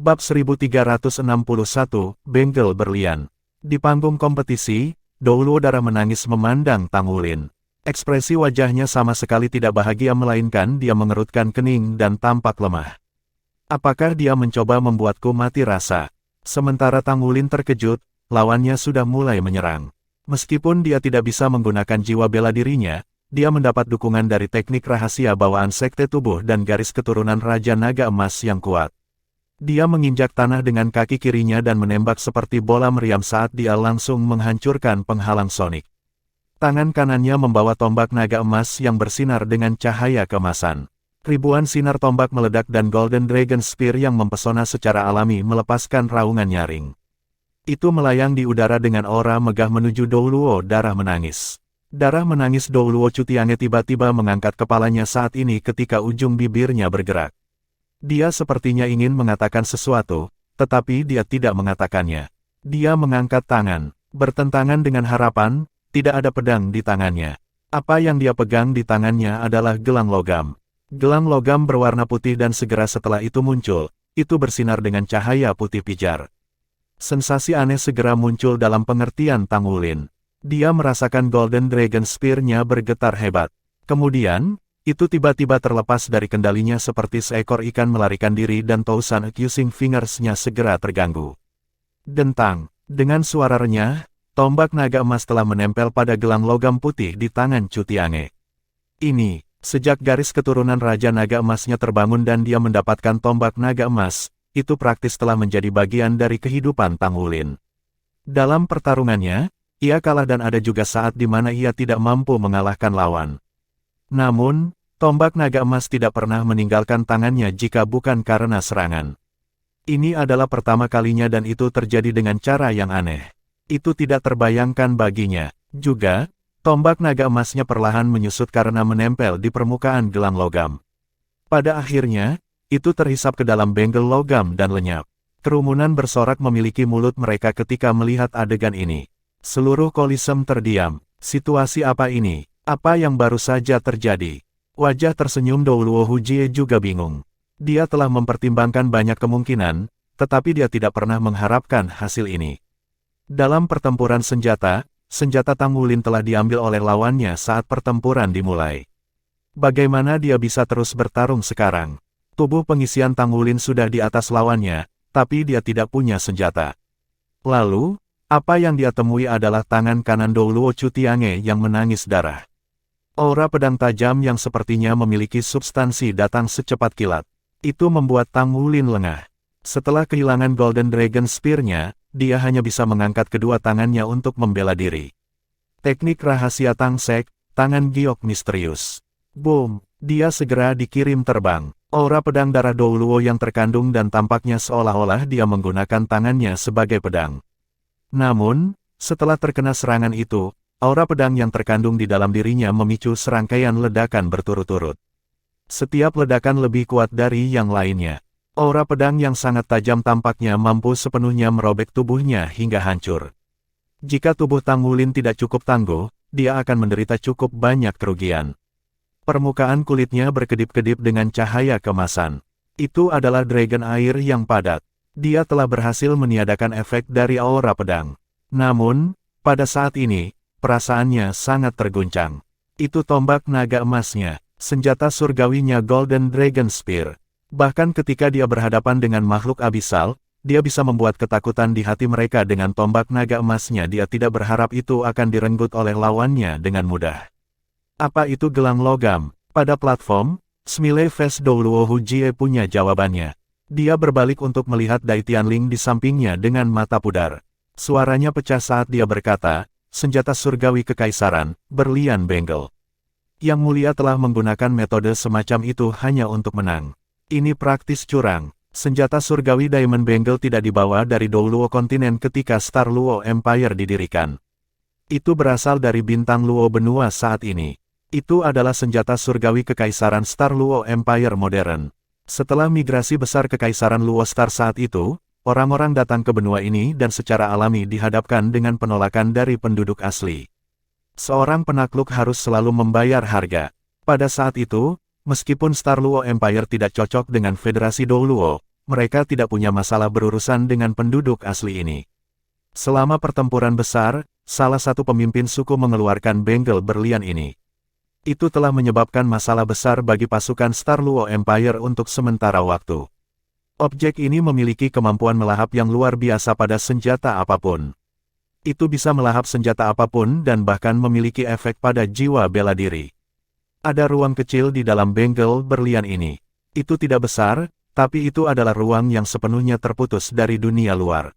Bab 1361, Benggel Berlian. Di panggung kompetisi, Douluo Darah menangis memandang Tang Wulin. Ekspresi wajahnya sama sekali tidak bahagia melainkan dia mengerutkan kening dan tampak lemah. Apakah dia mencoba membuatku mati rasa? Sementara Tang Wulin terkejut, lawannya sudah mulai menyerang. Meskipun dia tidak bisa menggunakan jiwa bela dirinya, dia mendapat dukungan dari teknik rahasia bawaan sekte tubuh dan garis keturunan Raja Naga Emas yang kuat. Dia menginjak tanah dengan kaki kirinya dan menembak seperti bola meriam saat dia langsung menghancurkan penghalang sonik. Tangan kanannya membawa tombak naga emas yang bersinar dengan cahaya keemasan. Ribuan sinar tombak meledak dan Golden Dragon Spear yang mempesona secara alami melepaskan raungan nyaring. Itu melayang di udara dengan aura megah menuju Douluo Darah menangis. Darah menangis Douluo Cutiange tiba-tiba mengangkat kepalanya saat ini ketika ujung bibirnya bergerak. Dia sepertinya ingin mengatakan sesuatu, tetapi dia tidak mengatakannya. Dia mengangkat tangan, bertentangan dengan harapan, tidak ada pedang di tangannya. Apa yang dia pegang di tangannya adalah gelang logam. Gelang logam berwarna putih dan segera setelah itu muncul, itu bersinar dengan cahaya putih pijar. Sensasi aneh segera muncul dalam pengertian Tang Wulin. Dia merasakan Golden Dragon Spear-nya bergetar hebat. Kemudian, itu tiba-tiba terlepas dari kendalinya seperti seekor ikan melarikan diri dan tousan accusing fingers-nya segera terganggu. Dentang, dengan suara renyah, tombak naga emas telah menempel pada gelang logam putih di tangan Cutiange. Ini, sejak garis keturunan Raja Naga Emasnya terbangun dan dia mendapatkan tombak naga emas, itu praktis telah menjadi bagian dari kehidupan Tang Wulin. Dalam pertarungannya, ia kalah dan ada juga saat di mana ia tidak mampu mengalahkan lawan. Namun, tombak naga emas tidak pernah meninggalkan tangannya jika bukan karena serangan. Ini adalah pertama kalinya dan itu terjadi dengan cara yang aneh. Itu tidak terbayangkan baginya. Juga, tombak naga emasnya perlahan menyusut karena menempel di permukaan gelang logam. Pada akhirnya, itu terhisap ke dalam benggel logam dan lenyap. Kerumunan bersorak memiliki mulut mereka ketika melihat adegan ini. Seluruh kolisem terdiam. Situasi apa ini? Apa yang baru saja terjadi? Wajah tersenyum Douluo Hujie juga bingung. Dia telah mempertimbangkan banyak kemungkinan, tetapi dia tidak pernah mengharapkan hasil ini. Dalam pertempuran senjata, senjata Tang Wulin telah diambil oleh lawannya saat pertempuran dimulai. Bagaimana dia bisa terus bertarung sekarang? Tubuh pengisian Tang Wulin sudah di atas lawannya, tapi dia tidak punya senjata. Lalu, apa yang dia temui adalah tangan kanan Douluo Cutiange yang menangis darah. Aura pedang tajam yang sepertinya memiliki substansi datang secepat kilat. Itu membuat Tang Wulin lengah. Setelah kehilangan Golden Dragon Spear-nya, dia hanya bisa mengangkat kedua tangannya untuk membela diri. Teknik rahasia Tang Sek, tangan giok misterius. Boom! Dia segera dikirim terbang. Aura pedang darah Douluo yang terkandung dan tampaknya seolah-olah dia menggunakan tangannya sebagai pedang. Namun, setelah terkena serangan itu, aura pedang yang terkandung di dalam dirinya memicu serangkaian ledakan berturut-turut. Setiap ledakan lebih kuat dari yang lainnya. Aura pedang yang sangat tajam tampaknya mampu sepenuhnya merobek tubuhnya hingga hancur. Jika tubuh Tang Wulin tidak cukup tangguh, dia akan menderita cukup banyak kerugian. Permukaan kulitnya berkedip-kedip dengan cahaya kemasan. Itu adalah dragon air yang padat. Dia telah berhasil meniadakan efek dari aura pedang. Namun, pada saat ini, perasaannya sangat terguncang. Itu tombak naga emasnya, senjata surgawinya Golden Dragon Spear. Bahkan ketika dia berhadapan dengan makhluk abisal, dia bisa membuat ketakutan di hati mereka dengan tombak naga emasnya. Dia tidak berharap itu akan direnggut oleh lawannya dengan mudah. Apa itu gelang logam? Pada platform, Smiley Face Douluo Hujie punya jawabannya. Dia berbalik untuk melihat Dai Tianling di sampingnya dengan mata pudar. Suaranya pecah saat dia berkata, senjata surgawi kekaisaran, berlian benggel. Yang mulia telah menggunakan metode semacam itu hanya untuk menang. Ini praktis curang. Senjata surgawi Diamond Benggel tidak dibawa dari Douluo kontinen ketika Star Luo Empire didirikan. Itu berasal dari bintang Luo benua saat ini. Itu adalah senjata surgawi kekaisaran Star Luo Empire modern. Setelah migrasi besar kekaisaran Luo Star saat itu, orang-orang datang ke benua ini dan secara alami dihadapkan dengan penolakan dari penduduk asli. Seorang penakluk harus selalu membayar harga. Pada saat itu, meskipun Star Luo Empire tidak cocok dengan Federasi Douluo, mereka tidak punya masalah berurusan dengan penduduk asli ini. Selama pertempuran besar, salah satu pemimpin suku mengeluarkan bengkel berlian ini. Itu telah menyebabkan masalah besar bagi pasukan Star Luo Empire untuk sementara waktu. Objek ini memiliki kemampuan melahap yang luar biasa pada senjata apapun. Itu bisa melahap senjata apapun dan bahkan memiliki efek pada jiwa bela diri. Ada ruang kecil di dalam bengkel berlian ini. Itu tidak besar, tapi itu adalah ruang yang sepenuhnya terputus dari dunia luar.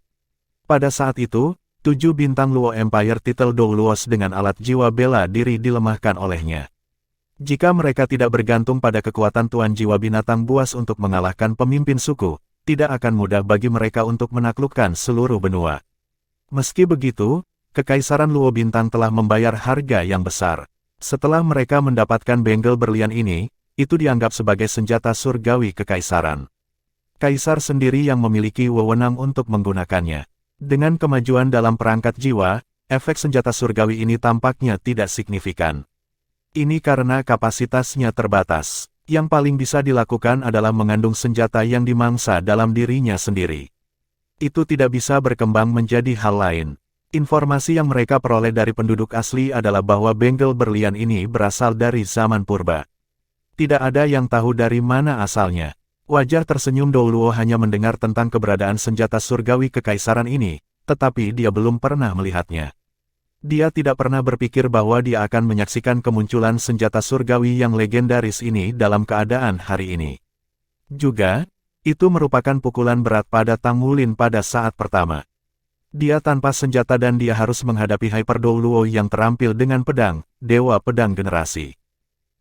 Pada saat itu, 7 bintang Luo Empire titel Dou Luos dengan alat jiwa bela diri dilemahkan olehnya. Jika mereka tidak bergantung pada kekuatan Tuan Jiwa Binatang Buas untuk mengalahkan pemimpin suku, tidak akan mudah bagi mereka untuk menaklukkan seluruh benua. Meski begitu, Kekaisaran Luo Bintang telah membayar harga yang besar. Setelah mereka mendapatkan bengkel berlian ini, itu dianggap sebagai senjata surgawi kekaisaran. Kaisar sendiri yang memiliki wewenang untuk menggunakannya. Dengan kemajuan dalam perangkat jiwa, efek senjata surgawi ini tampaknya tidak signifikan. Ini karena kapasitasnya terbatas. Yang paling bisa dilakukan adalah mengandung senjata yang dimangsa dalam dirinya sendiri. Itu tidak bisa berkembang menjadi hal lain. Informasi yang mereka peroleh dari penduduk asli adalah bahwa bengkel berlian ini berasal dari zaman purba. Tidak ada yang tahu dari mana asalnya. Wajah tersenyum Dou Luo hanya mendengar tentang keberadaan senjata surgawi kekaisaran ini, tetapi dia belum pernah melihatnya. Dia tidak pernah berpikir bahwa dia akan menyaksikan kemunculan senjata surgawi yang legendaris ini dalam keadaan hari ini. Juga, itu merupakan pukulan berat pada Tang Wulin pada saat pertama. Dia tanpa senjata dan dia harus menghadapi Hyper Dou Luo yang terampil dengan pedang, Dewa Pedang Generasi.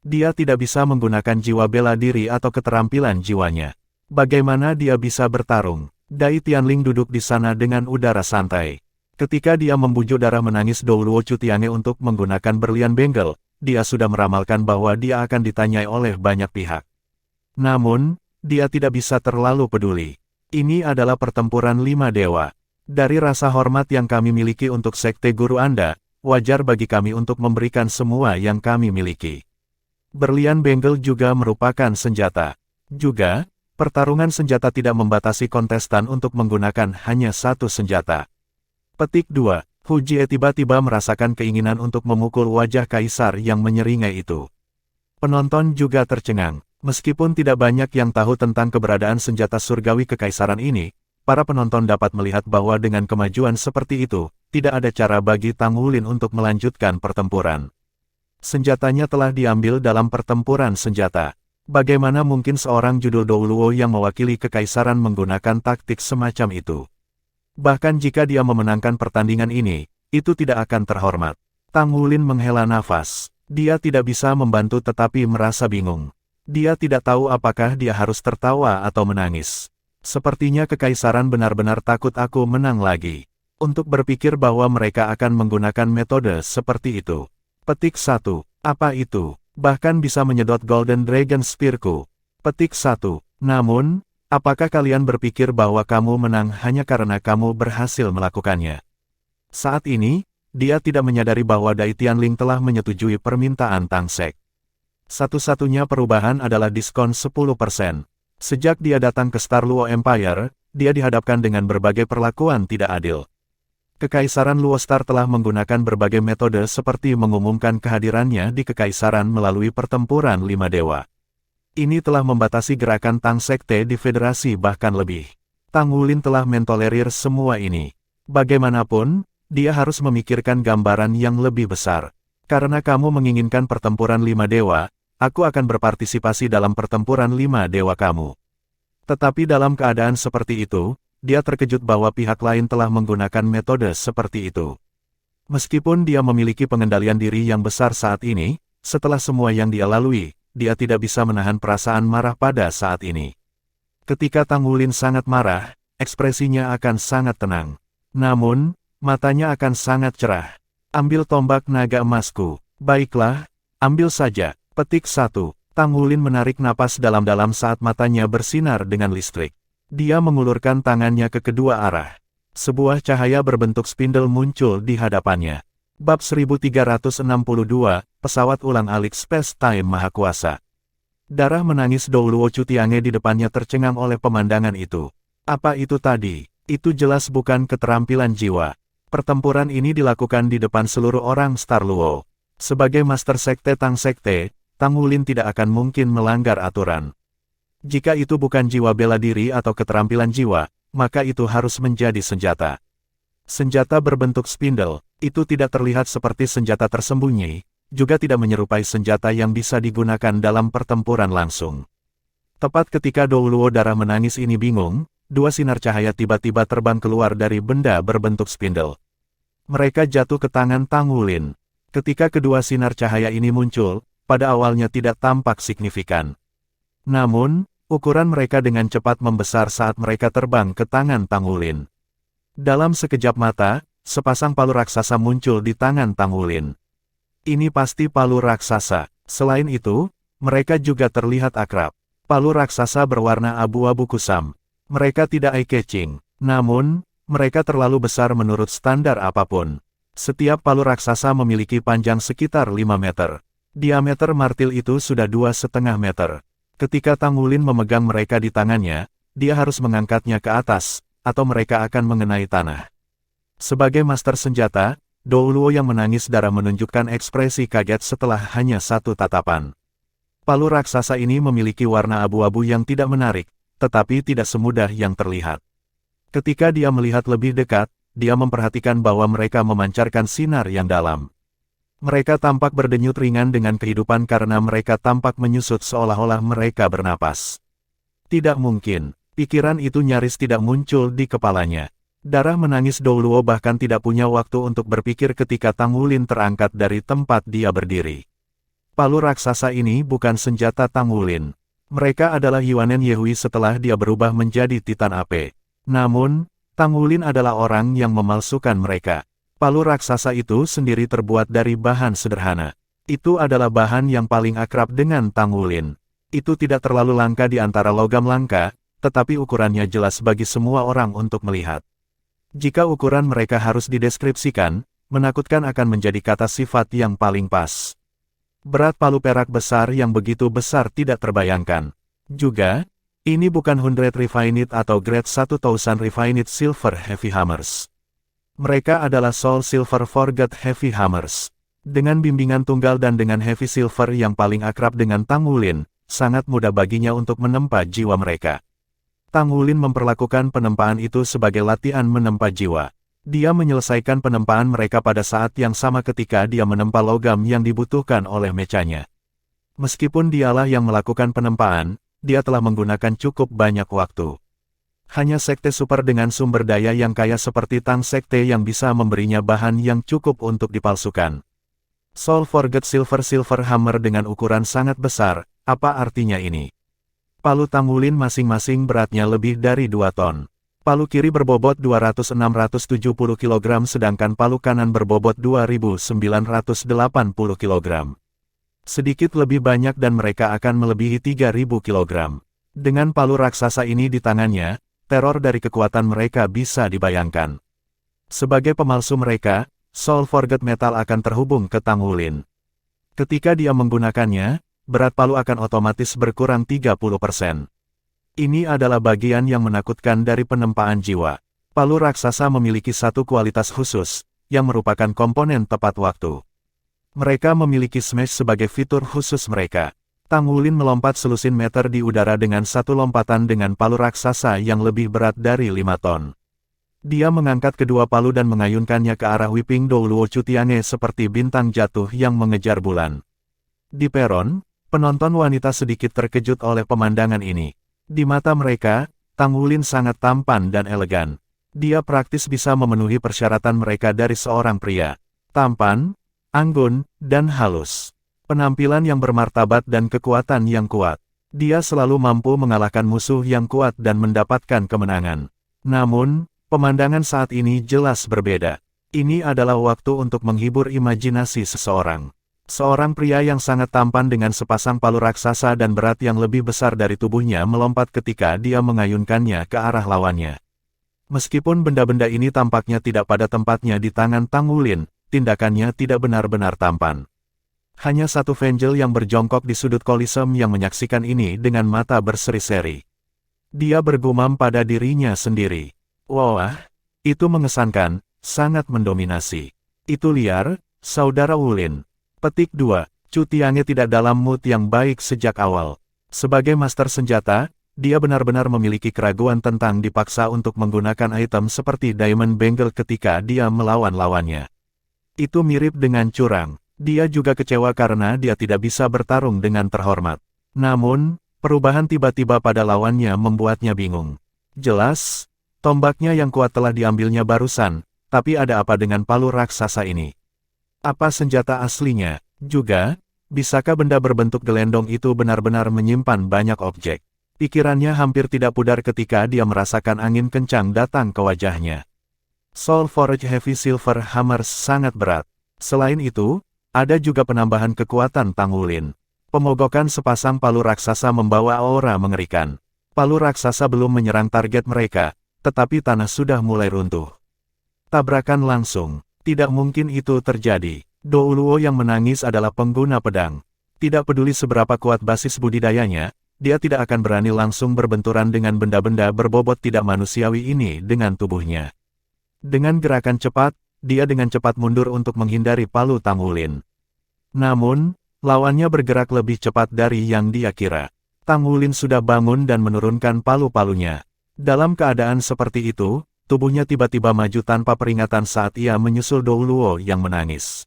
Dia tidak bisa menggunakan jiwa bela diri atau keterampilan jiwanya. Bagaimana dia bisa bertarung? Dai Tianling duduk di sana dengan udara santai. Ketika dia membujuk darah menangis Dou Luo Cutiange untuk menggunakan berlian bengkel, dia sudah meramalkan bahwa dia akan ditanyai oleh banyak pihak. Namun, dia tidak bisa terlalu peduli. Ini adalah pertempuran 5 dewa. Dari rasa hormat yang kami miliki untuk sekte guru Anda, wajar bagi kami untuk memberikan semua yang kami miliki. Berlian bengkel juga merupakan senjata. Juga, pertarungan senjata tidak membatasi kontestan untuk menggunakan hanya satu senjata. Petik 2. Hu Jie tiba-tiba merasakan keinginan untuk memukul wajah kaisar yang menyeringai itu. Penonton juga tercengang. Meskipun tidak banyak yang tahu tentang keberadaan senjata surgawi kekaisaran ini, para penonton dapat melihat bahwa dengan kemajuan seperti itu, tidak ada cara bagi Tang Wulin untuk melanjutkan pertempuran. Senjatanya telah diambil dalam pertempuran senjata. Bagaimana mungkin seorang judul Dou Luo yang mewakili kekaisaran menggunakan taktik semacam itu? Bahkan jika dia memenangkan pertandingan ini, itu tidak akan terhormat. Tang Wulin menghela nafas. Dia tidak bisa membantu tetapi merasa bingung. Dia tidak tahu apakah dia harus tertawa atau menangis. Sepertinya kekaisaran benar-benar takut aku menang lagi. Untuk berpikir bahwa mereka akan menggunakan metode seperti itu. Petik 1. Apa itu? Bahkan bisa menyedot Golden Dragon Spear-ku. Petik 1. Namun, apakah kalian berpikir bahwa kamu menang hanya karena kamu berhasil melakukannya? Saat ini, dia tidak menyadari bahwa Dai Tianling telah menyetujui permintaan Tang Sek. Satu-satunya perubahan adalah diskon 10%. Sejak dia datang ke Star Luo Empire, dia dihadapkan dengan berbagai perlakuan tidak adil. Kekaisaran Luo Star telah menggunakan berbagai metode seperti mengumumkan kehadirannya di kekaisaran melalui pertempuran 5 dewa. Ini telah membatasi gerakan Tang Sekte di federasi bahkan lebih. Tang Wulin telah mentolerir semua ini. Bagaimanapun, dia harus memikirkan gambaran yang lebih besar. Karena kamu menginginkan pertempuran 5 dewa, aku akan berpartisipasi dalam pertempuran 5 dewa kamu. Tetapi dalam keadaan seperti itu, dia terkejut bahwa pihak lain telah menggunakan metode seperti itu. Meskipun dia memiliki pengendalian diri yang besar saat ini, setelah semua yang dia lalui, dia tidak bisa menahan perasaan marah pada saat ini. Ketika Tang Wulin sangat marah, ekspresinya akan sangat tenang. Namun, matanya akan sangat cerah. Ambil tombak naga emasku. Baiklah, ambil saja. Petik 1. Tang Wulin menarik napas dalam-dalam saat matanya bersinar dengan listrik. Dia mengulurkan tangannya ke kedua arah. Sebuah cahaya berbentuk spindle muncul di hadapannya. Bab 1362, Pesawat Ulang-alik Space Time Mahakuasa. Darah menangis Douluo Chutiange di depannya tercengang oleh pemandangan itu. Apa itu tadi? Itu jelas bukan keterampilan jiwa. Pertempuran ini dilakukan di depan seluruh orang Star Luo. Sebagai Master Sekte Tang Sekte, Tang Wulin tidak akan mungkin melanggar aturan. Jika itu bukan jiwa bela diri atau keterampilan jiwa, maka itu harus menjadi senjata. Senjata berbentuk spindle, itu tidak terlihat seperti senjata tersembunyi, juga tidak menyerupai senjata yang bisa digunakan dalam pertempuran langsung. Tepat ketika Douluo darah menangis ini bingung, dua sinar cahaya tiba-tiba terbang keluar dari benda berbentuk spindle. Mereka jatuh ke tangan Tang Wulin. Ketika kedua sinar cahaya ini muncul, pada awalnya tidak tampak signifikan. Namun, ukuran mereka dengan cepat membesar saat mereka terbang ke tangan Tang Wulin. Dalam sekejap mata, sepasang palu raksasa muncul di tangan Tang Wulin. Ini pasti palu raksasa. Selain itu, mereka juga terlihat akrab. Palu raksasa berwarna abu-abu kusam. Mereka tidak eye-catching, namun, mereka terlalu besar menurut standar apapun. Setiap palu raksasa memiliki panjang sekitar 5 meter. Diameter martil itu sudah 2,5 meter. Ketika Tang Wulin memegang mereka di tangannya, dia harus mengangkatnya ke atas, atau mereka akan mengenai tanah. Sebagai master senjata, Douluo yang menangis darah menunjukkan ekspresi kaget setelah hanya satu tatapan. Palu raksasa ini memiliki warna abu-abu yang tidak menarik, tetapi tidak semudah yang terlihat. Ketika dia melihat lebih dekat, dia memperhatikan bahwa mereka memancarkan sinar yang dalam. Mereka tampak berdenyut ringan dengan kehidupan karena mereka tampak menyusut seolah-olah mereka bernapas. Tidak mungkin. Pikiran itu nyaris tidak muncul di kepalanya. Darah menangis Douluo bahkan tidak punya waktu untuk berpikir ketika Tang Wulin terangkat dari tempat dia berdiri. Palu raksasa ini bukan senjata Tang Wulin. Mereka adalah Yuanen Yehui setelah dia berubah menjadi Titan Ape. Namun, Tang Wulin adalah orang yang memalsukan mereka. Palu raksasa itu sendiri terbuat dari bahan sederhana. Itu adalah bahan yang paling akrab dengan Tang Wulin. Itu tidak terlalu langka di antara logam langka, tetapi ukurannya jelas bagi semua orang untuk melihat. Jika ukuran mereka harus dideskripsikan, menakutkan akan menjadi kata sifat yang paling pas. Berat palu perak besar yang begitu besar tidak terbayangkan. Juga, ini bukan 100 Refined atau Grade 1000 Refined Silver Heavy Hammers. Mereka adalah Soul Silver Forged Heavy Hammers. Dengan bimbingan tunggal dan dengan Heavy Silver yang paling akrab dengan Tang Wulin, sangat mudah baginya untuk menempa jiwa mereka. Tang Wulin memperlakukan penempaan itu sebagai latihan menempa jiwa. Dia menyelesaikan penempaan mereka pada saat yang sama ketika dia menempa logam yang dibutuhkan oleh mechanya. Meskipun dialah yang melakukan penempaan, dia telah menggunakan cukup banyak waktu. Hanya sekte super dengan sumber daya yang kaya seperti Tang Sekte yang bisa memberinya bahan yang cukup untuk dipalsukan. Soul Forged Silver Hammer dengan ukuran sangat besar, apa artinya ini? Palu Tang Wulin masing-masing beratnya lebih dari 2 ton. Palu kiri berbobot 200-670 kg sedangkan palu kanan berbobot 2.980 kg. Sedikit lebih banyak dan mereka akan melebihi 3.000 kg. Dengan palu raksasa ini di tangannya, teror dari kekuatan mereka bisa dibayangkan. Sebagai pemalsu mereka, Soul Forged Metal akan terhubung ke Tang Wulin. Ketika dia menggunakannya, berat palu akan otomatis berkurang 30%. Ini adalah bagian yang menakutkan dari penempaan jiwa. Palu raksasa memiliki satu kualitas khusus, yang merupakan komponen tepat waktu. Mereka memiliki smash sebagai fitur khusus mereka. Tang Wulin melompat selusin meter di udara dengan satu lompatan dengan palu raksasa yang lebih berat dari 5 ton. Dia mengangkat kedua palu dan mengayunkannya ke arah Whipping Douluo Chutiange seperti bintang jatuh yang mengejar bulan. Di peron, penonton wanita sedikit terkejut oleh pemandangan ini. Di mata mereka, Tang Wulin sangat tampan dan elegan. Dia praktis bisa memenuhi persyaratan mereka dari seorang pria. Tampan, anggun, dan halus. Penampilan yang bermartabat dan kekuatan yang kuat. Dia selalu mampu mengalahkan musuh yang kuat dan mendapatkan kemenangan. Namun, pemandangan saat ini jelas berbeda. Ini adalah waktu untuk menghibur imajinasi seseorang. Seorang pria yang sangat tampan dengan sepasang palu raksasa dan berat yang lebih besar dari tubuhnya melompat ketika dia mengayunkannya ke arah lawannya. Meskipun benda-benda ini tampaknya tidak pada tempatnya di tangan Tang Wulin, tindakannya tidak benar-benar tampan. Hanya satu Vengel yang berjongkok di sudut Koliseum yang menyaksikan ini dengan mata berseri-seri. Dia bergumam pada dirinya sendiri. Wah, itu mengesankan, sangat mendominasi. Itu liar, Saudara Wulin. Petik 2. Chu Tiange tidak dalam mood yang baik sejak awal. Sebagai master senjata, dia benar-benar memiliki keraguan tentang dipaksa untuk menggunakan item seperti Diamond Bangle ketika dia melawan lawannya. Itu mirip dengan curang. Dia juga kecewa karena dia tidak bisa bertarung dengan terhormat. Namun, perubahan tiba-tiba pada lawannya membuatnya bingung. Jelas, tombaknya yang kuat telah diambilnya barusan, tapi ada apa dengan palu raksasa ini? Apa senjata aslinya? Juga, bisakah benda berbentuk gelendong itu benar-benar menyimpan banyak objek? Pikirannya hampir tidak pudar ketika dia merasakan angin kencang datang ke wajahnya. Soul Forge Heavy Silver Hammer sangat berat. Selain itu, ada juga penambahan kekuatan Tang Wulin. Pemogokan sepasang palu raksasa membawa aura mengerikan. Palu raksasa belum menyerang target mereka, tetapi tanah sudah mulai runtuh. Tabrakan langsung. Tidak mungkin itu terjadi. Dou Luo yang menangis adalah pengguna pedang. Tidak peduli seberapa kuat basis budidayanya, dia tidak akan berani langsung berbenturan dengan benda-benda berbobot tidak manusiawi ini dengan tubuhnya. Dengan gerakan cepat, dia dengan cepat mundur untuk menghindari palu Tang Wulin. Namun, lawannya bergerak lebih cepat dari yang dia kira. Tang Wulin sudah bangun dan menurunkan palu-palunya. Dalam keadaan seperti itu, tubuhnya tiba-tiba maju tanpa peringatan saat ia menyusul Dou Luo yang menangis.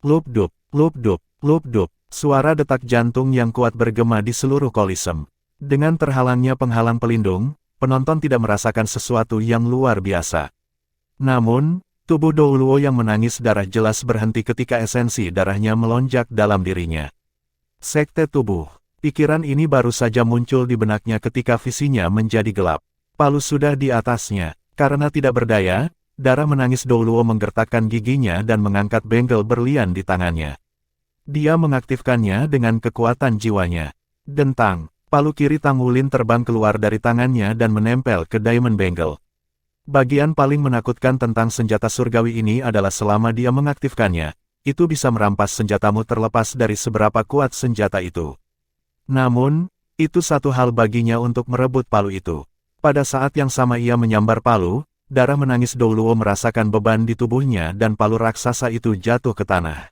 Lup-dup, lup-dup, lup-dup, suara detak jantung yang kuat bergema di seluruh Koliseum. Dengan terhalangnya penghalang pelindung, penonton tidak merasakan sesuatu yang luar biasa. Namun, tubuh Dou Luo yang menangis darah jelas berhenti ketika esensi darahnya melonjak dalam dirinya. Sekte tubuh. Pikiran ini baru saja muncul di benaknya ketika visinya menjadi gelap. Palu sudah di atasnya. Karena tidak berdaya, darah menangis Dou Luo menggertakkan giginya dan mengangkat bengkel berlian di tangannya. Dia mengaktifkannya dengan kekuatan jiwanya. Dentang, palu kiri Tang Wulin terbang keluar dari tangannya dan menempel ke Diamond Bangle. Bagian paling menakutkan tentang senjata surgawi ini adalah selama dia mengaktifkannya, itu bisa merampas senjatamu terlepas dari seberapa kuat senjata itu. Namun, itu satu hal baginya untuk merebut palu itu. Pada saat yang sama ia menyambar palu, darah menangis Dou Luo merasakan beban di tubuhnya dan palu raksasa itu jatuh ke tanah.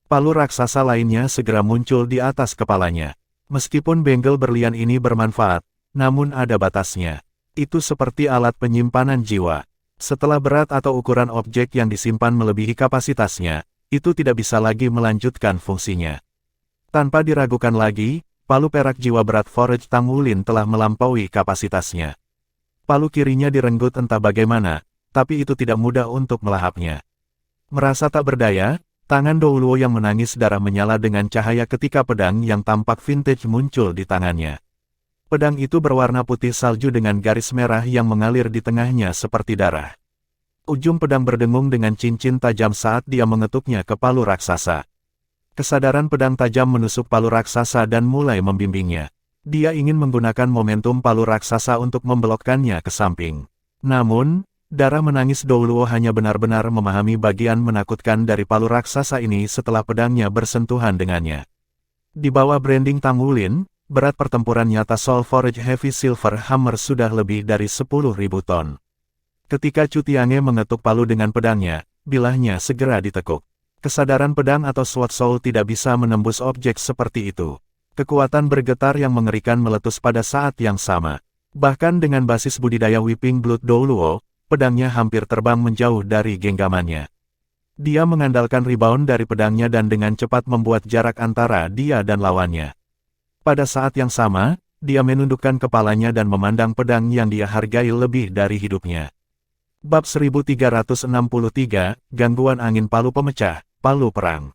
Palu raksasa lainnya segera muncul di atas kepalanya. Meskipun bengkel berlian ini bermanfaat, namun ada batasnya. Itu seperti alat penyimpanan jiwa. Setelah berat atau ukuran objek yang disimpan melebihi kapasitasnya, itu tidak bisa lagi melanjutkan fungsinya. Tanpa diragukan lagi, palu perak jiwa berat Forge Tang Wulin telah melampaui kapasitasnya. Palu kirinya direnggut entah bagaimana, tapi itu tidak mudah untuk melahapnya. Merasa tak berdaya, tangan Dou Luo yang menangis darah menyala dengan cahaya ketika pedang yang tampak vintage muncul di tangannya. Pedang itu berwarna putih salju dengan garis merah yang mengalir di tengahnya seperti darah. Ujung pedang berdengung dengan cincin tajam saat dia mengetuknya ke palu raksasa. Kesadaran pedang tajam menusuk palu raksasa dan mulai membimbingnya. Dia ingin menggunakan momentum palu raksasa untuk membelokkannya ke samping. Namun, darah menangis Dou Luo hanya benar-benar memahami bagian menakutkan dari palu raksasa ini setelah pedangnya bersentuhan dengannya. Di bawah branding Tang Wulin, berat pertempuran nyata Soul Forge Heavy Silver Hammer sudah lebih dari 10.000 ton. Ketika Chu Tiange mengetuk palu dengan pedangnya, bilahnya segera ditekuk. Kesadaran pedang atau Sword Soul tidak bisa menembus objek seperti itu. Kekuatan bergetar yang mengerikan meletus pada saat yang sama. Bahkan dengan basis budidaya Weeping Blood Dou Luo, pedangnya hampir terbang menjauh dari genggamannya. Dia mengandalkan rebound dari pedangnya dan dengan cepat membuat jarak antara dia dan lawannya. Pada saat yang sama, dia menundukkan kepalanya dan memandang pedang yang dia hargai lebih dari hidupnya. Bab 1363, Gangguan Angin Palu Pemecah, Palu Perang.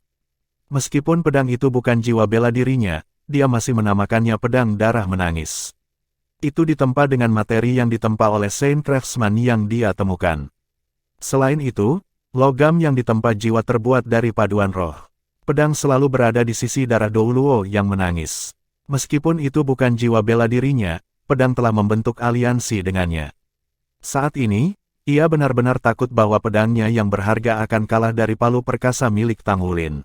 Meskipun pedang itu bukan jiwa bela dirinya, dia masih menamakannya pedang darah menangis. Itu ditempa dengan materi yang ditempa oleh Saint Craftsman yang dia temukan. Selain itu, logam yang ditempa jiwa terbuat dari paduan roh. Pedang selalu berada di sisi darah Dou Luo yang menangis. Meskipun itu bukan jiwa bela dirinya, pedang telah membentuk aliansi dengannya. Saat ini, ia benar-benar takut bahwa pedangnya yang berharga akan kalah dari palu perkasa milik Tang Wulin.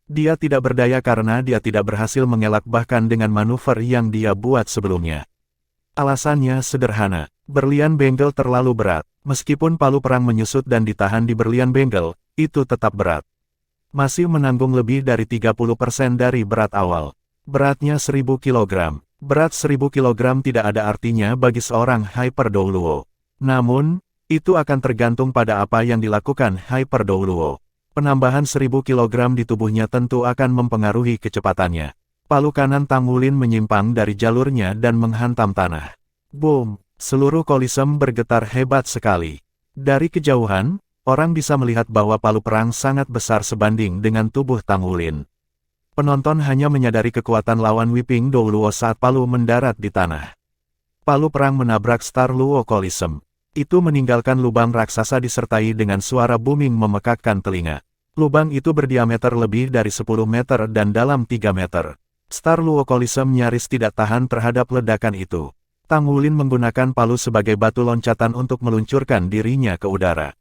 Dia tidak berdaya karena dia tidak berhasil mengelak bahkan dengan manuver yang dia buat sebelumnya. Alasannya sederhana, berlian bengal terlalu berat. Meskipun palu perang menyusut dan ditahan di berlian bengal, itu tetap berat. Masih menanggung lebih dari 30% dari berat awal. Beratnya 1000 kg. Berat 1000 kg tidak ada artinya bagi seorang Hyper Douluo. Namun, itu akan tergantung pada apa yang dilakukan Hyper Douluo. Penambahan 1000 kg di tubuhnya tentu akan mempengaruhi kecepatannya. Palu kanan Tang Wulin menyimpang dari jalurnya dan menghantam tanah. Boom! Seluruh kolisem bergetar hebat sekali. Dari kejauhan, orang bisa melihat bahwa palu perang sangat besar sebanding dengan tubuh Tang Wulin. Penonton hanya menyadari kekuatan lawan Weeping Douluo saat palu mendarat di tanah. Palu perang menabrak Star Luo Kolisem. Itu meninggalkan lubang raksasa disertai dengan suara booming memekakkan telinga. Lubang itu berdiameter lebih dari 10 meter dan dalam 3 meter. Star Luo Kolisem nyaris tidak tahan terhadap ledakan itu. Tang Wulin menggunakan palu sebagai batu loncatan untuk meluncurkan dirinya ke udara.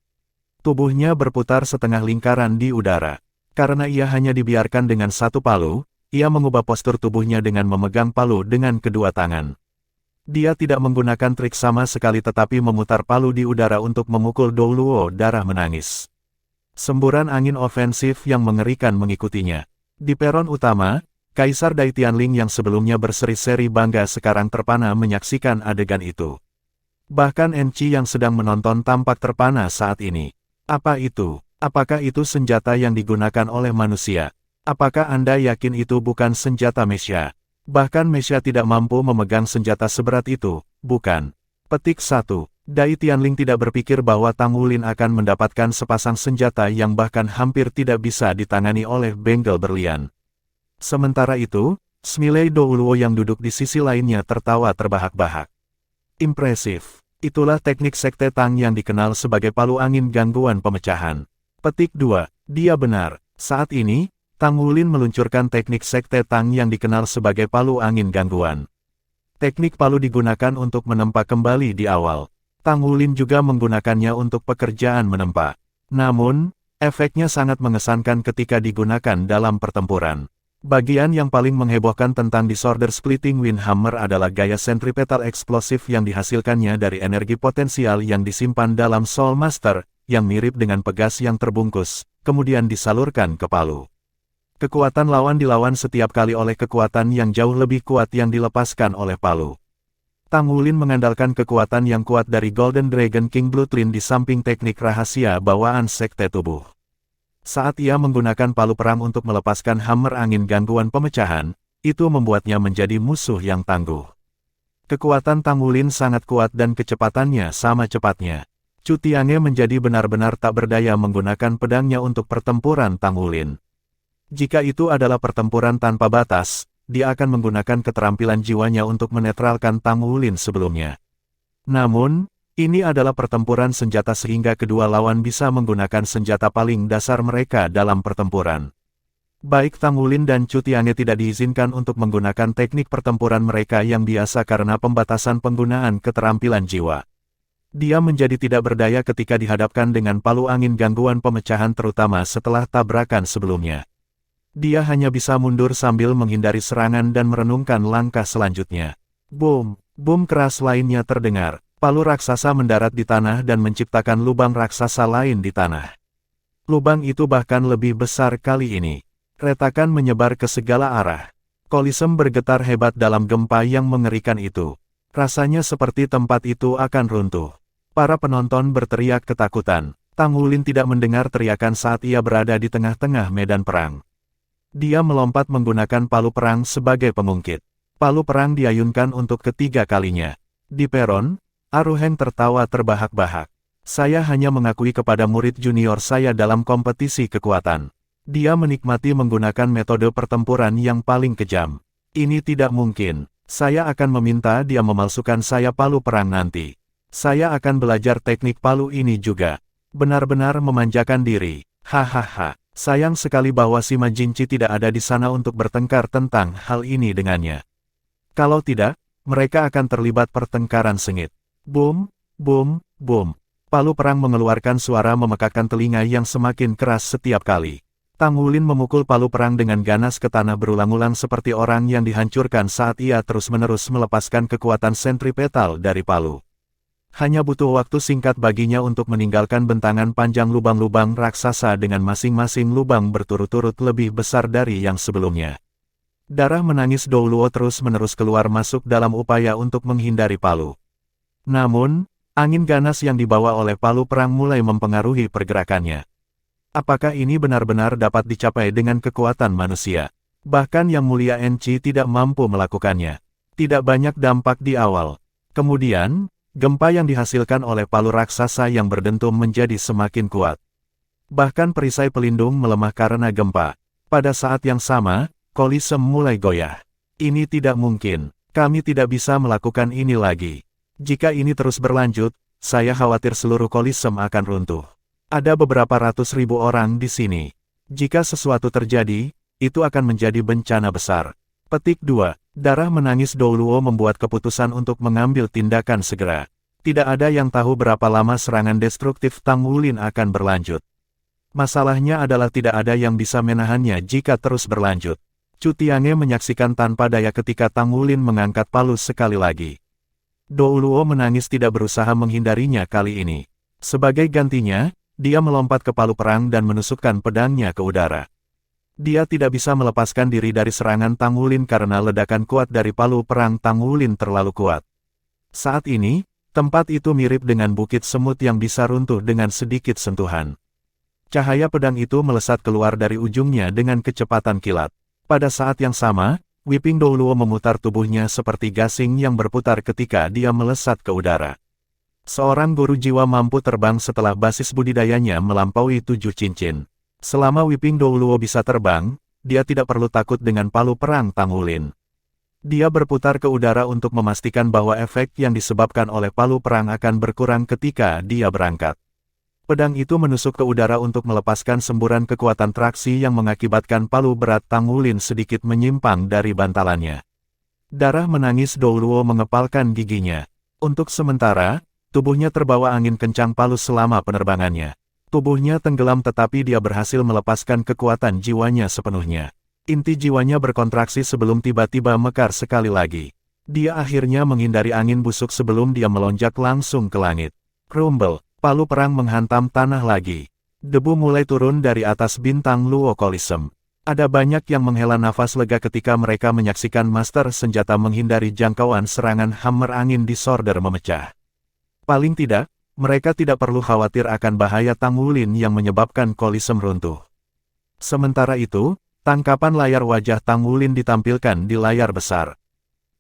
Tubuhnya berputar setengah lingkaran di udara. Karena ia hanya dibiarkan dengan satu palu, ia mengubah postur tubuhnya dengan memegang palu dengan kedua tangan. Dia tidak menggunakan trik sama sekali tetapi memutar palu di udara untuk memukul Douluo darah menangis. Semburan angin ofensif yang mengerikan mengikutinya. Di peron utama, Kaisar Dai Tianling yang sebelumnya berseri-seri bangga sekarang terpana menyaksikan adegan itu. Bahkan Enci yang sedang menonton tampak terpana saat ini. Apa itu? Apakah itu senjata yang digunakan oleh manusia? Apakah Anda yakin itu bukan senjata Mesya? Bahkan Mesya tidak mampu memegang senjata seberat itu, bukan? Petik 1. Dai Tianling tidak berpikir bahwa Tang Wulin akan mendapatkan sepasang senjata yang bahkan hampir tidak bisa ditangani oleh bengal berlian. Sementara itu, Smiley Douluo yang duduk di sisi lainnya tertawa terbahak-bahak. Impresif. Itulah teknik Sekte Tang yang dikenal sebagai palu angin gangguan pemecahan. Petik 2. Dia benar. Saat ini, Tang Wulin meluncurkan teknik Sekte Tang yang dikenal sebagai palu angin gangguan. Teknik palu digunakan untuk menempa kembali di awal. Tang Wulin juga menggunakannya untuk pekerjaan menempa. Namun, efeknya sangat mengesankan ketika digunakan dalam pertempuran. Bagian yang paling menghebohkan tentang Disorder Splitting Wind Hammer adalah gaya sentripetal eksplosif yang dihasilkannya dari energi potensial yang disimpan dalam Soul Master, yang mirip dengan pegas yang terbungkus, kemudian disalurkan ke palu. Kekuatan lawan dilawan setiap kali oleh kekuatan yang jauh lebih kuat yang dilepaskan oleh palu. Tang Wulin mengandalkan kekuatan yang kuat dari Golden Dragon King Bloodline di samping teknik rahasia bawaan sekte tubuh. Saat ia menggunakan palu perang untuk melepaskan hammer angin gangguan pemecahan, itu membuatnya menjadi musuh yang tangguh. Kekuatan Tang Wulin sangat kuat dan kecepatannya sama cepatnya. Chu Tiange menjadi benar-benar tak berdaya menggunakan pedangnya untuk pertempuran Tang Wulin. Jika itu adalah pertempuran tanpa batas, dia akan menggunakan keterampilan jiwanya untuk menetralkan Tang Wulin sebelumnya. Namun, ini adalah pertempuran senjata sehingga kedua lawan bisa menggunakan senjata paling dasar mereka dalam pertempuran. Baik Tang Wulin dan Chu Tiange tidak diizinkan untuk menggunakan teknik pertempuran mereka yang biasa karena pembatasan penggunaan keterampilan jiwa. Dia menjadi tidak berdaya ketika dihadapkan dengan palu angin gangguan pemecahan terutama setelah tabrakan sebelumnya. Dia hanya bisa mundur sambil menghindari serangan dan merenungkan langkah selanjutnya. Boom! Boom keras lainnya terdengar. Palu raksasa mendarat di tanah dan menciptakan lubang raksasa lain di tanah. Lubang itu bahkan lebih besar kali ini. Retakan menyebar ke segala arah. Kolisem bergetar hebat dalam gempa yang mengerikan itu. Rasanya seperti tempat itu akan runtuh. Para penonton berteriak ketakutan. Tang Wulin tidak mendengar teriakan saat ia berada di tengah-tengah medan perang. Dia melompat menggunakan palu perang sebagai pengungkit. Palu perang diayunkan untuk ketiga kalinya. Di peron, Aruheng tertawa terbahak-bahak. Saya hanya mengakui kepada murid junior saya dalam kompetisi kekuatan. Dia menikmati menggunakan metode pertempuran yang paling kejam. Ini tidak mungkin. Saya akan meminta dia memalsukan saya palu perang nanti. Saya akan belajar teknik palu ini juga. Benar-benar memanjakan diri. Hahaha. Sayang sekali bahwa Sima Jinci tidak ada di sana untuk bertengkar tentang hal ini dengannya. Kalau tidak, mereka akan terlibat pertengkaran sengit. Boom, boom, boom. Palu perang mengeluarkan suara memekakkan telinga yang semakin keras setiap kali. Tang Wulin memukul palu perang dengan ganas ke tanah berulang-ulang seperti orang yang dihancurkan saat ia terus-menerus melepaskan kekuatan sentripetal dari palu. Hanya butuh waktu singkat baginya untuk meninggalkan bentangan panjang lubang-lubang raksasa dengan masing-masing lubang berturut-turut lebih besar dari yang sebelumnya. Darah menangis Dou Luo terus-menerus keluar masuk dalam upaya untuk menghindari palu. Namun, angin ganas yang dibawa oleh palu perang mulai mempengaruhi pergerakannya. Apakah ini benar-benar dapat dicapai dengan kekuatan manusia? Bahkan Yang Mulia Enci tidak mampu melakukannya. Tidak banyak dampak di awal. Kemudian, gempa yang dihasilkan oleh palu raksasa yang berdentum menjadi semakin kuat. Bahkan perisai pelindung melemah karena gempa. Pada saat yang sama, Kolisem mulai goyah. Ini tidak mungkin. Kami tidak bisa melakukan ini lagi. Jika ini terus berlanjut, saya khawatir seluruh Kolisem akan runtuh. Ada beberapa ratus ribu orang di sini. Jika sesuatu terjadi, itu akan menjadi bencana besar. Petik 2. Darah menangis Dou Luo membuat keputusan untuk mengambil tindakan segera. Tidak ada yang tahu berapa lama serangan destruktif Tang Wulin akan berlanjut. Masalahnya adalah tidak ada yang bisa menahannya jika terus berlanjut. Chu Tiange menyaksikan tanpa daya ketika Tang Wulin mengangkat palu sekali lagi. Dou Luo menangis tidak berusaha menghindarinya kali ini. Sebagai gantinya, dia melompat ke palu perang dan menusukkan pedangnya ke udara. Dia tidak bisa melepaskan diri dari serangan Tang Wulin karena ledakan kuat dari palu perang Tang Wulin terlalu kuat. Saat ini, tempat itu mirip dengan bukit semut yang bisa runtuh dengan sedikit sentuhan. Cahaya pedang itu melesat keluar dari ujungnya dengan kecepatan kilat. Pada saat yang sama, Wiping Dou Luo memutar tubuhnya seperti gasing yang berputar ketika dia melesat ke udara. Seorang guru jiwa mampu terbang setelah basis budidayanya melampaui 7 cincin. Selama Wiping Dou Luo bisa terbang, dia tidak perlu takut dengan palu perang Tang Wulin. Dia berputar ke udara untuk memastikan bahwa efek yang disebabkan oleh palu perang akan berkurang ketika dia berangkat. Pedang itu menusuk ke udara untuk melepaskan semburan kekuatan traksi yang mengakibatkan palu berat Tang Wulin sedikit menyimpang dari bantalannya. Darah menangis Dou Luo mengepalkan giginya. Untuk sementara, tubuhnya terbawa angin kencang palu selama penerbangannya. Tubuhnya tenggelam tetapi dia berhasil melepaskan kekuatan jiwanya sepenuhnya. Inti jiwanya berkontraksi sebelum tiba-tiba mekar sekali lagi. Dia akhirnya menghindari angin busuk sebelum dia melonjak langsung ke langit. Rumble, palu perang menghantam tanah lagi. Debu mulai turun dari atas bintang Luo Kolisem. Ada banyak yang menghela nafas lega ketika mereka menyaksikan master senjata menghindari jangkauan serangan hammer angin disorder memecah. Paling tidak, mereka tidak perlu khawatir akan bahaya Tang Wulin yang menyebabkan Kolisem runtuh. Sementara itu, tangkapan layar wajah Tang Wulin ditampilkan di layar besar.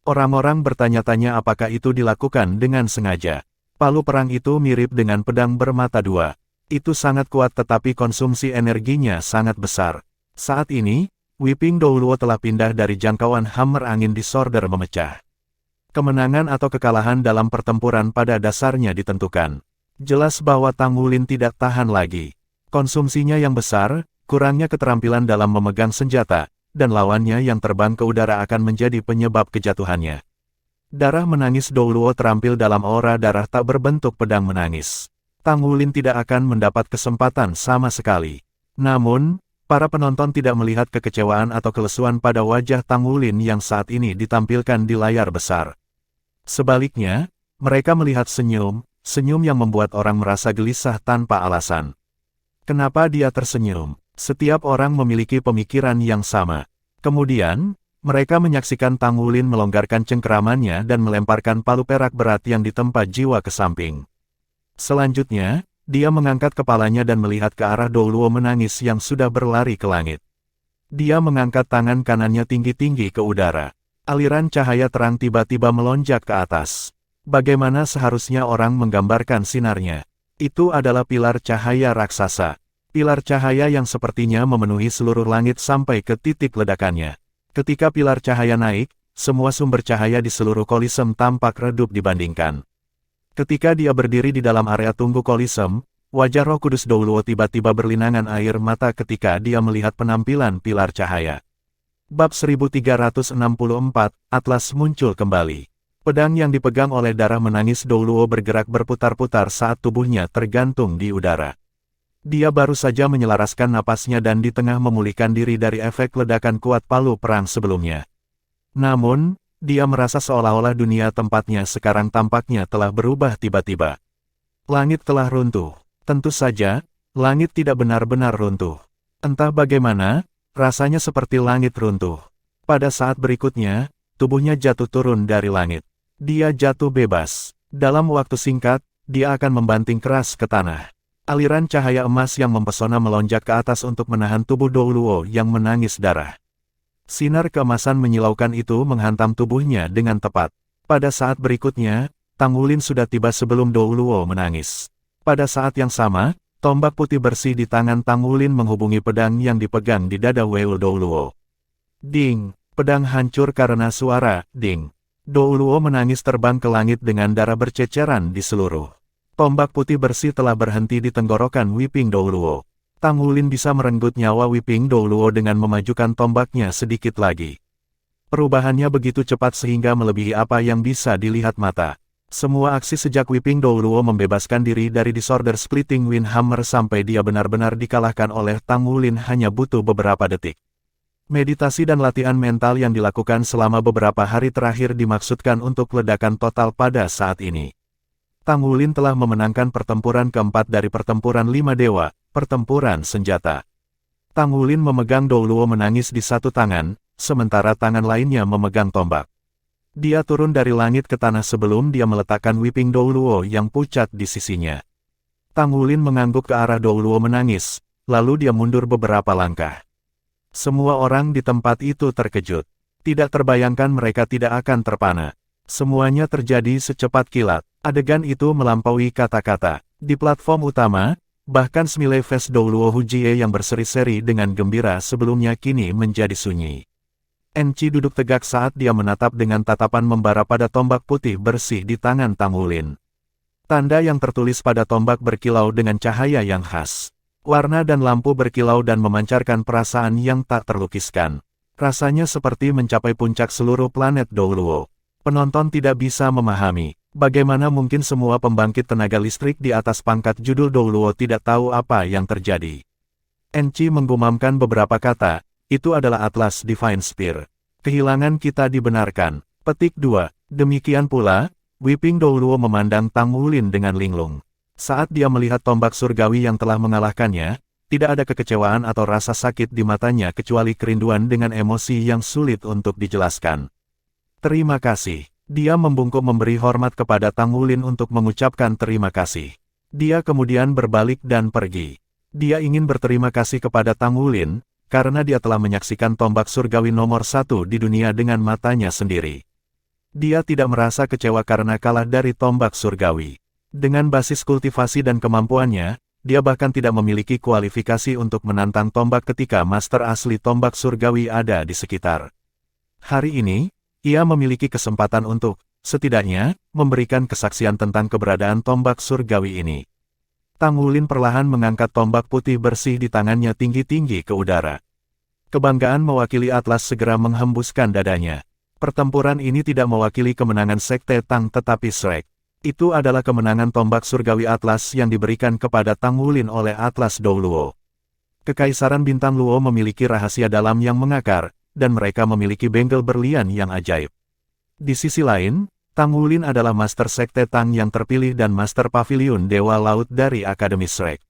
Orang-orang bertanya-tanya apakah itu dilakukan dengan sengaja. Palu perang itu mirip dengan pedang bermata dua. Itu sangat kuat tetapi konsumsi energinya sangat besar. Saat ini, Wiping Dou Luo telah pindah dari jangkauan hammer angin disorder memecah. Kemenangan atau kekalahan dalam pertempuran pada dasarnya ditentukan. Jelas bahwa Tang Wulin tidak tahan lagi. Konsumsinya yang besar, kurangnya keterampilan dalam memegang senjata, dan lawannya yang terbang ke udara akan menjadi penyebab kejatuhannya. Darah menangis Dou Luo terampil dalam aura darah tak berbentuk pedang menangis. Tang Wulin tidak akan mendapat kesempatan sama sekali. Namun, para penonton tidak melihat kekecewaan atau kelesuan pada wajah Tang Wulin yang saat ini ditampilkan di layar besar. Sebaliknya, mereka melihat senyum yang membuat orang merasa gelisah tanpa alasan. Kenapa dia tersenyum? Setiap orang memiliki pemikiran yang sama. Kemudian, mereka menyaksikan Tang Wulin melonggarkan cengkeramannya dan melemparkan palu perak berat yang ditempa jiwa ke samping. Selanjutnya, dia mengangkat kepalanya dan melihat ke arah Dou Luo menangis yang sudah berlari ke langit. Dia mengangkat tangan kanannya tinggi-tinggi ke udara. Aliran cahaya terang tiba-tiba melonjak ke atas. Bagaimana seharusnya orang menggambarkan sinarnya? Itu adalah pilar cahaya raksasa. Pilar cahaya yang sepertinya memenuhi seluruh langit sampai ke titik ledakannya. Ketika pilar cahaya naik, semua sumber cahaya di seluruh Kolisem tampak redup dibandingkan. Ketika dia berdiri di dalam area tunggu Kolisem, wajah Roh Kudus Dou Luo tiba-tiba berlinangan air mata ketika dia melihat penampilan pilar cahaya. Bab 1364, Atlas muncul kembali. Pedang yang dipegang oleh darah menangis Dou Luo bergerak berputar-putar saat tubuhnya tergantung di udara. Dia baru saja menyelaraskan napasnya dan di tengah memulihkan diri dari efek ledakan kuat palu perang sebelumnya. Namun, dia merasa seolah-olah dunia tempatnya sekarang tampaknya telah berubah tiba-tiba. Langit telah runtuh. Tentu saja, langit tidak benar-benar runtuh. Entah bagaimana, rasanya seperti langit runtuh. Pada saat berikutnya, tubuhnya jatuh turun dari langit. Dia jatuh bebas. Dalam waktu singkat, dia akan membanting keras ke tanah. Aliran cahaya emas yang mempesona melonjak ke atas untuk menahan tubuh Dou Luo yang menangis darah. Sinar keemasan menyilaukan itu menghantam tubuhnya dengan tepat. Pada saat berikutnya, Tang Wulin sudah tiba sebelum Dou Luo menangis. Pada saat yang sama, tombak putih bersih di tangan Tang Wulin menghubungi pedang yang dipegang di dada Wei Dou Luo. Ding! Pedang hancur karena suara ding. Dou Luo menangis terbang ke langit dengan darah berceceran di seluruh. Tombak putih bersih telah berhenti di tenggorokan Wiping Dou Luo. Tang Wulin bisa merenggut nyawa Wiping Dou Luo dengan memajukan tombaknya sedikit lagi. Perubahannya begitu cepat sehingga melebihi apa yang bisa dilihat mata. Semua aksi sejak Wiping Dou Luo membebaskan diri dari Disorder Splitting Wind Hammer sampai dia benar-benar dikalahkan oleh Tang Wulin hanya butuh beberapa detik. Meditasi dan latihan mental yang dilakukan selama beberapa hari terakhir dimaksudkan untuk ledakan total pada saat ini. Tang Wulin telah memenangkan pertempuran keempat dari pertempuran 5 dewa, pertempuran senjata. Tang Wulin memegang Dou Luo menangis di satu tangan, sementara tangan lainnya memegang tombak. Dia turun dari langit ke tanah sebelum dia meletakkan Wiping Dou Luo yang pucat di sisinya. Tang Wulin mengangguk ke arah Dou Luo menangis, lalu dia mundur beberapa langkah. Semua orang di tempat itu terkejut. Tidak terbayangkan mereka tidak akan terpana. Semuanya terjadi secepat kilat. Adegan itu melampaui kata-kata. Di platform utama, bahkan semilai face Dou Luo Hujie yang berseri-seri dengan gembira sebelumnya kini menjadi sunyi. Enci duduk tegak saat dia menatap dengan tatapan membara pada tombak putih bersih di tangan Tang Wulin. Tanda yang tertulis pada tombak berkilau dengan cahaya yang khas. Warna dan lampu berkilau dan memancarkan perasaan yang tak terlukiskan. Rasanya seperti mencapai puncak seluruh planet Dou Luo. Penonton tidak bisa memahami, bagaimana mungkin semua pembangkit tenaga listrik di atas pangkat judul Dou Luo tidak tahu apa yang terjadi. Enci menggumamkan beberapa kata, itu adalah Atlas Divine Spear. Kehilangan kita dibenarkan. Petik 2. Demikian pula, Wiping Dou Luo memandang Tang Wulin dengan linglung. Saat dia melihat tombak surgawi yang telah mengalahkannya, tidak ada kekecewaan atau rasa sakit di matanya kecuali kerinduan dengan emosi yang sulit untuk dijelaskan. Terima kasih. Dia membungkuk memberi hormat kepada Tang Wulin untuk mengucapkan terima kasih. Dia kemudian berbalik dan pergi. Dia ingin berterima kasih kepada Tang Wulin, karena dia telah menyaksikan tombak surgawi nomor 1 di dunia dengan matanya sendiri. Dia tidak merasa kecewa karena kalah dari tombak surgawi. Dengan basis kultivasi dan kemampuannya, dia bahkan tidak memiliki kualifikasi untuk menantang tombak ketika master asli tombak surgawi ada di sekitar. Hari ini, ia memiliki kesempatan untuk, setidaknya, memberikan kesaksian tentang keberadaan tombak surgawi ini. Tang Wulin perlahan mengangkat tombak putih bersih di tangannya tinggi-tinggi ke udara. Kebanggaan mewakili Atlas segera menghembuskan dadanya. Pertempuran ini tidak mewakili kemenangan Sekte Tang tetapi Shrek. Itu adalah kemenangan tombak surgawi Atlas yang diberikan kepada Tang Wulin oleh Atlas Dou Luo. Kekaisaran Bintang Luo memiliki rahasia dalam yang mengakar, dan mereka memiliki bengkel berlian yang ajaib. Di sisi lain, Tang Wulin adalah Master Sekte Tang yang terpilih dan Master Pavilion Dewa Laut dari Akademi Shrek.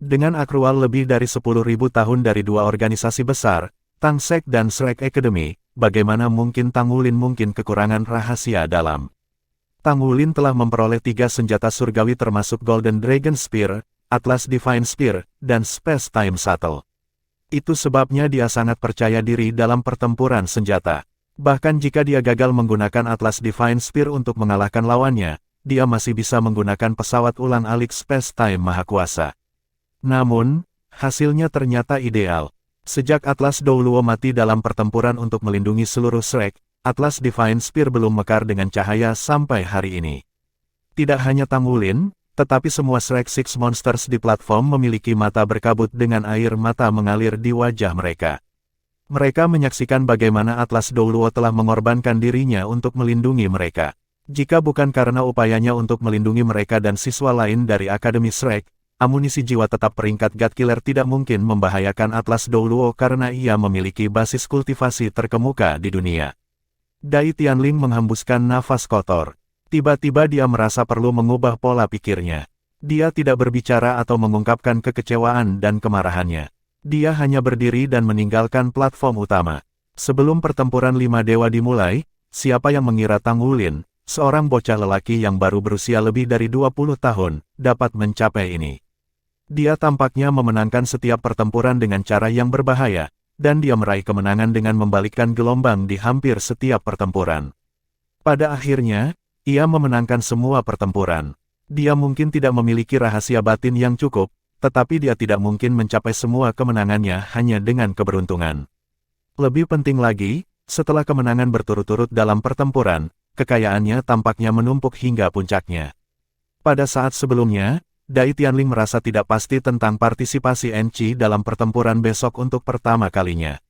Dengan akrual lebih dari 10.000 tahun dari dua organisasi besar, Tang Sek dan Shrek Academy, bagaimana mungkin Tang Wulin mungkin kekurangan rahasia dalam? Tang Wulin telah memperoleh 3 senjata surgawi termasuk Golden Dragon Spear, Atlas Divine Spear, dan Space Time Shuttle. Itu sebabnya dia sangat percaya diri dalam pertempuran senjata. Bahkan jika dia gagal menggunakan Atlas Divine Spear untuk mengalahkan lawannya, dia masih bisa menggunakan pesawat ulang-alik Space Time Mahakuasa. Namun, hasilnya ternyata ideal. Sejak Atlas Dou Luo mati dalam pertempuran untuk melindungi seluruh Shrek, Atlas Divine Spear belum mekar dengan cahaya sampai hari ini. Tidak hanya Tang Wulin, tetapi semua Shrek Six Monsters di platform memiliki mata berkabut dengan air mata mengalir di wajah mereka. Mereka menyaksikan bagaimana Atlas Dou Luo telah mengorbankan dirinya untuk melindungi mereka. Jika bukan karena upayanya untuk melindungi mereka dan siswa lain dari Akademi Shrek, amunisi jiwa tetap peringkat God Killer tidak mungkin membahayakan Atlas Douluo karena ia memiliki basis kultivasi terkemuka di dunia. Dai Tianling menghembuskan nafas kotor. Tiba-tiba dia merasa perlu mengubah pola pikirnya. Dia tidak berbicara atau mengungkapkan kekecewaan dan kemarahannya. Dia hanya berdiri dan meninggalkan platform utama. Sebelum pertempuran 5 dewa dimulai, siapa yang mengira Tang Wulin, seorang bocah lelaki yang baru berusia lebih dari 20 tahun, dapat mencapai ini. Dia tampaknya memenangkan setiap pertempuran dengan cara yang berbahaya, dan dia meraih kemenangan dengan membalikkan gelombang di hampir setiap pertempuran. Pada akhirnya, ia memenangkan semua pertempuran. Dia mungkin tidak memiliki rahasia batin yang cukup, tetapi dia tidak mungkin mencapai semua kemenangannya hanya dengan keberuntungan. Lebih penting lagi, setelah kemenangan berturut-turut dalam pertempuran, kekayaannya tampaknya menumpuk hingga puncaknya. Pada saat sebelumnya, Dai Tianling merasa tidak pasti tentang partisipasi Enqi dalam pertempuran besok untuk pertama kalinya.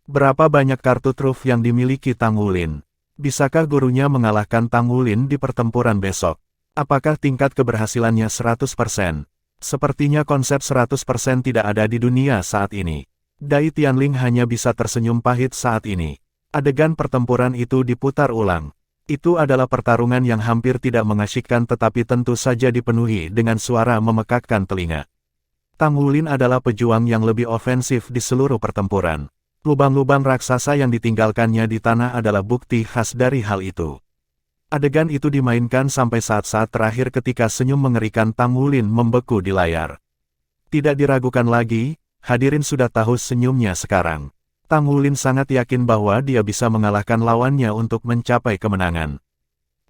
Berapa banyak kartu truf yang dimiliki Tang Wulin? Bisakah gurunya mengalahkan Tang Wulin di pertempuran besok? Apakah tingkat keberhasilannya 100%? Sepertinya konsep 100% tidak ada di dunia saat ini. Dai Tianling hanya bisa tersenyum pahit saat ini. Adegan pertempuran itu diputar ulang. Itu adalah pertarungan yang hampir tidak mengasyikkan tetapi tentu saja dipenuhi dengan suara memekakkan telinga. Tang Wulin adalah pejuang yang lebih ofensif di seluruh pertempuran. Lubang-lubang raksasa yang ditinggalkannya di tanah adalah bukti khas dari hal itu. Adegan itu dimainkan sampai saat-saat terakhir ketika senyum mengerikan Tang Wulin membeku di layar. Tidak diragukan lagi, hadirin sudah tahu senyumnya sekarang. Tang Wulin sangat yakin bahwa dia bisa mengalahkan lawannya untuk mencapai kemenangan.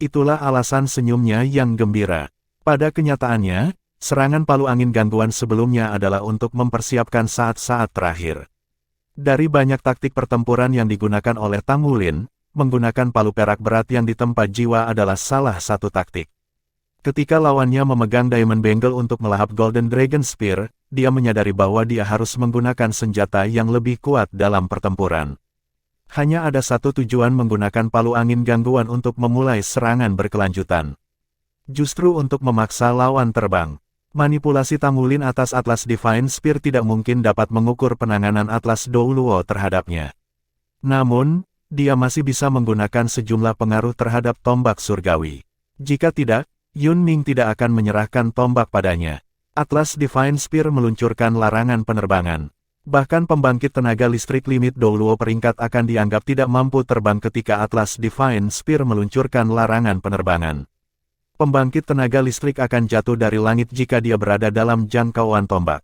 Itulah alasan senyumnya yang gembira. Pada kenyataannya, serangan palu angin gangguan sebelumnya adalah untuk mempersiapkan saat-saat terakhir. Dari banyak taktik pertempuran yang digunakan oleh Tang Wulin, menggunakan palu perak berat yang ditempa jiwa adalah salah satu taktik. Ketika lawannya memegang Diamond Bangle untuk melahap Golden Dragon Spear, dia menyadari bahwa dia harus menggunakan senjata yang lebih kuat dalam pertempuran. Hanya ada satu tujuan menggunakan palu angin gangguan untuk memulai serangan berkelanjutan. Justru untuk memaksa lawan terbang. Manipulasi Tang Wulin atas Atlas Divine Spear tidak mungkin dapat mengukur penanganan Atlas Douluo terhadapnya. Namun, dia masih bisa menggunakan sejumlah pengaruh terhadap tombak surgawi. Jika tidak, Yun Ning tidak akan menyerahkan tombak padanya. Atlas Divine Spear meluncurkan larangan penerbangan. Bahkan pembangkit tenaga listrik limit Douluo peringkat akan dianggap tidak mampu terbang ketika Atlas Divine Spear meluncurkan larangan penerbangan. Pembangkit tenaga listrik akan jatuh dari langit jika dia berada dalam jangkauan tombak.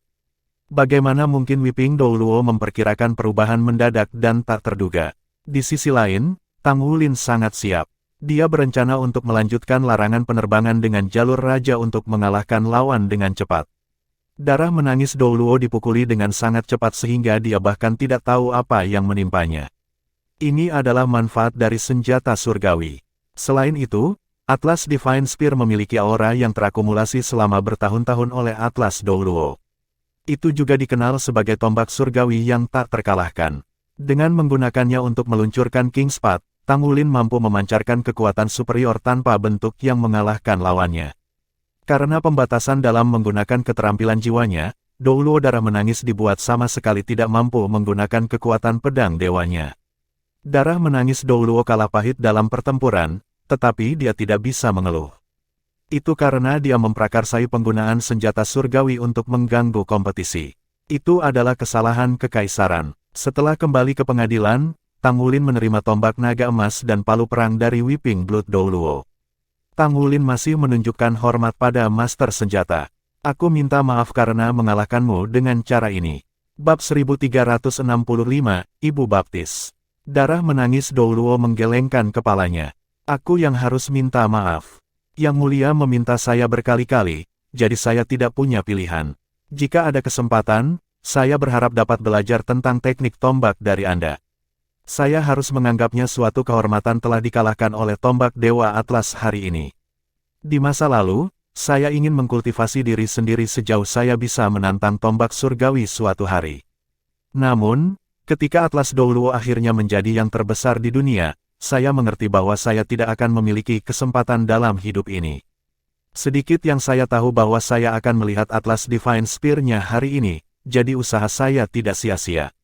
Bagaimana mungkin Weeping Douluo memperkirakan perubahan mendadak dan tak terduga? Di sisi lain, Tang Wulin sangat siap. Dia berencana untuk melanjutkan larangan penerbangan dengan jalur raja untuk mengalahkan lawan dengan cepat. Darah menangis Douluo dipukuli dengan sangat cepat sehingga dia bahkan tidak tahu apa yang menimpanya. Ini adalah manfaat dari senjata surgawi. Selain itu, Atlas Divine Spear memiliki aura yang terakumulasi selama bertahun-tahun oleh Atlas Douluo. Itu juga dikenal sebagai tombak surgawi yang tak terkalahkan. Dengan menggunakannya untuk meluncurkan King's Path, Tang Wulin mampu memancarkan kekuatan superior tanpa bentuk yang mengalahkan lawannya. Karena pembatasan dalam menggunakan keterampilan jiwanya, Douluo Darah Menangis dibuat sama sekali tidak mampu menggunakan kekuatan pedang dewanya. Darah Menangis Douluo kalah pahit dalam pertempuran, tetapi dia tidak bisa mengeluh. Itu karena dia memprakarsai penggunaan senjata surgawi untuk mengganggu kompetisi. Itu adalah kesalahan kekaisaran. Setelah kembali ke pengadilan, Tang Wulin menerima tombak naga emas dan palu perang dari Weeping Blood Douluo. Tang Wulin masih menunjukkan hormat pada master senjata. Aku minta maaf karena mengalahkanmu dengan cara ini. Bab 1365, Ibu Baptis. Darah Menangis Douluo menggelengkan kepalanya. Aku yang harus minta maaf. Yang Mulia meminta saya berkali-kali, jadi saya tidak punya pilihan. Jika ada kesempatan, saya berharap dapat belajar tentang teknik tombak dari Anda. Saya harus menganggapnya suatu kehormatan telah dikalahkan oleh tombak Dewa Atlas hari ini. Di masa lalu, saya ingin mengkultivasi diri sendiri sejauh saya bisa menantang tombak surgawi suatu hari. Namun, ketika Atlas Douluo akhirnya menjadi yang terbesar di dunia, saya mengerti bahwa saya tidak akan memiliki kesempatan dalam hidup ini. Sedikit yang saya tahu bahwa saya akan melihat Atlas Divine Spear-nya hari ini, jadi usaha saya tidak sia-sia.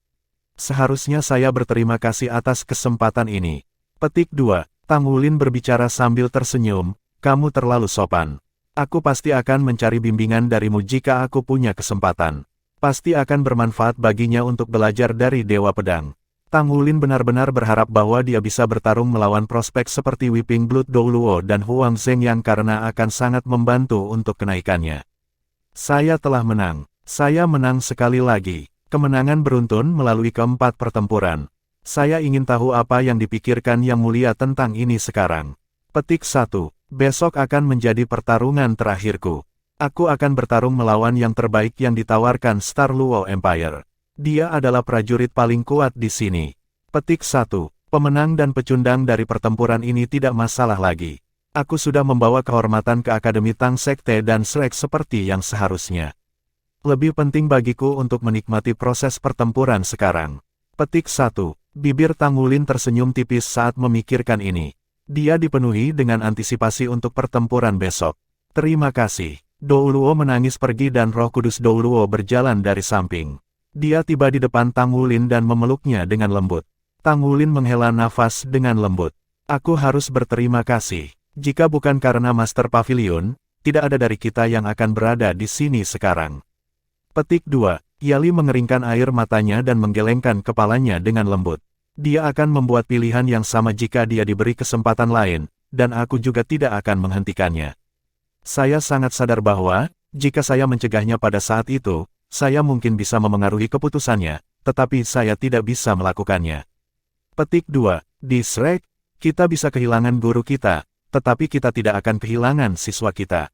Seharusnya saya berterima kasih atas kesempatan ini. Petik 2. Tang Wulin berbicara sambil tersenyum, kamu terlalu sopan. Aku pasti akan mencari bimbingan darimu jika aku punya kesempatan. Pasti akan bermanfaat baginya untuk belajar dari Dewa Pedang. Tang Wulin benar-benar berharap bahwa dia bisa bertarung melawan prospek seperti Weeping Blood Douluo dan Huang Zhengyang karena akan sangat membantu untuk kenaikannya. Saya telah menang. Saya menang sekali lagi. Kemenangan beruntun melalui keempat pertempuran. Saya ingin tahu apa yang dipikirkan Yang Mulia tentang ini sekarang. Petik 1. Besok akan menjadi pertarungan terakhirku. Aku akan bertarung melawan yang terbaik yang ditawarkan Star Luo Empire. Dia adalah prajurit paling kuat di sini. Petik 1. Pemenang dan pecundang dari pertempuran ini tidak masalah lagi. Aku sudah membawa kehormatan ke Akademi Tang Sekte dan Shrek seperti yang seharusnya. Lebih penting bagiku untuk menikmati proses pertempuran sekarang. Petik 1. Bibir Tang Wulin tersenyum tipis saat memikirkan ini. Dia dipenuhi dengan antisipasi untuk pertempuran besok. Terima kasih. Douluo menangis pergi dan Roh Kudus Douluo berjalan dari samping. Dia tiba di depan Tang Wulin dan memeluknya dengan lembut. Tang Wulin menghela nafas dengan lembut. Aku harus berterima kasih. Jika bukan karena Master Pavilion, tidak ada dari kita yang akan berada di sini sekarang. Petik 2. Yali mengeringkan air matanya dan menggelengkan kepalanya dengan lembut. Dia akan membuat pilihan yang sama jika dia diberi kesempatan lain, dan aku juga tidak akan menghentikannya. Saya sangat sadar bahwa, jika saya mencegahnya pada saat itu, saya mungkin bisa memengaruhi keputusannya, tetapi saya tidak bisa melakukannya. Petik 2. Di Shrek, kita bisa kehilangan guru kita, tetapi kita tidak akan kehilangan siswa kita.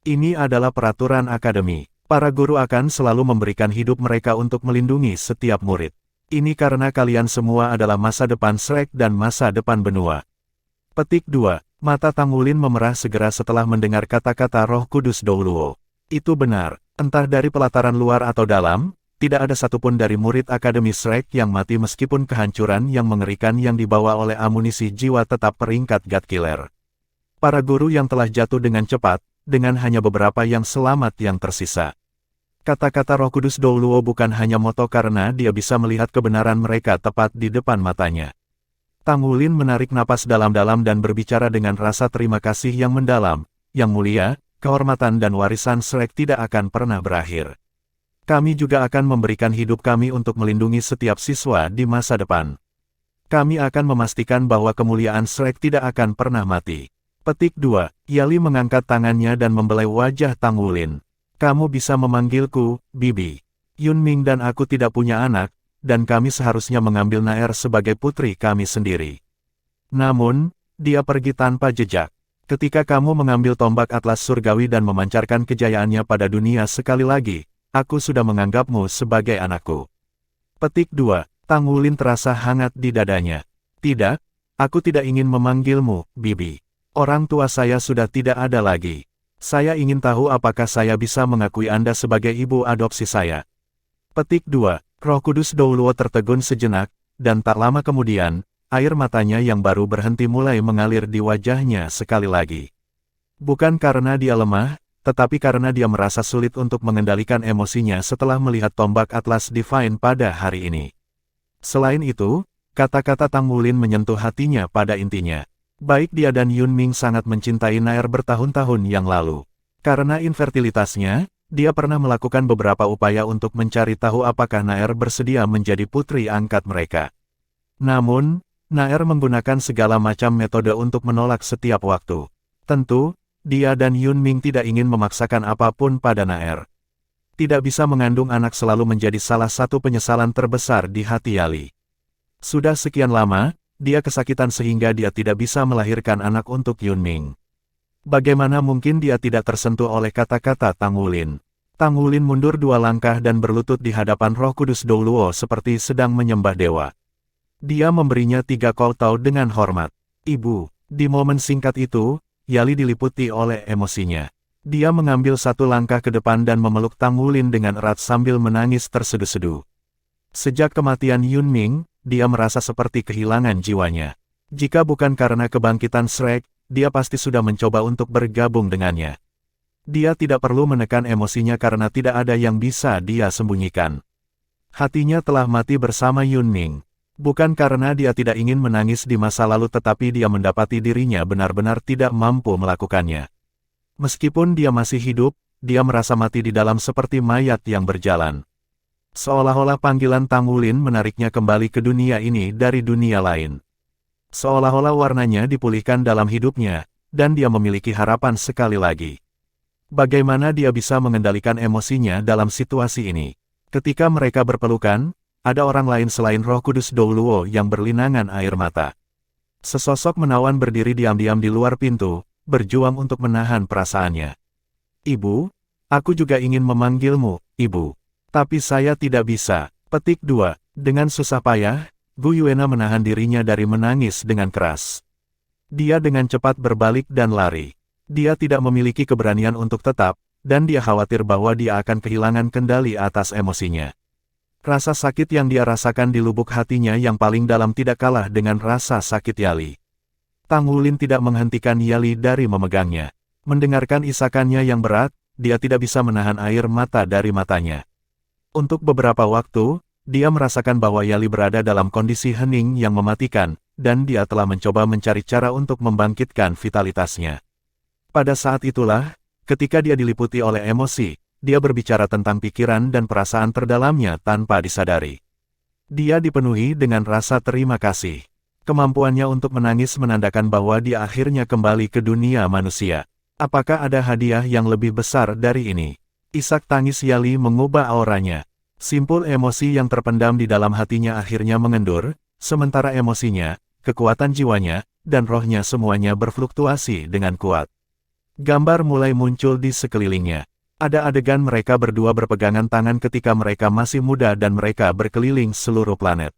Ini adalah peraturan akademi. Para guru akan selalu memberikan hidup mereka untuk melindungi setiap murid. Ini karena kalian semua adalah masa depan Shrek dan masa depan benua. Petik 2. Mata Tang Wulin memerah segera setelah mendengar kata-kata Roh Kudus Douluo. Itu benar. Entah dari pelataran luar atau dalam, tidak ada satupun dari murid Akademi Shrek yang mati meskipun kehancuran yang mengerikan yang dibawa oleh amunisi jiwa tetap peringkat God Killer. Para guru yang telah jatuh dengan cepat, dengan hanya beberapa yang selamat yang tersisa. Kata-kata Roh Kudus Douluo bukan hanya moto karena dia bisa melihat kebenaran mereka tepat di depan matanya. Tang Wulin menarik napas dalam-dalam dan berbicara dengan rasa terima kasih yang mendalam. Yang Mulia, kehormatan dan warisan Shrek tidak akan pernah berakhir. Kami juga akan memberikan hidup kami untuk melindungi setiap siswa di masa depan. Kami akan memastikan bahwa kemuliaan Shrek tidak akan pernah mati. Petik 2. Yali mengangkat tangannya dan membelai wajah Tang Wulin. Kamu bisa memanggilku, Bibi. Yunming dan aku tidak punya anak, dan kami seharusnya mengambil Naer sebagai putri kami sendiri. Namun, dia pergi tanpa jejak. Ketika kamu mengambil tombak Atlas Surgawi dan memancarkan kejayaannya pada dunia sekali lagi, aku sudah menganggapmu sebagai anakku. Petik 2. Tang Wulin terasa hangat di dadanya. Tidak, aku tidak ingin memanggilmu, Bibi. Orang tua saya sudah tidak ada lagi. Saya ingin tahu apakah saya bisa mengakui Anda sebagai ibu adopsi saya. Petik 2. Roh Kudus Douluo tertegun sejenak, dan tak lama kemudian, air matanya yang baru berhenti mulai mengalir di wajahnya sekali lagi. Bukan karena dia lemah, tetapi karena dia merasa sulit untuk mengendalikan emosinya setelah melihat tombak Atlas Divine pada hari ini. Selain itu, kata-kata Tang Wulin menyentuh hatinya pada intinya. Baik dia dan Yunming sangat mencintai Naer bertahun-tahun yang lalu. Karena infertilitasnya, dia pernah melakukan beberapa upaya untuk mencari tahu apakah Naer bersedia menjadi putri angkat mereka. Namun, Naer menggunakan segala macam metode untuk menolak setiap waktu. Tentu, dia dan Yunming tidak ingin memaksakan apapun pada Naer. Tidak bisa mengandung anak selalu menjadi salah satu penyesalan terbesar di hati Yali. Sudah sekian lama, dia kesakitan sehingga dia tidak bisa melahirkan anak untuk Yunming. Bagaimana mungkin dia tidak tersentuh oleh kata-kata Tang Wulin? Tang Wulin mundur 2 langkah dan berlutut di hadapan Roh Kudus Douluo seperti sedang menyembah dewa. Dia memberinya 3 koltau dengan hormat. Ibu, di momen singkat itu, Yali diliputi oleh emosinya. Dia mengambil 1 langkah ke depan dan memeluk Tang Wulin dengan erat sambil menangis tersedu-sedu. Sejak kematian Yunming, dia merasa seperti kehilangan jiwanya. Jika bukan karena kebangkitan Shrek, dia pasti sudah mencoba untuk bergabung dengannya. Dia tidak perlu menekan emosinya karena tidak ada yang bisa dia sembunyikan. Hatinya telah mati bersama Yun Ning. Bukan karena dia tidak ingin menangis di masa lalu tetapi dia mendapati dirinya benar-benar tidak mampu melakukannya. Meskipun dia masih hidup, dia merasa mati di dalam seperti mayat yang berjalan. Seolah-olah panggilan Tang Wulin menariknya kembali ke dunia ini dari dunia lain. Seolah-olah warnanya dipulihkan dalam hidupnya, dan dia memiliki harapan sekali lagi. Bagaimana dia bisa mengendalikan emosinya dalam situasi ini? Ketika mereka berpelukan, ada orang lain selain Roh Kudus Douluo yang berlinangan air mata. Sesosok menawan berdiri diam-diam di luar pintu, berjuang untuk menahan perasaannya. Ibu, aku juga ingin memanggilmu, Ibu. Tapi saya tidak bisa. Petik 2. Dengan susah payah, Gu Yuena menahan dirinya dari menangis dengan keras. Dia dengan cepat berbalik dan lari. Dia tidak memiliki keberanian untuk tetap, dan dia khawatir bahwa dia akan kehilangan kendali atas emosinya. Rasa sakit yang dia rasakan di lubuk hatinya yang paling dalam tidak kalah dengan rasa sakit Yali. Tang Wulin tidak menghentikan Yali dari memegangnya. Mendengarkan isakannya yang berat, dia tidak bisa menahan air mata dari matanya. Untuk beberapa waktu, dia merasakan bahwa Yali berada dalam kondisi hening yang mematikan, dan dia telah mencoba mencari cara untuk membangkitkan vitalitasnya. Pada saat itulah, ketika dia diliputi oleh emosi, dia berbicara tentang pikiran dan perasaan terdalamnya tanpa disadari. Dia dipenuhi dengan rasa terima kasih. Kemampuannya untuk menangis menandakan bahwa dia akhirnya kembali ke dunia manusia. Apakah ada hadiah yang lebih besar dari ini? Isak tangis Yali mengubah auranya. Simpul emosi yang terpendam di dalam hatinya akhirnya mengendur, sementara emosinya, kekuatan jiwanya, dan rohnya semuanya berfluktuasi dengan kuat. Gambar mulai muncul di sekelilingnya. Ada adegan mereka berdua berpegangan tangan ketika mereka masih muda dan mereka berkeliling seluruh planet.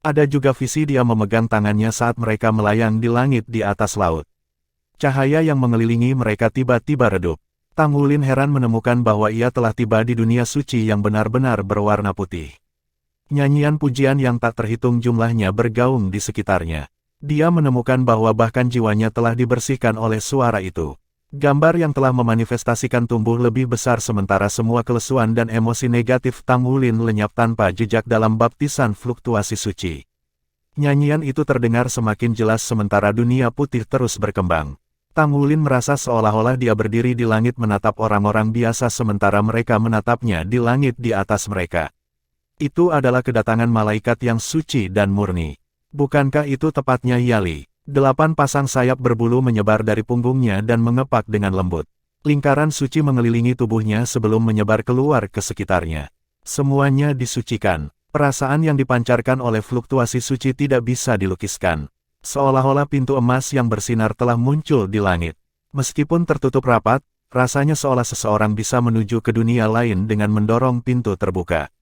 Ada juga visi dia memegang tangannya saat mereka melayang di langit di atas laut. Cahaya yang mengelilingi mereka tiba-tiba redup. Tang Wulin heran menemukan bahwa ia telah tiba di dunia suci yang benar-benar berwarna putih. Nyanyian pujian yang tak terhitung jumlahnya bergaung di sekitarnya. Dia menemukan bahwa bahkan jiwanya telah dibersihkan oleh suara itu. Gambar yang telah memanifestasikan tumbuh lebih besar sementara semua kelesuan dan emosi negatif Tang Wulin lenyap tanpa jejak dalam baptisan fluktuasi suci. Nyanyian itu terdengar semakin jelas sementara dunia putih terus berkembang. Tang Wulin merasa seolah-olah dia berdiri di langit menatap orang-orang biasa sementara mereka menatapnya di langit di atas mereka. Itu adalah kedatangan malaikat yang suci dan murni. Bukankah itu tepatnya Yali? 8 pasang sayap berbulu menyebar dari punggungnya dan mengepak dengan lembut. Lingkaran suci mengelilingi tubuhnya sebelum menyebar keluar ke sekitarnya. Semuanya disucikan. Perasaan yang dipancarkan oleh fluktuasi suci tidak bisa dilukiskan. Seolah-olah pintu emas yang bersinar telah muncul di langit. Meskipun tertutup rapat, rasanya seolah seseorang bisa menuju ke dunia lain dengan mendorong pintu terbuka.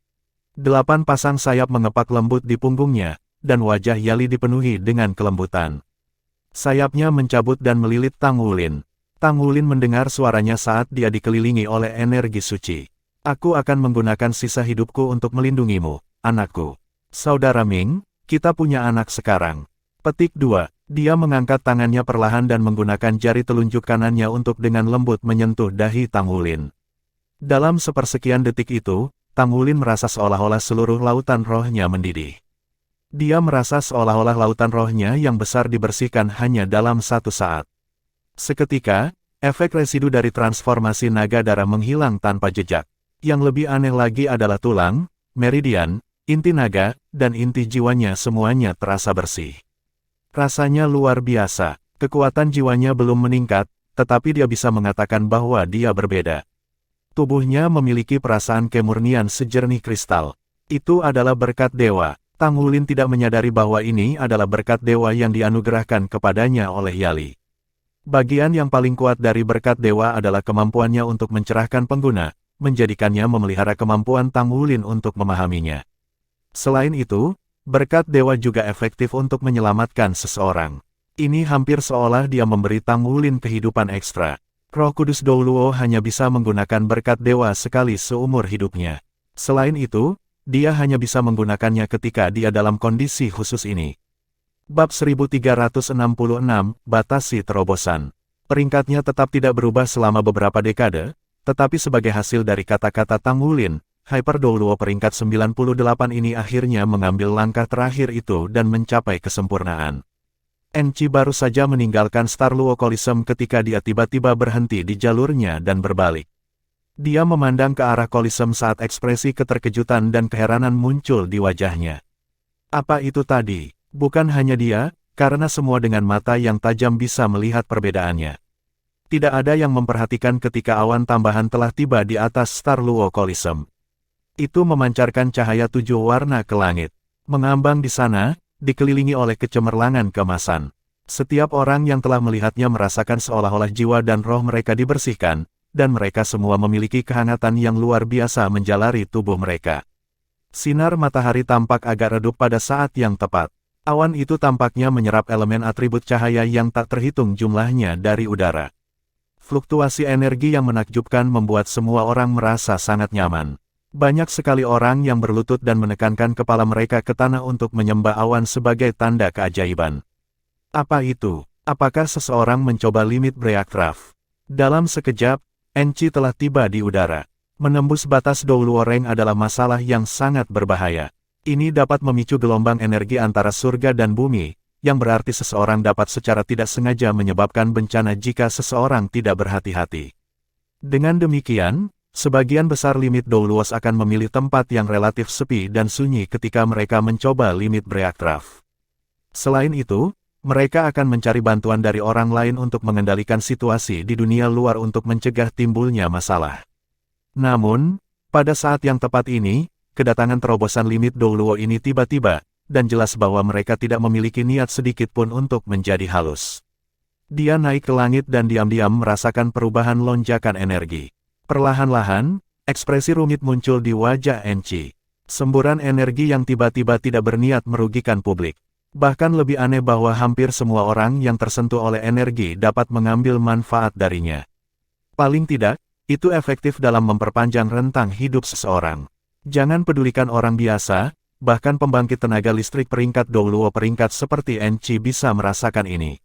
8 pasang sayap mengepak lembut di punggungnya, dan wajah Yali dipenuhi dengan kelembutan. Sayapnya mencabut dan melilit Tang Wulin. Tang Wulin mendengar suaranya saat dia dikelilingi oleh energi suci. Aku akan menggunakan sisa hidupku untuk melindungimu, anakku. Saudara Ming, kita punya anak sekarang. Petik 2. Dia mengangkat tangannya perlahan dan menggunakan jari telunjuk kanannya untuk dengan lembut menyentuh dahi Tang Wulin. Dalam sepersekian detik itu, Tang Wulin merasa seolah-olah seluruh lautan rohnya mendidih. Dia merasa seolah-olah lautan rohnya yang besar dibersihkan hanya dalam satu saat. Seketika, efek residu dari transformasi naga darah menghilang tanpa jejak. Yang lebih aneh lagi adalah tulang, meridian, inti naga, dan inti jiwanya semuanya terasa bersih. Rasanya luar biasa. Kekuatan jiwanya belum meningkat, tetapi dia bisa mengatakan bahwa dia berbeda. Tubuhnya memiliki perasaan kemurnian sejernih kristal. Itu adalah berkat dewa. Tang Wulin tidak menyadari bahwa ini adalah berkat dewa yang dianugerahkan kepadanya oleh Yali. Bagian yang paling kuat dari berkat dewa adalah kemampuannya untuk mencerahkan pengguna, menjadikannya memelihara kemampuan Tang Wulin untuk memahaminya. Selain itu, berkat dewa juga efektif untuk menyelamatkan seseorang. Ini hampir seolah dia memberi Tang Wulin kehidupan ekstra. Roh Kudus Douluo hanya bisa menggunakan berkat dewa sekali seumur hidupnya. Selain itu, dia hanya bisa menggunakannya ketika dia dalam kondisi khusus ini. Bab 1366, Batasi Terobosan. Peringkatnya tetap tidak berubah selama beberapa dekade, tetapi sebagai hasil dari kata-kata Tang Wulin, Hyper Douluo peringkat 98 ini akhirnya mengambil langkah terakhir itu dan mencapai kesempurnaan. Enchi baru saja meninggalkan Star Luo Coliseum ketika dia tiba-tiba berhenti di jalurnya dan berbalik. Dia memandang ke arah Coliseum saat ekspresi keterkejutan dan keheranan muncul di wajahnya. Apa itu tadi? Bukan hanya dia, karena semua dengan mata yang tajam bisa melihat perbedaannya. Tidak ada yang memperhatikan ketika awan tambahan telah tiba di atas Star Luo Coliseum. Itu memancarkan cahaya 7 warna ke langit. Mengambang di sana, dikelilingi oleh kecemerlangan keemasan. Setiap orang yang telah melihatnya merasakan seolah-olah jiwa dan roh mereka dibersihkan, dan mereka semua memiliki kehangatan yang luar biasa menjalari tubuh mereka. Sinar matahari tampak agak redup pada saat yang tepat. Awan itu tampaknya menyerap elemen atribut cahaya yang tak terhitung jumlahnya dari udara. Fluktuasi energi yang menakjubkan membuat semua orang merasa sangat nyaman. Banyak sekali orang yang berlutut dan menekankan kepala mereka ke tanah untuk menyembah awan sebagai tanda keajaiban. Apa itu? Apakah seseorang mencoba limit Breakcraft? Dalam sekejap, Enchi telah tiba di udara. Menembus batas Douluo Range adalah masalah yang sangat berbahaya. Ini dapat memicu gelombang energi antara surga dan bumi, yang berarti seseorang dapat secara tidak sengaja menyebabkan bencana jika seseorang tidak berhati-hati. Dengan demikian, sebagian besar limit Douluos akan memilih tempat yang relatif sepi dan sunyi ketika mereka mencoba limit Breakcraft. Selain itu, mereka akan mencari bantuan dari orang lain untuk mengendalikan situasi di dunia luar untuk mencegah timbulnya masalah. Namun, pada saat yang tepat ini, kedatangan terobosan limit Douluo ini tiba-tiba, dan jelas bahwa mereka tidak memiliki niat sedikit pun untuk menjadi halus. Dia naik ke langit dan diam-diam merasakan perubahan lonjakan energi. Perlahan-lahan, ekspresi rumit muncul di wajah Enchi. Semburan energi yang tiba-tiba tidak berniat merugikan publik. Bahkan lebih aneh bahwa hampir semua orang yang tersentuh oleh energi dapat mengambil manfaat darinya. Paling tidak, itu efektif dalam memperpanjang rentang hidup seseorang. Jangan pedulikan orang biasa, bahkan pembangkit tenaga listrik peringkat Douluo peringkat seperti Enchi bisa merasakan ini.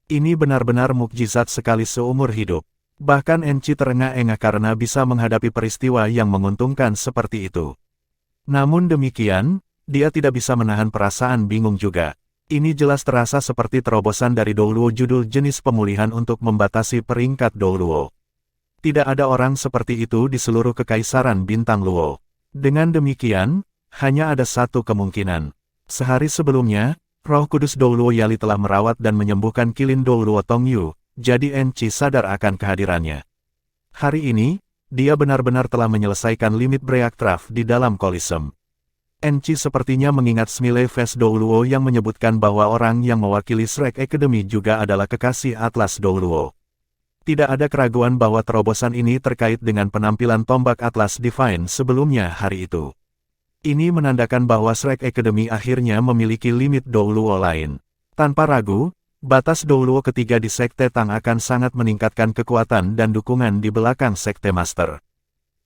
Ini benar-benar mukjizat sekali seumur hidup. Bahkan Enchi terengah-engah karena bisa menghadapi peristiwa yang menguntungkan seperti itu. Namun demikian, dia tidak bisa menahan perasaan bingung juga. Ini jelas terasa seperti terobosan dari Douluo judul jenis pemulihan untuk membatasi peringkat Douluo. Tidak ada orang seperti itu di seluruh kekaisaran bintang Luo. Dengan demikian, hanya ada satu kemungkinan. Sehari sebelumnya, Roh Kudus Douluo Yali telah merawat dan menyembuhkan Kilin Douluo Tongyu, jadi Enchi sadar akan kehadirannya. Hari ini, dia benar-benar telah menyelesaikan limit Breakcraft di dalam Coliseum. Enchi sepertinya mengingat Smiley Face Douluo yang menyebutkan bahwa orang yang mewakili Shrek Academy juga adalah kekasih Atlas Douluo. Tidak ada keraguan bahwa terobosan ini terkait dengan penampilan tombak Atlas Divine sebelumnya hari itu. Ini menandakan bahwa Shrek Academy akhirnya memiliki limit Douluo lain. Tanpa ragu, batas Douluo ketiga di Sekte Tang akan sangat meningkatkan kekuatan dan dukungan di belakang Sekte Master.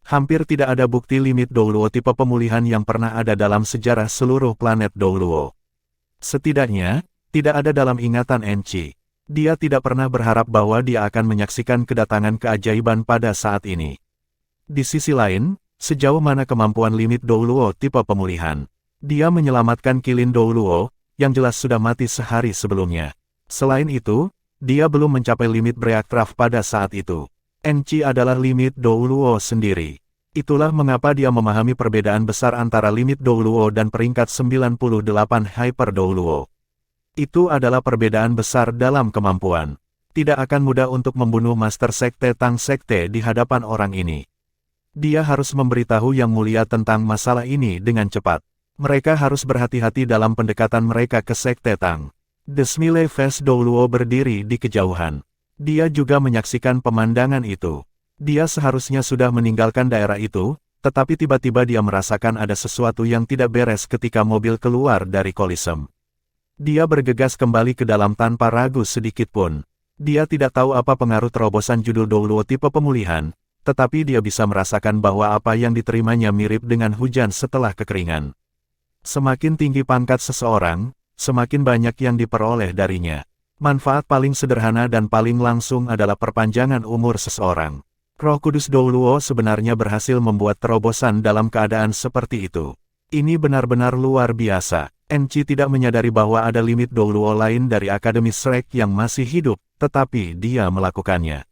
Hampir tidak ada bukti limit Douluo tipe pemulihan yang pernah ada dalam sejarah seluruh planet Douluo. Setidaknya, tidak ada dalam ingatan Enchi. Dia tidak pernah berharap bahwa dia akan menyaksikan kedatangan keajaiban pada saat ini. Di sisi lain, sejauh mana kemampuan limit Douluo tipe pemulihan? Dia menyelamatkan Kilin Douluo, yang jelas sudah mati sehari sebelumnya. Selain itu, dia belum mencapai limit Breakcraft pada saat itu. Enchi adalah limit Douluo sendiri. Itulah mengapa dia memahami perbedaan besar antara limit Douluo dan peringkat 98 Hyper Douluo. Itu adalah perbedaan besar dalam kemampuan. Tidak akan mudah untuk membunuh Master Sekte Tang Sekte di hadapan orang ini. Dia harus memberitahu Yang Mulia tentang masalah ini dengan cepat. Mereka harus berhati-hati dalam pendekatan mereka ke Sekte Tang. The Smiley Face Douluo berdiri di kejauhan. Dia juga menyaksikan pemandangan itu. Dia seharusnya sudah meninggalkan daerah itu, tetapi tiba-tiba dia merasakan ada sesuatu yang tidak beres ketika mobil keluar dari Coliseum. Dia bergegas kembali ke dalam tanpa ragu sedikit pun. Dia tidak tahu apa pengaruh terobosan judul Douluo tipe pemulihan, tetapi dia bisa merasakan bahwa apa yang diterimanya mirip dengan hujan setelah kekeringan. Semakin tinggi pangkat seseorang, semakin banyak yang diperoleh darinya. Manfaat paling sederhana dan paling langsung adalah perpanjangan umur seseorang. Roh Kudus Douluo sebenarnya berhasil membuat terobosan dalam keadaan seperti itu. Ini benar-benar luar biasa. Enchi tidak menyadari bahwa ada limit Douluo lain dari Akademi Shrek yang masih hidup, tetapi dia melakukannya.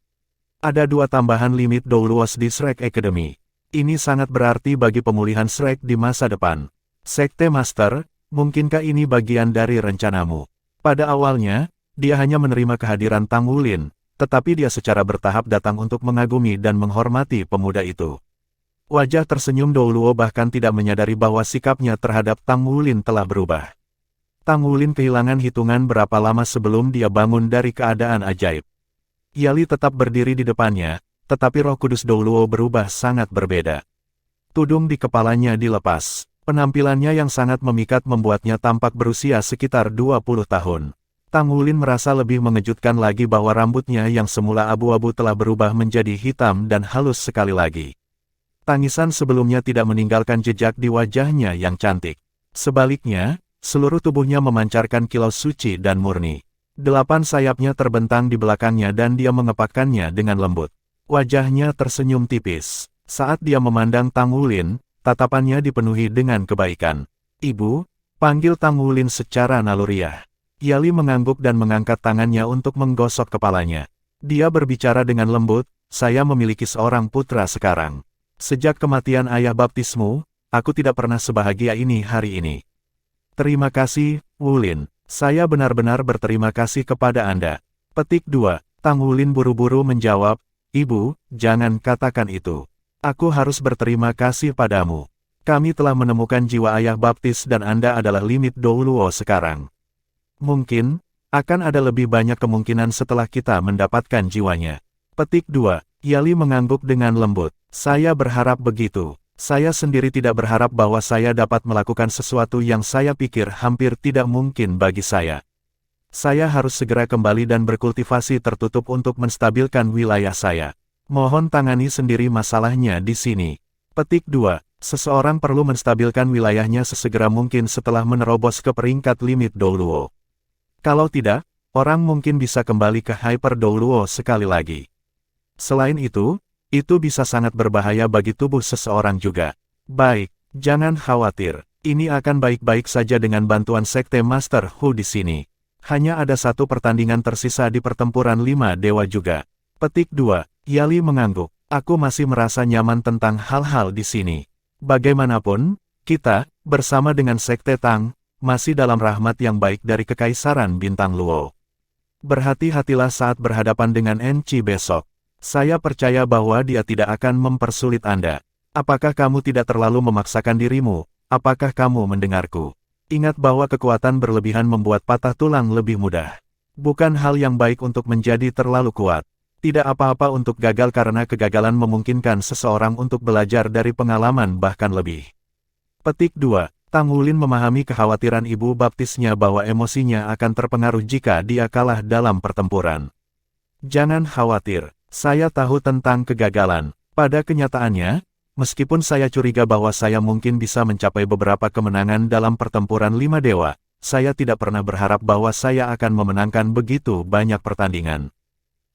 Ada 2 tambahan limit Douluos di Shrek Academy. Ini sangat berarti bagi pemulihan Shrek di masa depan. Sekte Master, mungkinkah ini bagian dari rencanamu? Pada awalnya, dia hanya menerima kehadiran Tang Wulin, tetapi dia secara bertahap datang untuk mengagumi dan menghormati pemuda itu. Wajah tersenyum Douluo bahkan tidak menyadari bahwa sikapnya terhadap Tang Wulin telah berubah. Tang Wulin kehilangan hitungan berapa lama sebelum dia bangun dari keadaan ajaib. Yali tetap berdiri di depannya, tetapi Roh Kudus Douluo berubah sangat berbeda. Tudung di kepalanya dilepas. Penampilannya yang sangat memikat membuatnya tampak berusia sekitar 20 tahun. Tang Wulin merasa lebih mengejutkan lagi bahwa rambutnya yang semula abu-abu telah berubah menjadi hitam dan halus sekali lagi. Tangisan sebelumnya tidak meninggalkan jejak di wajahnya yang cantik. Sebaliknya, seluruh tubuhnya memancarkan kilau suci dan murni. 8 sayapnya terbentang di belakangnya dan dia mengepakkannya dengan lembut. Wajahnya tersenyum tipis. Saat dia memandang Tang Wulin, tatapannya dipenuhi dengan kebaikan. "Ibu," panggil Tang Wulin secara naluriah. Yali mengangguk dan mengangkat tangannya untuk menggosok kepalanya. Dia berbicara dengan lembut, "Saya memiliki seorang putra sekarang. Sejak kematian ayah baptismu, aku tidak pernah sebahagia ini hari ini." "Terima kasih, Wulin. Saya benar-benar berterima kasih kepada Anda." Petik 2. Tang Wulin buru-buru menjawab, "Ibu, jangan katakan itu. Aku harus berterima kasih padamu. Kami telah menemukan jiwa ayah baptis dan Anda adalah limit Douluo sekarang. Mungkin, akan ada lebih banyak kemungkinan setelah kita mendapatkan jiwanya." Petik 2. Yali mengangguk dengan lembut. "Saya berharap begitu. Saya sendiri tidak berharap bahwa saya dapat melakukan sesuatu yang saya pikir hampir tidak mungkin bagi saya. Saya harus segera kembali dan berkultivasi tertutup untuk menstabilkan wilayah saya. Mohon tangani sendiri masalahnya di sini." Petik 2. Seseorang perlu menstabilkan wilayahnya sesegera mungkin setelah menerobos ke peringkat limit Douluo. Kalau tidak, orang mungkin bisa kembali ke Hyper Douluo sekali lagi. Selain itu bisa sangat berbahaya bagi tubuh seseorang juga. "Baik, jangan khawatir. Ini akan baik-baik saja dengan bantuan Sekte Master Hu di sini. Hanya ada 1 pertandingan tersisa di pertempuran 5 dewa juga." Petik 2. Yali mengangguk. "Aku masih merasa nyaman tentang hal-hal di sini. Bagaimanapun, kita, bersama dengan Sekte Tang, masih dalam rahmat yang baik dari Kekaisaran Bintang Luo. Berhati-hatilah saat berhadapan dengan Enchi besok. Saya percaya bahwa dia tidak akan mempersulit Anda. Apakah kamu tidak terlalu memaksakan dirimu? Apakah kamu mendengarku? Ingat bahwa kekuatan berlebihan membuat patah tulang lebih mudah. Bukan hal yang baik untuk menjadi terlalu kuat. Tidak apa-apa untuk gagal karena kegagalan memungkinkan seseorang untuk belajar dari pengalaman bahkan lebih." Petik 2. Tang Wulin memahami kekhawatiran ibu baptisnya bahwa emosinya akan terpengaruh jika dia kalah dalam pertempuran. "Jangan khawatir, saya tahu tentang kegagalan. Pada kenyataannya, meskipun saya curiga bahwa saya mungkin bisa mencapai beberapa kemenangan dalam pertempuran 5 dewa, saya tidak pernah berharap bahwa saya akan memenangkan begitu banyak pertandingan.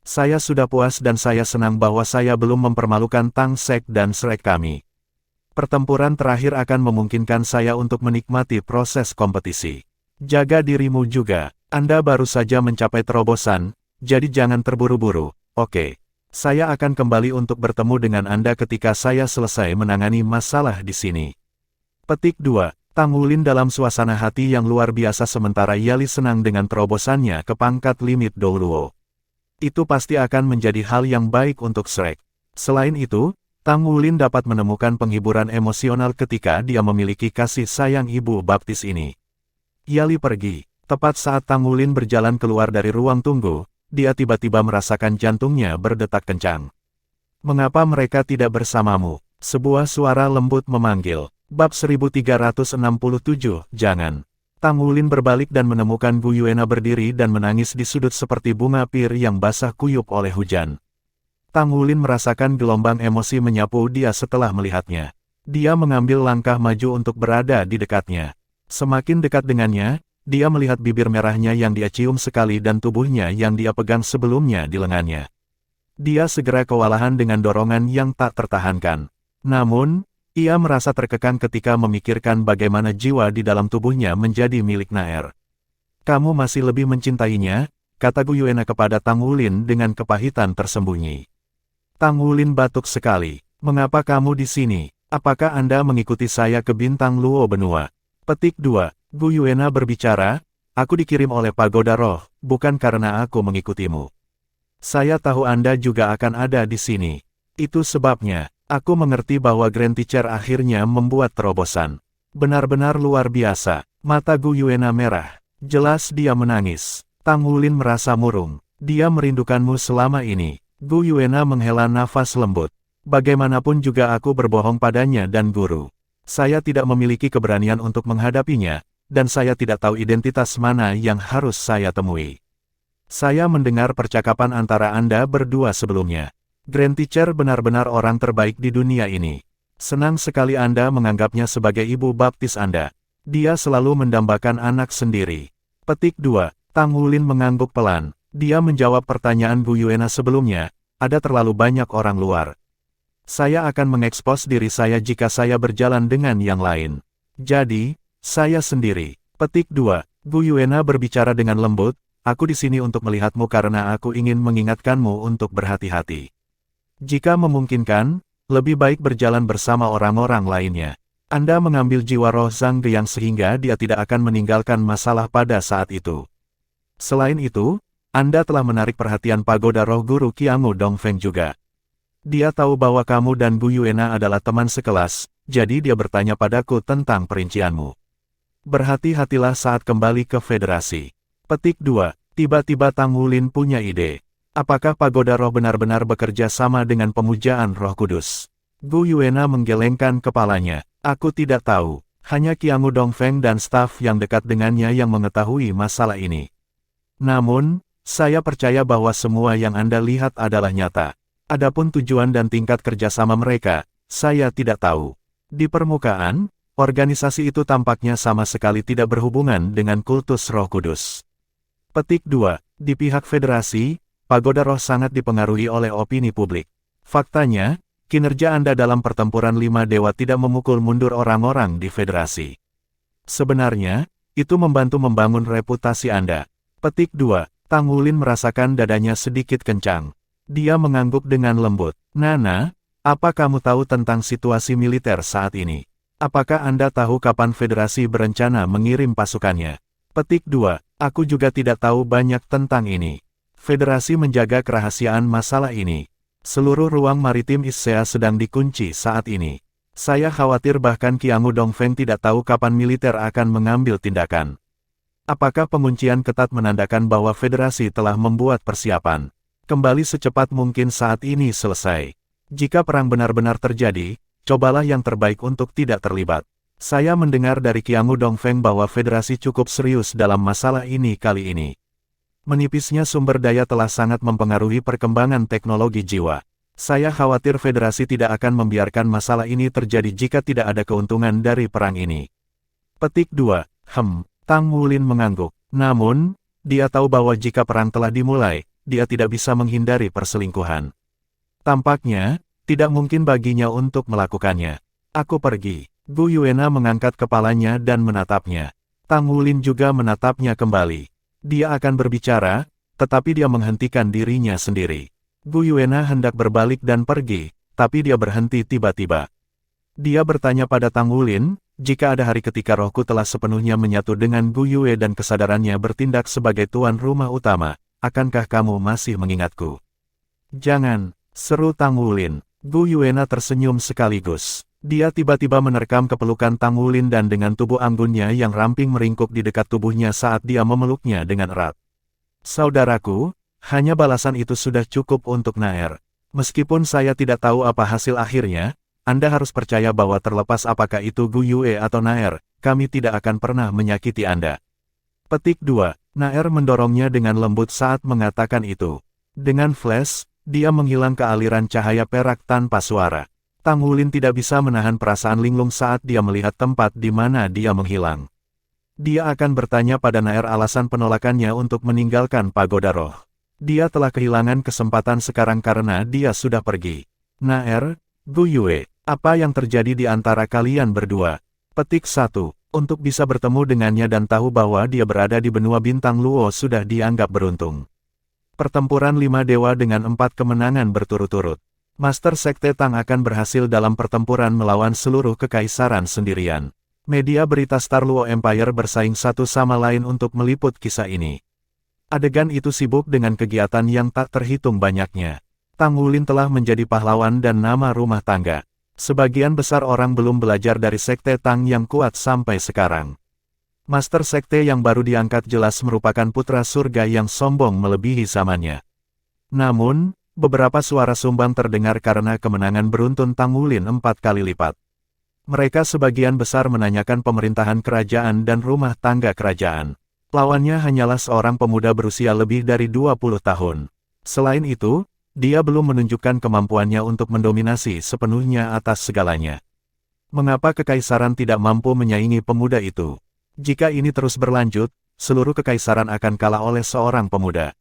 Saya sudah puas dan saya senang bahwa saya belum mempermalukan Tang Sek dan Shrek kami. Pertempuran terakhir akan memungkinkan saya untuk menikmati proses kompetisi. Jaga dirimu juga. Anda baru saja mencapai terobosan, jadi jangan terburu-buru, oke? Saya akan kembali untuk bertemu dengan Anda ketika saya selesai menangani masalah di sini." Petik 2. Tang Wulin dalam suasana hati yang luar biasa sementara Yali senang dengan terobosannya ke pangkat limit Douluo. Itu pasti akan menjadi hal yang baik untuk Shrek. Selain itu, Tang Wulin dapat menemukan penghiburan emosional ketika dia memiliki kasih sayang ibu baptis ini. Yali pergi. Tepat saat Tang Wulin berjalan keluar dari ruang tunggu, dia tiba-tiba merasakan jantungnya berdetak kencang. "Mengapa mereka tidak bersamamu?" Sebuah suara lembut memanggil. Bab 1367, jangan. Tang Wulin berbalik dan menemukan Gu Yuena berdiri dan menangis di sudut seperti bunga pir yang basah kuyup oleh hujan. Tang Wulin merasakan gelombang emosi menyapu dia setelah melihatnya. Dia mengambil langkah maju untuk berada di dekatnya. Semakin dekat dengannya, Dia melihat bibir merahnya yang dia cium sekali dan tubuhnya yang dia pegang sebelumnya di lengannya. Dia segera kewalahan dengan dorongan yang tak tertahankan. Namun, ia merasa terkekang ketika memikirkan bagaimana jiwa di dalam tubuhnya menjadi milik Naer. Kamu masih lebih mencintainya, kata Gu Yuena kepada Tang Wulin dengan kepahitan tersembunyi. Tang Wulin batuk sekali. Mengapa kamu di sini? Apakah Anda mengikuti saya ke bintang Luo Benua? Petik 2. Gu Yuena berbicara, aku dikirim oleh Pagoda Roh, bukan karena aku mengikutimu. Saya tahu Anda juga akan ada di sini. Itu sebabnya, aku mengerti bahwa Grand Teacher akhirnya membuat terobosan. Benar-benar luar biasa. Mata Gu Yuena merah. Jelas dia menangis. Tang Wulin merasa murung. Dia merindukanmu selama ini. Gu Yuena menghela nafas lembut. Bagaimanapun juga aku berbohong padanya dan guru. Saya tidak memiliki keberanian untuk menghadapinya, dan saya tidak tahu identitas mana yang harus saya temui. Saya mendengar percakapan antara Anda berdua sebelumnya. Grand Teacher benar-benar orang terbaik di dunia ini. Senang sekali Anda menganggapnya sebagai ibu baptis Anda. Dia selalu mendambakan anak sendiri. Petik 2. Tang Wulin mengangguk pelan. Dia menjawab pertanyaan Gu Yuena sebelumnya, ada terlalu banyak orang luar. Saya akan mengekspos diri saya jika saya berjalan dengan yang lain. Jadi, saya sendiri. Petik 2. Gu Yuena berbicara dengan lembut, aku di sini untuk melihatmu karena aku ingin mengingatkanmu untuk berhati-hati. Jika memungkinkan, lebih baik berjalan bersama orang-orang lainnya. Anda mengambil jiwa roh Zhang Deyang sehingga dia tidak akan meninggalkan masalah pada saat itu. Selain itu, Anda telah menarik perhatian Pagoda Roh Guru Qiangu Dongfeng juga. Dia tahu bahwa kamu dan Gu Yuena adalah teman sekelas, jadi dia bertanya padaku tentang perincianmu. Berhati-hatilah saat kembali ke Federasi. Petik 2. Tiba-tiba Tang Wulin punya ide. Apakah Pagoda Roh benar-benar bekerja sama dengan pemujaan Roh Kudus? Gu Yuena menggelengkan kepalanya. Aku tidak tahu. Hanya Qiangu Dongfeng dan staf yang dekat dengannya yang mengetahui masalah ini. Namun, saya percaya bahwa semua yang Anda lihat adalah nyata. Adapun tujuan dan tingkat kerjasama mereka, saya tidak tahu. Di permukaan, organisasi itu tampaknya sama sekali tidak berhubungan dengan kultus Roh Kudus. Petik 2. Di pihak Federasi, Pagoda Roh sangat dipengaruhi oleh opini publik. Faktanya, kinerja Anda dalam pertempuran 5 dewa tidak memukul mundur orang-orang di Federasi. Sebenarnya, itu membantu membangun reputasi Anda. Petik 2. Tang Wulin merasakan dadanya sedikit kencang. Dia mengangguk dengan lembut. Nana, apa kamu tahu tentang situasi militer saat ini? Apakah Anda tahu kapan Federasi berencana mengirim pasukannya? Petik 2. Aku juga tidak tahu banyak tentang ini. Federasi menjaga kerahasiaan masalah ini. Seluruh ruang maritim Issea sedang dikunci saat ini. Saya khawatir bahkan Qiangu Dongfeng tidak tahu kapan militer akan mengambil tindakan. Apakah penguncian ketat menandakan bahwa Federasi telah membuat persiapan? Kembali secepat mungkin saat ini selesai. Jika perang benar-benar terjadi, cobalah yang terbaik untuk tidak terlibat. Saya mendengar dari Qiangu Dongfeng bahwa Federasi cukup serius dalam masalah ini kali ini. Menipisnya sumber daya telah sangat mempengaruhi perkembangan teknologi jiwa. Saya khawatir Federasi tidak akan membiarkan masalah ini terjadi jika tidak ada keuntungan dari perang ini. Petik 2. Tang Wulin mengangguk. Namun, dia tahu bahwa jika perang telah dimulai, dia tidak bisa menghindari perselingkuhan. Tampaknya, tidak mungkin baginya untuk melakukannya. Aku pergi. Gu Yuena mengangkat kepalanya dan menatapnya. Tang Wulin juga menatapnya kembali. Dia akan berbicara, tetapi dia menghentikan dirinya sendiri. Gu Yuena hendak berbalik dan pergi, tapi dia berhenti tiba-tiba. Dia bertanya pada Tang Wulin, jika ada hari ketika rohku telah sepenuhnya menyatu dengan Gu Yue dan kesadarannya bertindak sebagai tuan rumah utama, akankah kamu masih mengingatku? Jangan, seru Tang Wulin. Gu Yuena tersenyum sekaligus. Dia tiba-tiba menerkam kepelukan Tang Wulin dan dengan tubuh anggunnya yang ramping meringkuk di dekat tubuhnya saat dia memeluknya dengan erat. Saudaraku, hanya balasan itu sudah cukup untuk Naer. Meskipun saya tidak tahu apa hasil akhirnya, Anda harus percaya bahwa terlepas apakah itu Gu Yue atau Naer, kami tidak akan pernah menyakiti Anda. Petik 2. Naer mendorongnya dengan lembut saat mengatakan itu. Dengan flash, dia menghilang ke aliran cahaya perak tanpa suara. Tang Wulin tidak bisa menahan perasaan linglung saat dia melihat tempat di mana dia menghilang. Dia akan bertanya pada Naer alasan penolakannya untuk meninggalkan Pagoda Roh. Dia telah kehilangan kesempatan sekarang karena dia sudah pergi. Naer, Gu Yue, apa yang terjadi di antara kalian berdua? Petik 1. Untuk bisa bertemu dengannya dan tahu bahwa dia berada di benua bintang Luo sudah dianggap beruntung. Pertempuran 5 dewa dengan 4 kemenangan berturut-turut. Master Sekte Tang akan berhasil dalam pertempuran melawan seluruh kekaisaran sendirian. Media berita Star Luo Empire bersaing satu sama lain untuk meliput kisah ini. Adegan itu sibuk dengan kegiatan yang tak terhitung banyaknya. Tang Wulin telah menjadi pahlawan dan nama rumah tangga. Sebagian besar orang belum belajar dari Sekte Tang yang kuat sampai sekarang. Master Sekte yang baru diangkat jelas merupakan putra surga yang sombong melebihi zamannya. Namun, beberapa suara sumbang terdengar karena kemenangan beruntun Tang Wulin 4 kali lipat. Mereka sebagian besar menanyakan pemerintahan kerajaan dan rumah tangga kerajaan. Lawannya hanyalah seorang pemuda berusia lebih dari 20 tahun. Selain itu, dia belum menunjukkan kemampuannya untuk mendominasi sepenuhnya atas segalanya. Mengapa kekaisaran tidak mampu menyaingi pemuda itu? Jika ini terus berlanjut, seluruh kekaisaran akan kalah oleh seorang pemuda.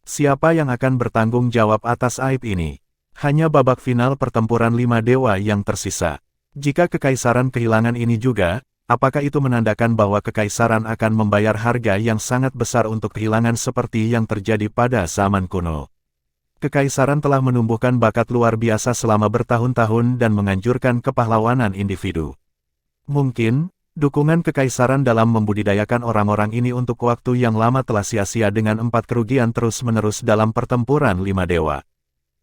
Siapa yang akan bertanggung jawab atas aib ini? Hanya babak final pertempuran 5 dewa yang tersisa. Jika kekaisaran kehilangan ini juga, apakah itu menandakan bahwa kekaisaran akan membayar harga yang sangat besar untuk kehilangan seperti yang terjadi pada zaman kuno? Kekaisaran telah menumbuhkan bakat luar biasa selama bertahun-tahun dan menganjurkan kepahlawanan individu. Mungkin, dukungan kekaisaran dalam membudidayakan orang-orang ini untuk waktu yang lama telah sia-sia dengan 4 kerugian terus-menerus dalam pertempuran 5 dewa.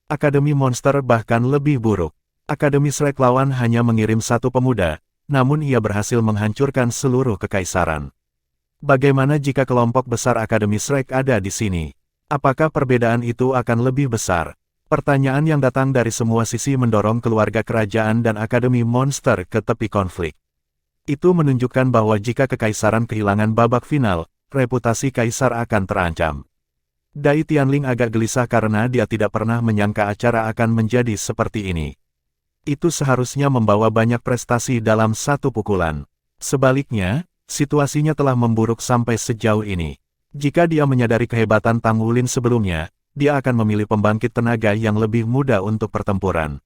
Akademi Monster bahkan lebih buruk. Akademi Shrek lawan hanya mengirim 1 pemuda, namun ia berhasil menghancurkan seluruh kekaisaran. Bagaimana jika kelompok besar Akademi Shrek ada di sini? Apakah perbedaan itu akan lebih besar? Pertanyaan yang datang dari semua sisi mendorong keluarga kerajaan dan Akademi Monster ke tepi konflik. Itu menunjukkan bahwa jika kekaisaran kehilangan babak final, reputasi kaisar akan terancam. Dai Tianling agak gelisah karena dia tidak pernah menyangka acara akan menjadi seperti ini. Itu seharusnya membawa banyak prestasi dalam satu pukulan. Sebaliknya, situasinya telah memburuk sampai sejauh ini. Jika dia menyadari kehebatan Tang Wulin sebelumnya, dia akan memilih pembangkit tenaga yang lebih mudah untuk pertempuran.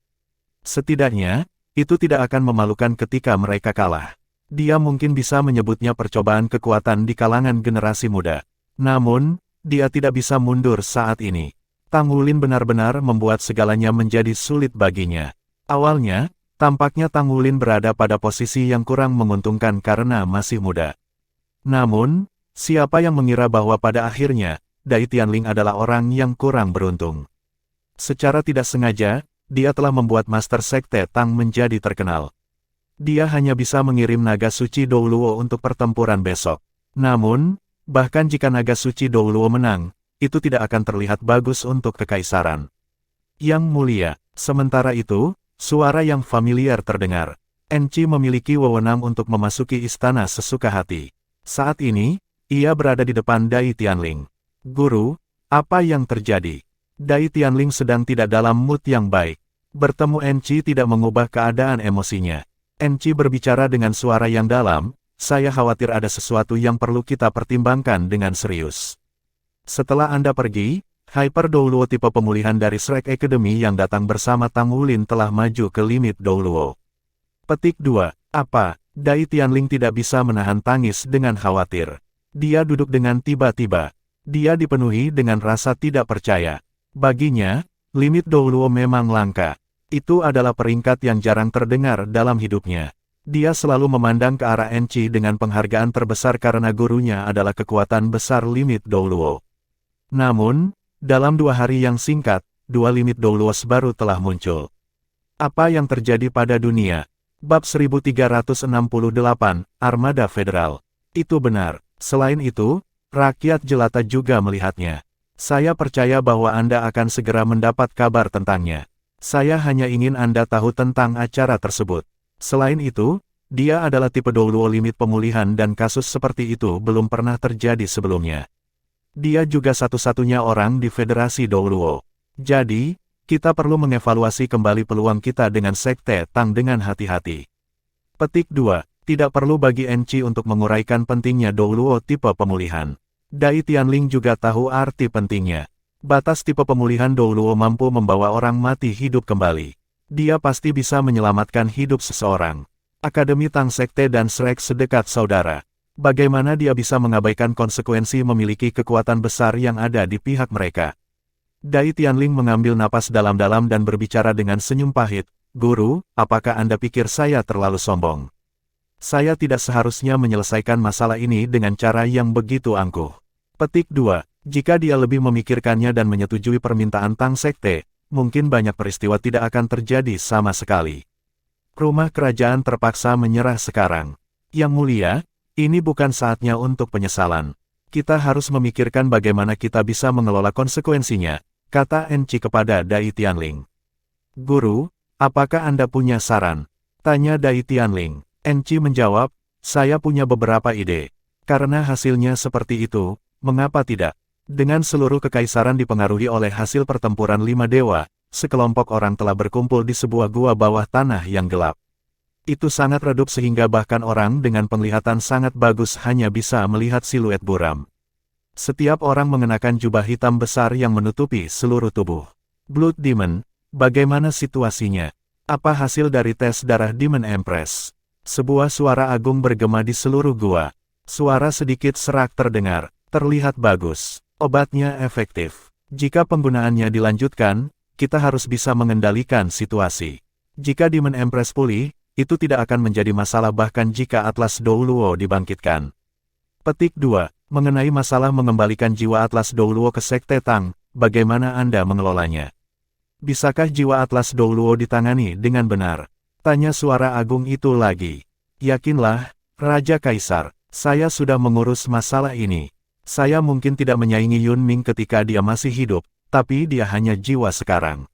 Setidaknya, itu tidak akan memalukan ketika mereka kalah. Dia mungkin bisa menyebutnya percobaan kekuatan di kalangan generasi muda. Namun, dia tidak bisa mundur saat ini. Tang Wulin benar-benar membuat segalanya menjadi sulit baginya. Awalnya, tampaknya Tang Wulin berada pada posisi yang kurang menguntungkan karena masih muda. Namun, siapa yang mengira bahwa pada akhirnya, Dai Tianling adalah orang yang kurang beruntung. Secara tidak sengaja, dia telah membuat Master Sekte Tang menjadi terkenal. Dia hanya bisa mengirim naga suci Douluo untuk pertempuran besok. Namun, bahkan jika naga suci Douluo menang, itu tidak akan terlihat bagus untuk kekaisaran. Yang mulia, sementara itu, suara yang familiar terdengar. Enci memiliki wewenang untuk memasuki istana sesuka hati. Saat ini, ia berada di depan Dai Tianling. Guru, apa yang terjadi? Dai Tianling sedang tidak dalam mood yang baik. Bertemu Enci tidak mengubah keadaan emosinya. Enci berbicara dengan suara yang dalam, saya khawatir ada sesuatu yang perlu kita pertimbangkan dengan serius. Setelah Anda pergi, Hyper Douluo tipe pemulihan dari Shrek Academy yang datang bersama Tang Wulin telah maju ke limit Douluo. Petik 2. Apa? Dai Tianling tidak bisa menahan tangis dengan khawatir. Dia duduk dengan tiba-tiba. Dia dipenuhi dengan rasa tidak percaya. Baginya, limit Douluo memang langka. Itu adalah peringkat yang jarang terdengar dalam hidupnya. Dia selalu memandang ke arah Enci dengan penghargaan terbesar karena gurunya adalah kekuatan besar limit Douluo. Namun, dalam 2 hari yang singkat, 2 limit Douluo baru telah muncul. Apa yang terjadi pada dunia? Bab 1368, Armada Federal. Itu benar. Selain itu, rakyat jelata juga melihatnya. Saya percaya bahwa Anda akan segera mendapat kabar tentangnya. Saya hanya ingin Anda tahu tentang acara tersebut. Selain itu, dia adalah tipe Douluo limit pemulihan dan kasus seperti itu belum pernah terjadi sebelumnya. Dia juga satu-satunya orang di Federasi Douluo. Jadi, kita perlu mengevaluasi kembali peluang kita dengan Sekte Tang dengan hati-hati. Petik 2. Tidak perlu bagi Enci untuk menguraikan pentingnya Douluo tipe pemulihan. Dai Tianling juga tahu arti pentingnya. Batas tipe pemulihan Douluo mampu membawa orang mati hidup kembali. Dia pasti bisa menyelamatkan hidup seseorang. Akademi Tang Sekte dan Shrek sedekat saudara. Bagaimana dia bisa mengabaikan konsekuensi memiliki kekuatan besar yang ada di pihak mereka? Dai Tianling mengambil napas dalam-dalam dan berbicara dengan senyum pahit. Guru, apakah Anda pikir saya terlalu sombong? Saya tidak seharusnya menyelesaikan masalah ini dengan cara yang begitu angkuh. Petik 2. Jika dia lebih memikirkannya dan menyetujui permintaan Tang Sekte, mungkin banyak peristiwa tidak akan terjadi sama sekali. Rumah kerajaan terpaksa menyerah sekarang. Yang mulia, ini bukan saatnya untuk penyesalan. Kita harus memikirkan bagaimana kita bisa mengelola konsekuensinya, kata Enci kepada Dai Tianling. Guru, apakah Anda punya saran? Tanya Dai Tianling. Enci menjawab, saya punya beberapa ide. Karena hasilnya seperti itu, mengapa tidak? Dengan seluruh kekaisaran dipengaruhi oleh hasil pertempuran 5 dewa, sekelompok orang telah berkumpul di sebuah gua bawah tanah yang gelap. Itu sangat redup sehingga bahkan orang dengan penglihatan sangat bagus hanya bisa melihat siluet buram. Setiap orang mengenakan jubah hitam besar yang menutupi seluruh tubuh. Blood Demon, bagaimana situasinya? Apa hasil dari tes darah Demon Empress? Sebuah suara agung bergema di seluruh gua. Suara sedikit serak terdengar, terlihat bagus. Obatnya efektif. Jika penggunaannya dilanjutkan, kita harus bisa mengendalikan situasi. Jika Demon Empress pulih, itu tidak akan menjadi masalah bahkan jika Atlas Douluo dibangkitkan. Petik 2. Mengenai masalah mengembalikan jiwa Atlas Douluo ke Sekte Tang, bagaimana Anda mengelolanya? Bisakah jiwa Atlas Douluo ditangani dengan benar? Tanya suara agung itu lagi. Yakinlah, Raja Kaisar, saya sudah mengurus masalah ini. Saya mungkin tidak menyaingi Yun Ming ketika dia masih hidup, tapi dia hanya jiwa sekarang.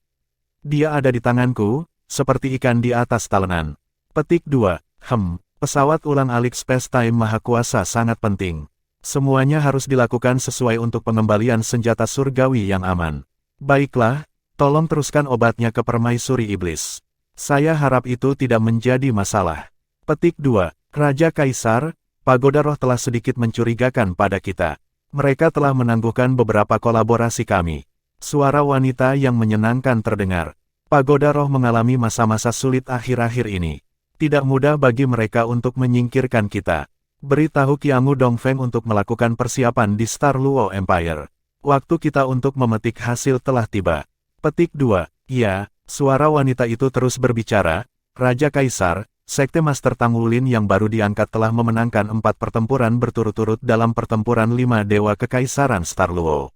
Dia ada di tanganku, seperti ikan di atas talenan. Petik 2. Pesawat ulang-alik Space Time Maha Kuasa sangat penting. Semuanya harus dilakukan sesuai untuk pengembalian senjata surgawi yang aman. Baiklah, tolong teruskan obatnya ke permaisuri iblis. Saya harap itu tidak menjadi masalah. Petik 2. Raja Kaisar, Pagoda Roh telah sedikit mencurigakan pada kita. Mereka telah menangguhkan beberapa kolaborasi kami. Suara wanita yang menyenangkan terdengar. Pagoda Roh mengalami masa-masa sulit akhir-akhir ini. Tidak mudah bagi mereka untuk menyingkirkan kita. Beritahu Qiangu Dongfeng untuk melakukan persiapan di Star Luo Empire. Waktu kita untuk memetik hasil telah tiba. Petik 2. Ya, suara wanita itu terus berbicara. Raja Kaisar, Sekte Master Tang Wulin yang baru diangkat telah memenangkan 4 pertempuran berturut-turut dalam pertempuran 5 Dewa Kekaisaran Star Luo.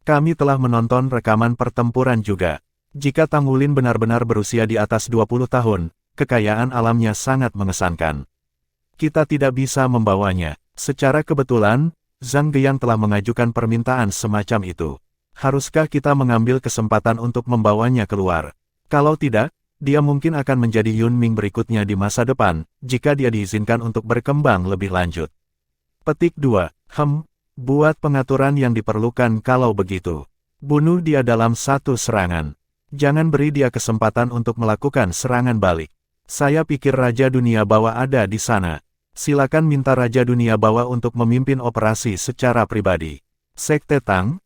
Kami telah menonton rekaman pertempuran juga. Jika Tang Wulin benar-benar berusia di atas 20 tahun, kekayaan alamnya sangat mengesankan. Kita tidak bisa membawanya. Secara kebetulan, Zhang Geyang telah mengajukan permintaan semacam itu. Haruskah kita mengambil kesempatan untuk membawanya keluar? Kalau tidak, dia mungkin akan menjadi Yun Ming berikutnya di masa depan, jika dia diizinkan untuk berkembang lebih lanjut. Petik 2. Buat pengaturan yang diperlukan kalau begitu. Bunuh dia dalam satu serangan. Jangan beri dia kesempatan untuk melakukan serangan balik. Saya pikir Raja Dunia Bawah ada di sana. Silakan minta Raja Dunia Bawah untuk memimpin operasi secara pribadi. Sekte Tang,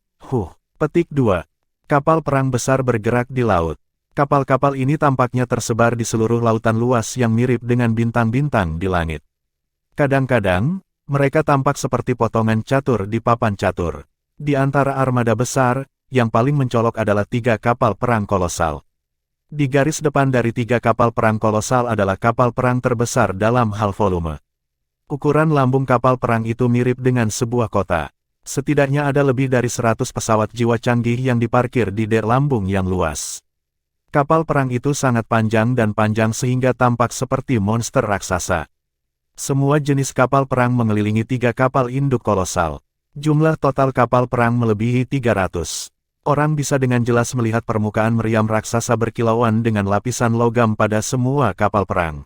Petik 2. Kapal perang besar bergerak di laut. Kapal-kapal ini tampaknya tersebar di seluruh lautan luas yang mirip dengan bintang-bintang di langit. Kadang-kadang, mereka tampak seperti potongan catur di papan catur. Di antara armada besar, yang paling mencolok adalah 3 kapal perang kolosal. Di garis depan dari 3 kapal perang kolosal adalah kapal perang terbesar dalam hal volume. Ukuran lambung kapal perang itu mirip dengan sebuah kota. Setidaknya ada lebih dari 100 pesawat jiwa canggih yang diparkir di der lambung yang luas. Kapal perang itu sangat panjang dan panjang sehingga tampak seperti monster raksasa. Semua jenis kapal perang mengelilingi 3 kapal induk kolosal. Jumlah total kapal perang melebihi 300. Orang bisa dengan jelas melihat permukaan meriam raksasa berkilauan dengan lapisan logam pada semua kapal perang.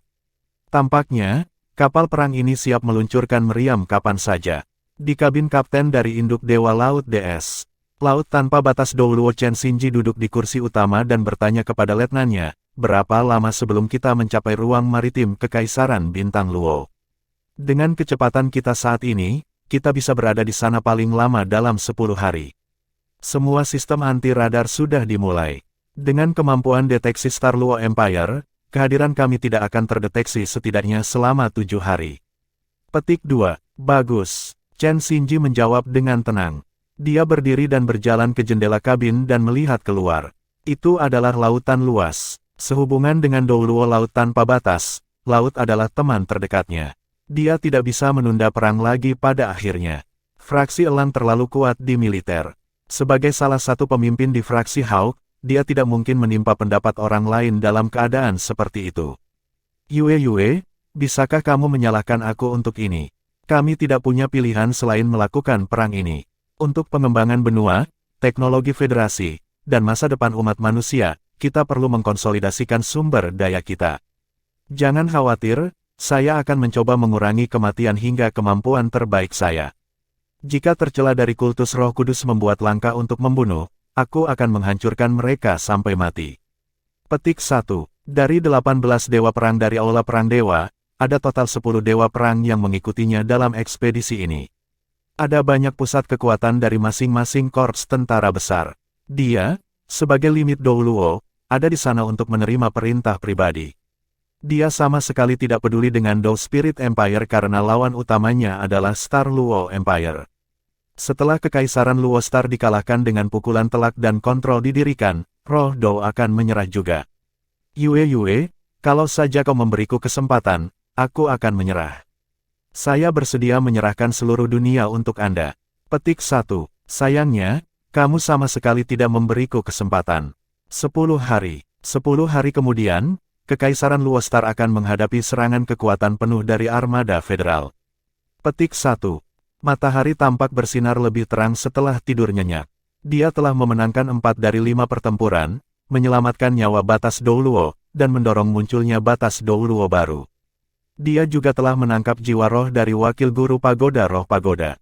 Tampaknya, kapal perang ini siap meluncurkan meriam kapan saja. Di kabin kapten dari induk Dewa Laut DS. Laut tanpa batas Douluo Chen Xinji duduk di kursi utama dan bertanya kepada letnannya, berapa lama sebelum kita mencapai ruang maritim Kekaisaran Bintang Luo? Dengan kecepatan kita saat ini, kita bisa berada di sana paling lama dalam 10 hari. Semua sistem anti-radar sudah dimulai. Dengan kemampuan deteksi Star Luo Empire, kehadiran kami tidak akan terdeteksi setidaknya selama 7 hari. Petik 2. Bagus. Chen Xinji menjawab dengan tenang. Dia berdiri dan berjalan ke jendela kabin dan melihat keluar. Itu adalah lautan luas. Sehubungan dengan Douluo laut tanpa batas, laut adalah teman terdekatnya. Dia tidak bisa menunda perang lagi pada akhirnya. Fraksi Elang terlalu kuat di militer. Sebagai salah satu pemimpin di fraksi Hawk, dia tidak mungkin menimpa pendapat orang lain dalam keadaan seperti itu. Yue, bisakah kamu menyalahkan aku untuk ini? Kami tidak punya pilihan selain melakukan perang ini. Untuk pengembangan benua, teknologi federasi, dan masa depan umat manusia, kita perlu mengkonsolidasikan sumber daya kita. Jangan khawatir, saya akan mencoba mengurangi kematian hingga kemampuan terbaik saya. Jika tercela dari kultus Roh Kudus membuat langkah untuk membunuh, aku akan menghancurkan mereka sampai mati. Petik 1. Dari 18 dewa perang dari Aula Perang Dewa, ada total 10 dewa perang yang mengikutinya dalam ekspedisi ini. Ada banyak pusat kekuatan dari masing-masing korps tentara besar. Dia, sebagai limit Douluo, ada di sana untuk menerima perintah pribadi. Dia sama sekali tidak peduli dengan Dou Spirit Empire karena lawan utamanya adalah Star Luo Empire. Setelah Kekaisaran Luo Star dikalahkan dengan pukulan telak dan kontrol didirikan, roh Dou akan menyerah juga. Yue, kalau saja kau memberiku kesempatan, aku akan menyerah. Saya bersedia menyerahkan seluruh dunia untuk Anda. Petik 1. Sayangnya, kamu sama sekali tidak memberiku kesempatan. 10 hari. 10 hari kemudian, Kekaisaran Luo Star akan menghadapi serangan kekuatan penuh dari armada federal. Petik 1. Matahari tampak bersinar lebih terang setelah tidur nyenyak. Dia telah memenangkan 4 dari 5 pertempuran, menyelamatkan nyawa batas Douluo, dan mendorong munculnya batas Douluo baru. Dia juga telah menangkap jiwa roh dari wakil guru pagoda roh pagoda.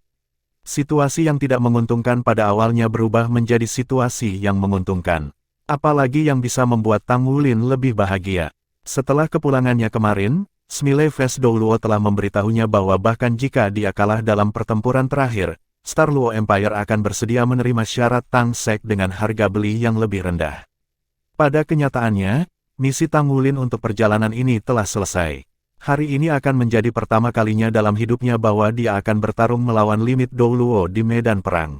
Situasi yang tidak menguntungkan pada awalnya berubah menjadi situasi yang menguntungkan. Apalagi yang bisa membuat Tang Wulin lebih bahagia. Setelah kepulangannya kemarin, Smiley Face Douluo telah memberitahunya bahwa bahkan jika dia kalah dalam pertempuran terakhir, Star Luo Empire akan bersedia menerima syarat Tang Sek dengan harga beli yang lebih rendah. Pada kenyataannya, misi Tang Wulin untuk perjalanan ini telah selesai. Hari ini akan menjadi pertama kalinya dalam hidupnya bahwa dia akan bertarung melawan limit Douluo di medan perang.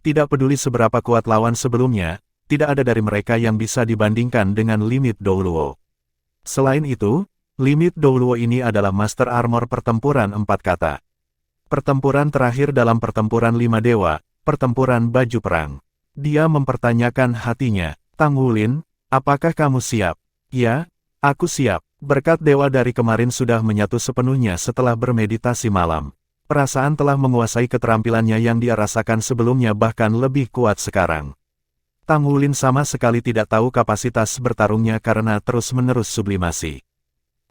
Tidak peduli seberapa kuat lawan sebelumnya, tidak ada dari mereka yang bisa dibandingkan dengan limit Douluo. Selain itu, limit Douluo ini adalah Master Armor pertempuran 4 kata. Pertempuran terakhir dalam pertempuran 5 dewa, pertempuran baju perang. Dia mempertanyakan hatinya, Tang Wulin, apakah kamu siap? Ya, aku siap. Berkat dewa dari kemarin sudah menyatu sepenuhnya setelah bermeditasi malam. Perasaan telah menguasai keterampilannya yang dia rasakan sebelumnya bahkan lebih kuat sekarang. Tang Wulin sama sekali tidak tahu kapasitas bertarungnya karena terus-menerus sublimasi.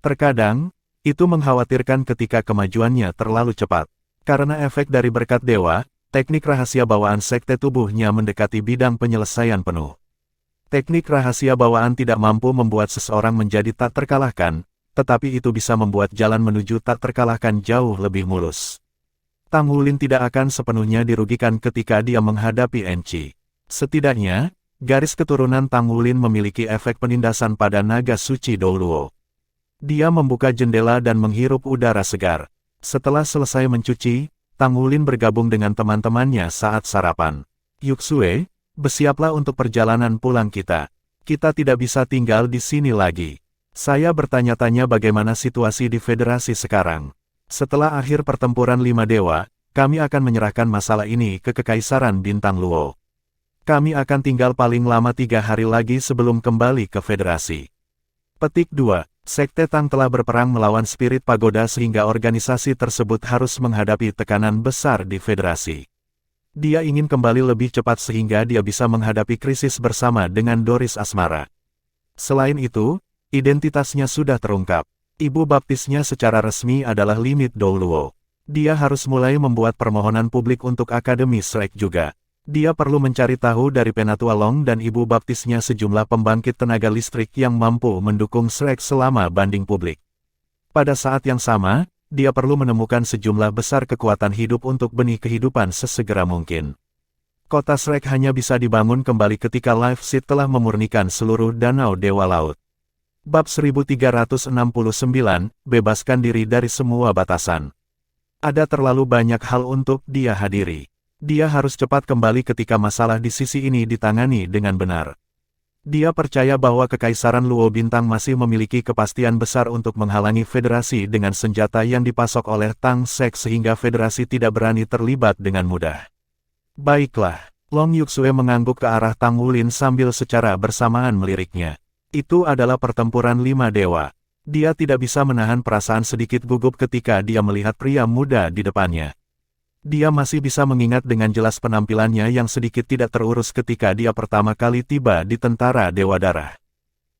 Terkadang, itu mengkhawatirkan ketika kemajuannya terlalu cepat. Karena efek dari berkat dewa, teknik rahasia bawaan sekte tubuhnya mendekati bidang penyelesaian penuh. Teknik rahasia bawaan tidak mampu membuat seseorang menjadi tak terkalahkan, tetapi itu bisa membuat jalan menuju tak terkalahkan jauh lebih mulus. Tang Wulin tidak akan sepenuhnya dirugikan ketika dia menghadapi Enci. Setidaknya, garis keturunan Tang Wulin memiliki efek penindasan pada naga suci Douluo. Dia membuka jendela dan menghirup udara segar. Setelah selesai mencuci, Tang Wulin bergabung dengan teman-temannya saat sarapan. Yuxue, bersiaplah untuk perjalanan pulang kita. Kita tidak bisa tinggal di sini lagi. Saya bertanya-tanya bagaimana situasi di federasi sekarang. Setelah akhir pertempuran 5 dewa, kami akan menyerahkan masalah ini ke Kekaisaran Bintang Luo. Kami akan tinggal paling lama 3 hari lagi sebelum kembali ke federasi. Petik 2. Sekte Tang telah berperang melawan Spirit Pagoda sehingga organisasi tersebut harus menghadapi tekanan besar di federasi. Dia ingin kembali lebih cepat sehingga dia bisa menghadapi krisis bersama dengan Doris Asmara. Selain itu, identitasnya sudah terungkap. Ibu baptisnya secara resmi adalah limit Douluo. Dia harus mulai membuat permohonan publik untuk Akademi Shrek juga. Dia perlu mencari tahu dari Penatua Long dan ibu baptisnya sejumlah pembangkit tenaga listrik yang mampu mendukung Shrek selama banding publik. Pada saat yang sama, dia perlu menemukan sejumlah besar kekuatan hidup untuk benih kehidupan sesegera mungkin. Kota Shrek hanya bisa dibangun kembali ketika Life Seed telah memurnikan seluruh danau Dewa Laut. Bab 1369, bebaskan diri dari semua batasan. Ada terlalu banyak hal untuk dia hadiri. Dia harus cepat kembali ketika masalah di sisi ini ditangani dengan benar. Dia percaya bahwa Kekaisaran Luo Bintang masih memiliki kepastian besar untuk menghalangi federasi dengan senjata yang dipasok oleh Tang Sek sehingga federasi tidak berani terlibat dengan mudah. Baiklah, Long Yuxue mengangguk ke arah Tang Wulin sambil secara bersamaan meliriknya. Itu adalah pertempuran 5 dewa. Dia tidak bisa menahan perasaan sedikit gugup ketika dia melihat pria muda di depannya. Dia masih bisa mengingat dengan jelas penampilannya yang sedikit tidak terurus ketika dia pertama kali tiba di tentara Dewa Darah.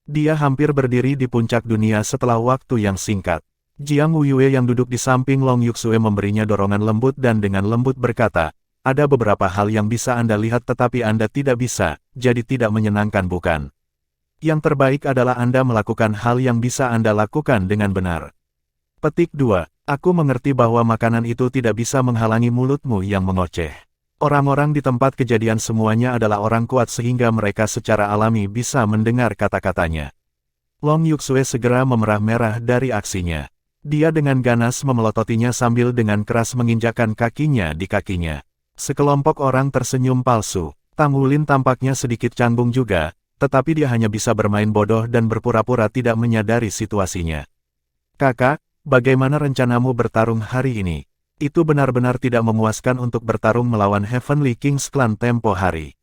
Dia hampir berdiri di puncak dunia setelah waktu yang singkat. Jiang Wuyue yang duduk di samping Long Yuxue memberinya dorongan lembut dan dengan lembut berkata, "Ada beberapa hal yang bisa Anda lihat tetapi Anda tidak bisa, jadi tidak menyenangkan bukan? Yang terbaik adalah Anda melakukan hal yang bisa Anda lakukan dengan benar." Petik 2. Aku mengerti bahwa makanan itu tidak bisa menghalangi mulutmu yang mengoceh. Orang-orang di tempat kejadian semuanya adalah orang kuat sehingga mereka secara alami bisa mendengar kata-katanya. Long Yuxue segera memerah-merah dari aksinya. Dia dengan ganas memelototinya sambil dengan keras menginjakkan kakinya di kakinya. Sekelompok orang tersenyum palsu. Tang Wulin tampaknya sedikit canggung juga, tetapi dia hanya bisa bermain bodoh dan berpura-pura tidak menyadari situasinya. "Kakak, bagaimana rencanamu bertarung hari ini? Itu benar-benar tidak memuaskan untuk bertarung melawan Heavenly Kings Clan tempo hari.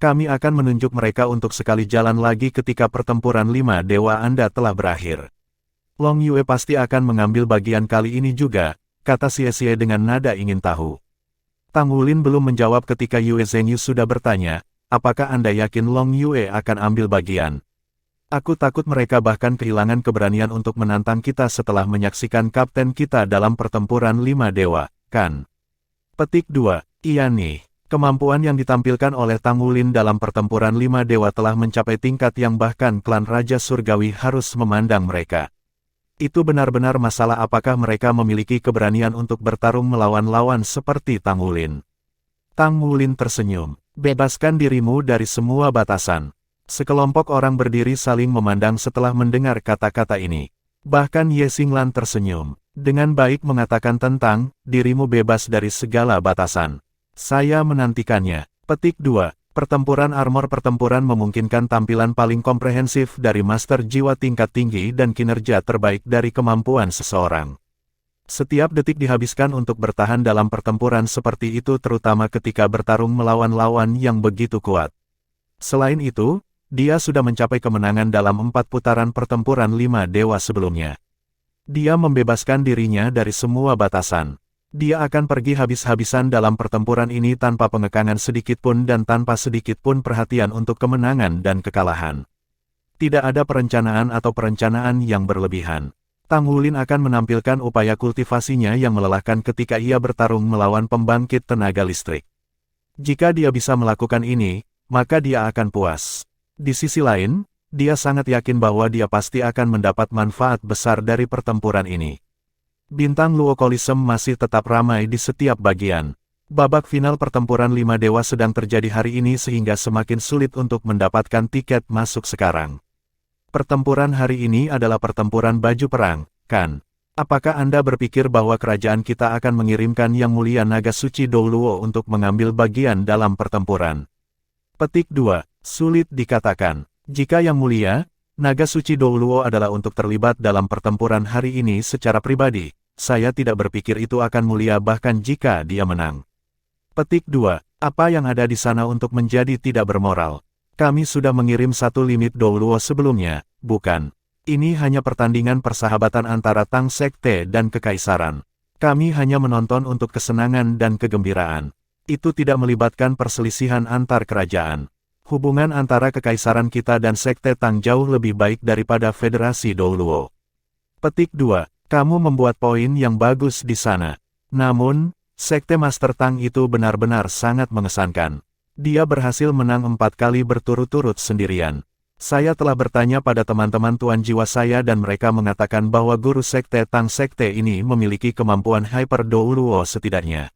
Kami akan menunjuk mereka untuk sekali jalan lagi ketika pertempuran 5 dewa Anda telah berakhir. Long Yue pasti akan mengambil bagian kali ini juga," kata Xie dengan nada ingin tahu. Tang Wulin belum menjawab ketika Yue Zhengyu sudah bertanya, "Apakah Anda yakin Long Yue akan ambil bagian? Aku takut mereka bahkan kehilangan keberanian untuk menantang kita setelah menyaksikan kapten kita dalam pertempuran 5 dewa, kan?" Petik 2. Iya nih, kemampuan yang ditampilkan oleh Tang Wulin dalam pertempuran 5 dewa telah mencapai tingkat yang bahkan klan Raja Surgawi harus memandang mereka. Itu benar-benar masalah apakah mereka memiliki keberanian untuk bertarung melawan lawan seperti Tang Wulin. Tang Wulin tersenyum. "Bebaskan dirimu dari semua batasan." Sekelompok orang berdiri saling memandang setelah mendengar kata-kata ini. Bahkan Ye Xinglan tersenyum. Dengan baik mengatakan tentang, "Dirimu bebas dari segala batasan. Saya menantikannya." Petik 2. Pertempuran armor pertempuran memungkinkan tampilan paling komprehensif dari master jiwa tingkat tinggi dan kinerja terbaik dari kemampuan seseorang. Setiap detik dihabiskan untuk bertahan dalam pertempuran seperti itu terutama ketika bertarung melawan lawan yang begitu kuat. Selain itu, dia sudah mencapai kemenangan dalam 4 putaran pertempuran 5 dewa sebelumnya. Dia membebaskan dirinya dari semua batasan. Dia akan pergi habis-habisan dalam pertempuran ini tanpa pengekangan sedikitpun dan tanpa sedikitpun perhatian untuk kemenangan dan kekalahan. Tidak ada perencanaan atau perencanaan yang berlebihan. Tang Wulin akan menampilkan upaya kultivasinya yang melelahkan ketika ia bertarung melawan pembangkit tenaga listrik. Jika dia bisa melakukan ini, maka dia akan puas. Di sisi lain, dia sangat yakin bahwa dia pasti akan mendapat manfaat besar dari pertempuran ini. Bintang Luo Coliseum masih tetap ramai di setiap bagian. Babak final pertempuran 5 dewa sedang terjadi hari ini sehingga semakin sulit untuk mendapatkan tiket masuk sekarang. Pertempuran hari ini adalah pertempuran baju perang, kan? Apakah Anda berpikir bahwa kerajaan kita akan mengirimkan Yang Mulia Naga Suci Douluo untuk mengambil bagian dalam pertempuran? Petik 2. Sulit dikatakan. Jika Yang Mulia Naga Suci Douluo adalah untuk terlibat dalam pertempuran hari ini secara pribadi, saya tidak berpikir itu akan mulia bahkan jika dia menang. Petik 2. Apa yang ada di sana untuk menjadi tidak bermoral? Kami sudah mengirim satu limit Douluo sebelumnya, bukan? Ini hanya pertandingan persahabatan antara Tang Sekte dan Kekaisaran. Kami hanya menonton untuk kesenangan dan kegembiraan. Itu tidak melibatkan perselisihan antar kerajaan. Hubungan antara Kekaisaran kita dan Sekte Tang jauh lebih baik daripada Federasi Douluo. Petik 2. Kamu membuat poin yang bagus di sana. Namun, Sekte Master Tang itu benar-benar sangat mengesankan. Dia berhasil menang 4 kali berturut-turut sendirian. Saya telah bertanya pada teman-teman tuan jiwa saya dan mereka mengatakan bahwa guru sekte Tang sekte ini memiliki kemampuan Hyper Douluo setidaknya.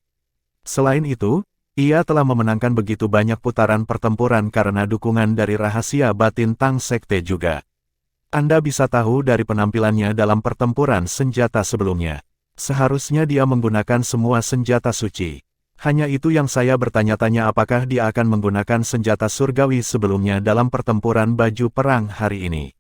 Selain itu, ia telah memenangkan begitu banyak putaran pertempuran karena dukungan dari rahasia batin Tang sekte juga. Anda bisa tahu dari penampilannya dalam pertempuran senjata sebelumnya. Seharusnya dia menggunakan semua senjata suci. Hanya itu yang saya bertanya-tanya apakah dia akan menggunakan senjata surgawi sebelumnya dalam pertempuran baju perang hari ini.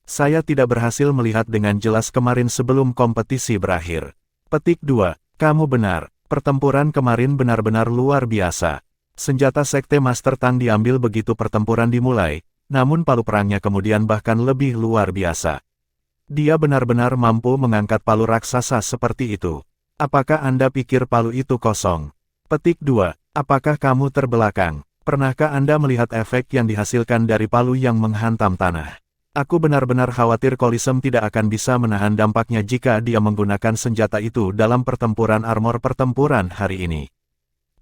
Saya tidak berhasil melihat dengan jelas kemarin sebelum kompetisi berakhir. Petik 2. Kamu benar, pertempuran kemarin benar-benar luar biasa. Senjata Sekte Master Tang diambil begitu pertempuran dimulai, namun palu perangnya kemudian bahkan lebih luar biasa. Dia benar-benar mampu mengangkat palu raksasa seperti itu. Apakah Anda pikir palu itu kosong? Petik 2. Apakah kamu terbelakang? Pernahkah Anda melihat efek yang dihasilkan dari palu yang menghantam tanah? Aku benar-benar khawatir Kolisem tidak akan bisa menahan dampaknya jika dia menggunakan senjata itu dalam pertempuran armor pertempuran hari ini.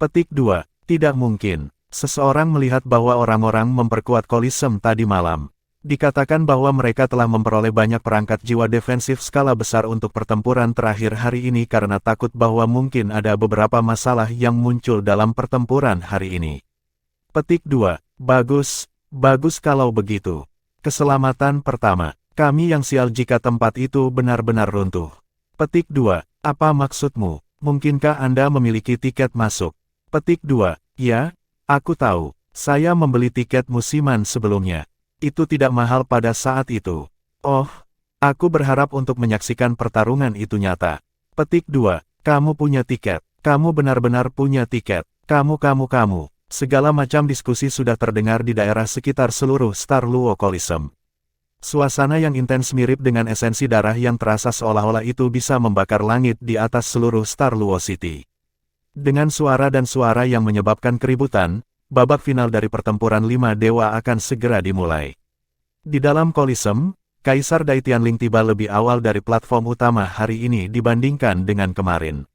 Petik 2. Tidak mungkin. Seseorang melihat bahwa orang-orang memperkuat Kolisem tadi malam. Dikatakan bahwa mereka telah memperoleh banyak perangkat jiwa defensif skala besar untuk pertempuran terakhir hari ini karena takut bahwa mungkin ada beberapa masalah yang muncul dalam pertempuran hari ini. Petik 2. Bagus, bagus kalau begitu. Keselamatan pertama. Kami yang sial jika tempat itu benar-benar runtuh. Petik 2. Apa maksudmu? Mungkinkah Anda memiliki tiket masuk? Petik 2. Ya, aku tahu. Saya membeli tiket musiman sebelumnya. Itu tidak mahal pada saat itu. Oh, aku berharap untuk menyaksikan pertarungan itu nyata. Petik 2. Kamu punya tiket. Kamu benar-benar punya tiket. Kamu. Segala macam diskusi sudah terdengar di daerah sekitar seluruh Star Luo Coliseum. Suasana yang intens mirip dengan esensi darah yang terasa seolah-olah itu bisa membakar langit di atas seluruh Star Luo City. Dengan suara dan suara yang menyebabkan keributan, babak final dari pertempuran 5 dewa akan segera dimulai. Di dalam Coliseum, Kaisar Dai Tianling tiba lebih awal dari platform utama hari ini dibandingkan dengan kemarin.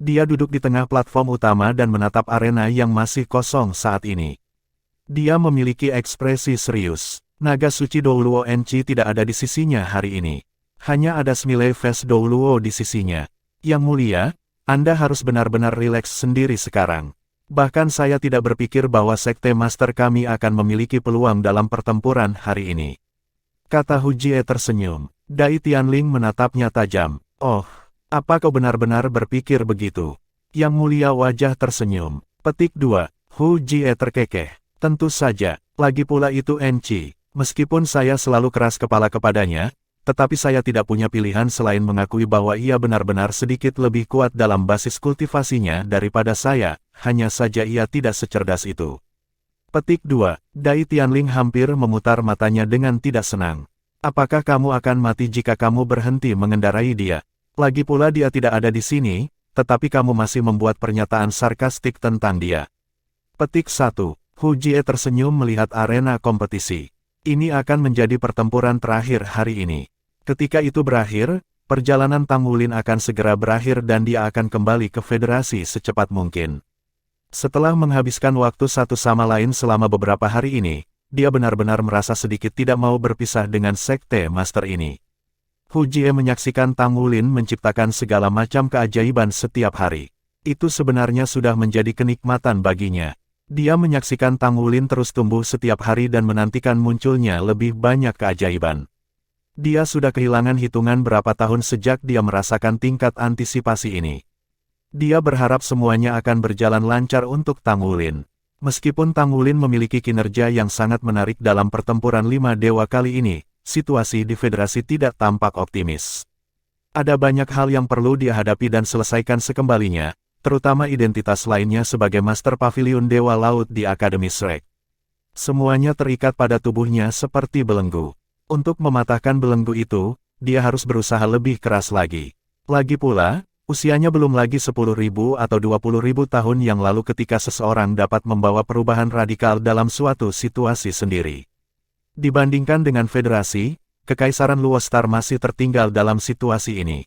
Dia duduk di tengah platform utama dan menatap arena yang masih kosong saat ini. Dia memiliki ekspresi serius. Naga suci Douluo Enchi tidak ada di sisinya hari ini. Hanya ada Smiley Face Douluo di sisinya. Yang mulia, Anda harus benar-benar rileks sendiri sekarang. Bahkan saya tidak berpikir bahwa Sekte Master kami akan memiliki peluang dalam pertempuran hari ini. Kata Hu Jie tersenyum. Dai Tianling menatapnya tajam. Oh, apa kau benar-benar berpikir begitu? Yang mulia wajah tersenyum. Petik 2. Hu Jie terkekeh. Tentu saja, lagi pula itu Enchi. Meskipun saya selalu keras kepala kepadanya, tetapi saya tidak punya pilihan selain mengakui bahwa ia benar-benar sedikit lebih kuat dalam basis kultivasinya daripada saya, hanya saja ia tidak secerdas itu. Petik 2. Dai Tianling hampir memutar matanya dengan tidak senang. Apakah kamu akan mati jika kamu berhenti mengendarai dia? Lagi pula dia tidak ada di sini, tetapi kamu masih membuat pernyataan sarkastik tentang dia. Petik 1. Hu Jie tersenyum melihat arena kompetisi. Ini akan menjadi pertempuran terakhir hari ini. Ketika itu berakhir, perjalanan Tang Wulin akan segera berakhir dan dia akan kembali ke federasi secepat mungkin. Setelah menghabiskan waktu satu sama lain selama beberapa hari ini, dia benar-benar merasa sedikit tidak mau berpisah dengan Sekte Master ini. Hu Jie menyaksikan Tang Wulin menciptakan segala macam keajaiban setiap hari. Itu sebenarnya sudah menjadi kenikmatan baginya. Dia menyaksikan Tang Wulin terus tumbuh setiap hari dan menantikan munculnya lebih banyak keajaiban. Dia sudah kehilangan hitungan berapa tahun sejak dia merasakan tingkat antisipasi ini. Dia berharap semuanya akan berjalan lancar untuk Tang Wulin. Meskipun Tang Wulin memiliki kinerja yang sangat menarik dalam pertempuran 5 dewa kali ini, situasi di federasi tidak tampak optimis. Ada banyak hal yang perlu dia hadapi dan selesaikan sekembalinya, terutama identitas lainnya sebagai Master Pavilion Dewa Laut di Akademi Shrek. Semuanya terikat pada tubuhnya seperti belenggu. Untuk mematahkan belenggu itu, dia harus berusaha lebih keras lagi. Lagi pula, usianya belum lagi 10.000 atau 20.000 tahun yang lalu ketika seseorang dapat membawa perubahan radikal dalam suatu situasi sendiri. Dibandingkan dengan federasi, Kekaisaran Luo Star masih tertinggal dalam situasi ini.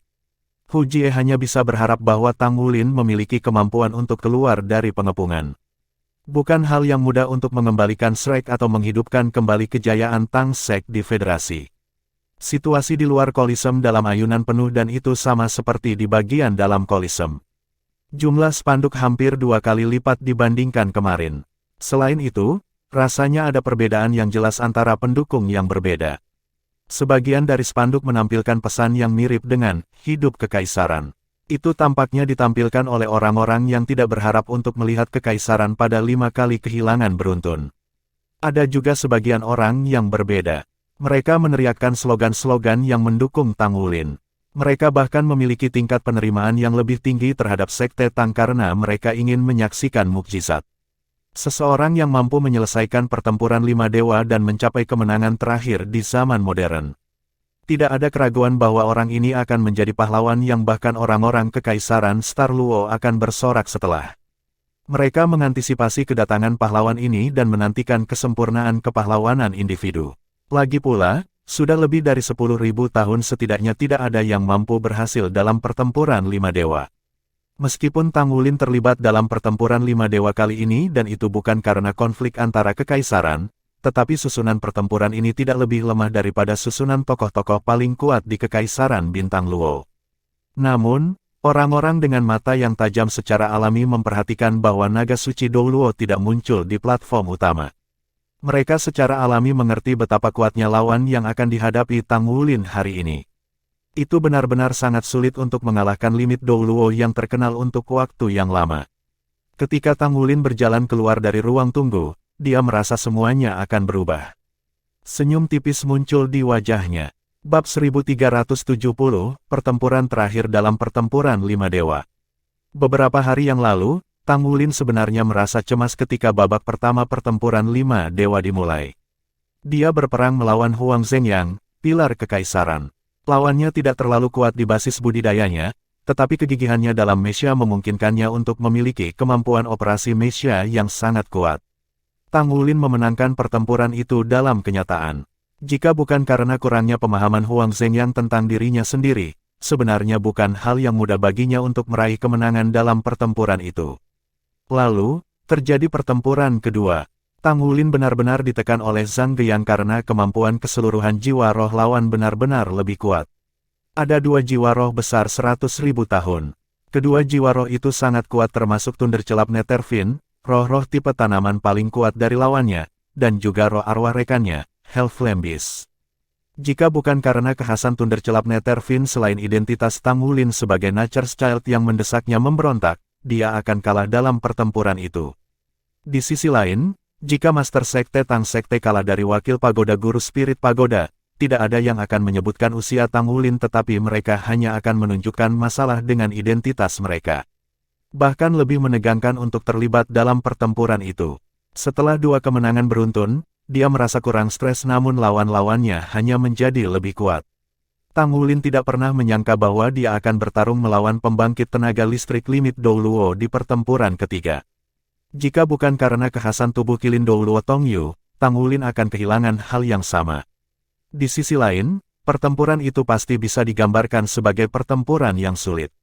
Hu Jie hanya bisa berharap bahwa Tang Wulin memiliki kemampuan untuk keluar dari pengepungan. Bukan hal yang mudah untuk mengembalikan Shrek atau menghidupkan kembali kejayaan Tang Sek di Federasi. Situasi di luar Kolisem dalam ayunan penuh dan itu sama seperti di bagian dalam Kolisem. Jumlah spanduk hampir 2 kali lipat dibandingkan kemarin. Selain itu, rasanya ada perbedaan yang jelas antara pendukung yang berbeda. Sebagian dari spanduk menampilkan pesan yang mirip dengan "Hidup Kekaisaran". Itu tampaknya ditampilkan oleh orang-orang yang tidak berharap untuk melihat kekaisaran pada 5 kali kehilangan beruntun. Ada juga sebagian orang yang berbeda. Mereka meneriakkan slogan-slogan yang mendukung Tang Wulin. Mereka bahkan memiliki tingkat penerimaan yang lebih tinggi terhadap Sekte Tang karena mereka ingin menyaksikan mukjizat. Seseorang yang mampu menyelesaikan pertempuran 5 dewa dan mencapai kemenangan terakhir di zaman modern. Tidak ada keraguan bahwa orang ini akan menjadi pahlawan yang bahkan orang-orang kekaisaran Star Luo akan bersorak setelah. Mereka mengantisipasi kedatangan pahlawan ini dan menantikan kesempurnaan kepahlawanan individu. Lagi pula, sudah lebih dari 10.000 tahun setidaknya tidak ada yang mampu berhasil dalam pertempuran 5 dewa. Meskipun Tang Wulin terlibat dalam pertempuran 5 dewa kali ini dan itu bukan karena konflik antara kekaisaran, tetapi susunan pertempuran ini tidak lebih lemah daripada susunan tokoh-tokoh paling kuat di Kekaisaran Bintang Luo. Namun, orang-orang dengan mata yang tajam secara alami memperhatikan bahwa naga suci Dou Luo tidak muncul di platform utama. Mereka secara alami mengerti betapa kuatnya lawan yang akan dihadapi Tang Wulin hari ini. Itu benar-benar sangat sulit untuk mengalahkan limit Dou Luo yang terkenal untuk waktu yang lama. Ketika Tang Wulin berjalan keluar dari ruang tunggu, dia merasa semuanya akan berubah. Senyum tipis muncul di wajahnya. Bab 1370, Pertempuran Terakhir dalam Pertempuran 5 Dewa. Beberapa hari yang lalu, Tang Wulin sebenarnya merasa cemas ketika babak pertama pertempuran 5 Dewa dimulai. Dia berperang melawan Huang Zhengyang, pilar kekaisaran. Lawannya tidak terlalu kuat di basis budidayanya, tetapi kegigihannya dalam Mesya memungkinkannya untuk memiliki kemampuan operasi Mesya yang sangat kuat. Tang Wulin memenangkan pertempuran itu dalam kenyataan. Jika bukan karena kurangnya pemahaman Huang Zhengyang tentang dirinya sendiri, sebenarnya bukan hal yang mudah baginya untuk meraih kemenangan dalam pertempuran itu. Lalu, terjadi pertempuran kedua. Tang Wulin benar-benar ditekan oleh Zhang Geyang karena kemampuan keseluruhan jiwa roh lawan benar-benar lebih kuat. Ada 2 jiwa roh besar 100.000 tahun. Kedua jiwa roh itu sangat kuat termasuk Thundercelap Netherfin, roh-roh tipe tanaman paling kuat dari lawannya, dan juga roh arwah rekannya, Hellflame Beast. Jika bukan karena kekhasan Thundercelap Netherfin selain identitas Tang Wulin sebagai Nature's Child yang mendesaknya memberontak, dia akan kalah dalam pertempuran itu. Di sisi lain, jika Master Sekte Tang Sekte kalah dari wakil pagoda Guru Spirit Pagoda, tidak ada yang akan menyebutkan usia Tang Wulin tetapi mereka hanya akan menunjukkan masalah dengan identitas mereka. Bahkan lebih menegangkan untuk terlibat dalam pertempuran itu. Setelah 2 kemenangan beruntun, dia merasa kurang stres namun lawan-lawannya hanya menjadi lebih kuat. Tang Wulin tidak pernah menyangka bahwa dia akan bertarung melawan pembangkit tenaga listrik limit Dou Luo di pertempuran ketiga. Jika bukan karena kekhasan tubuh kilin Dou Luo Tongyu, Tang Wulin akan kehilangan hal yang sama. Di sisi lain, pertempuran itu pasti bisa digambarkan sebagai pertempuran yang sulit.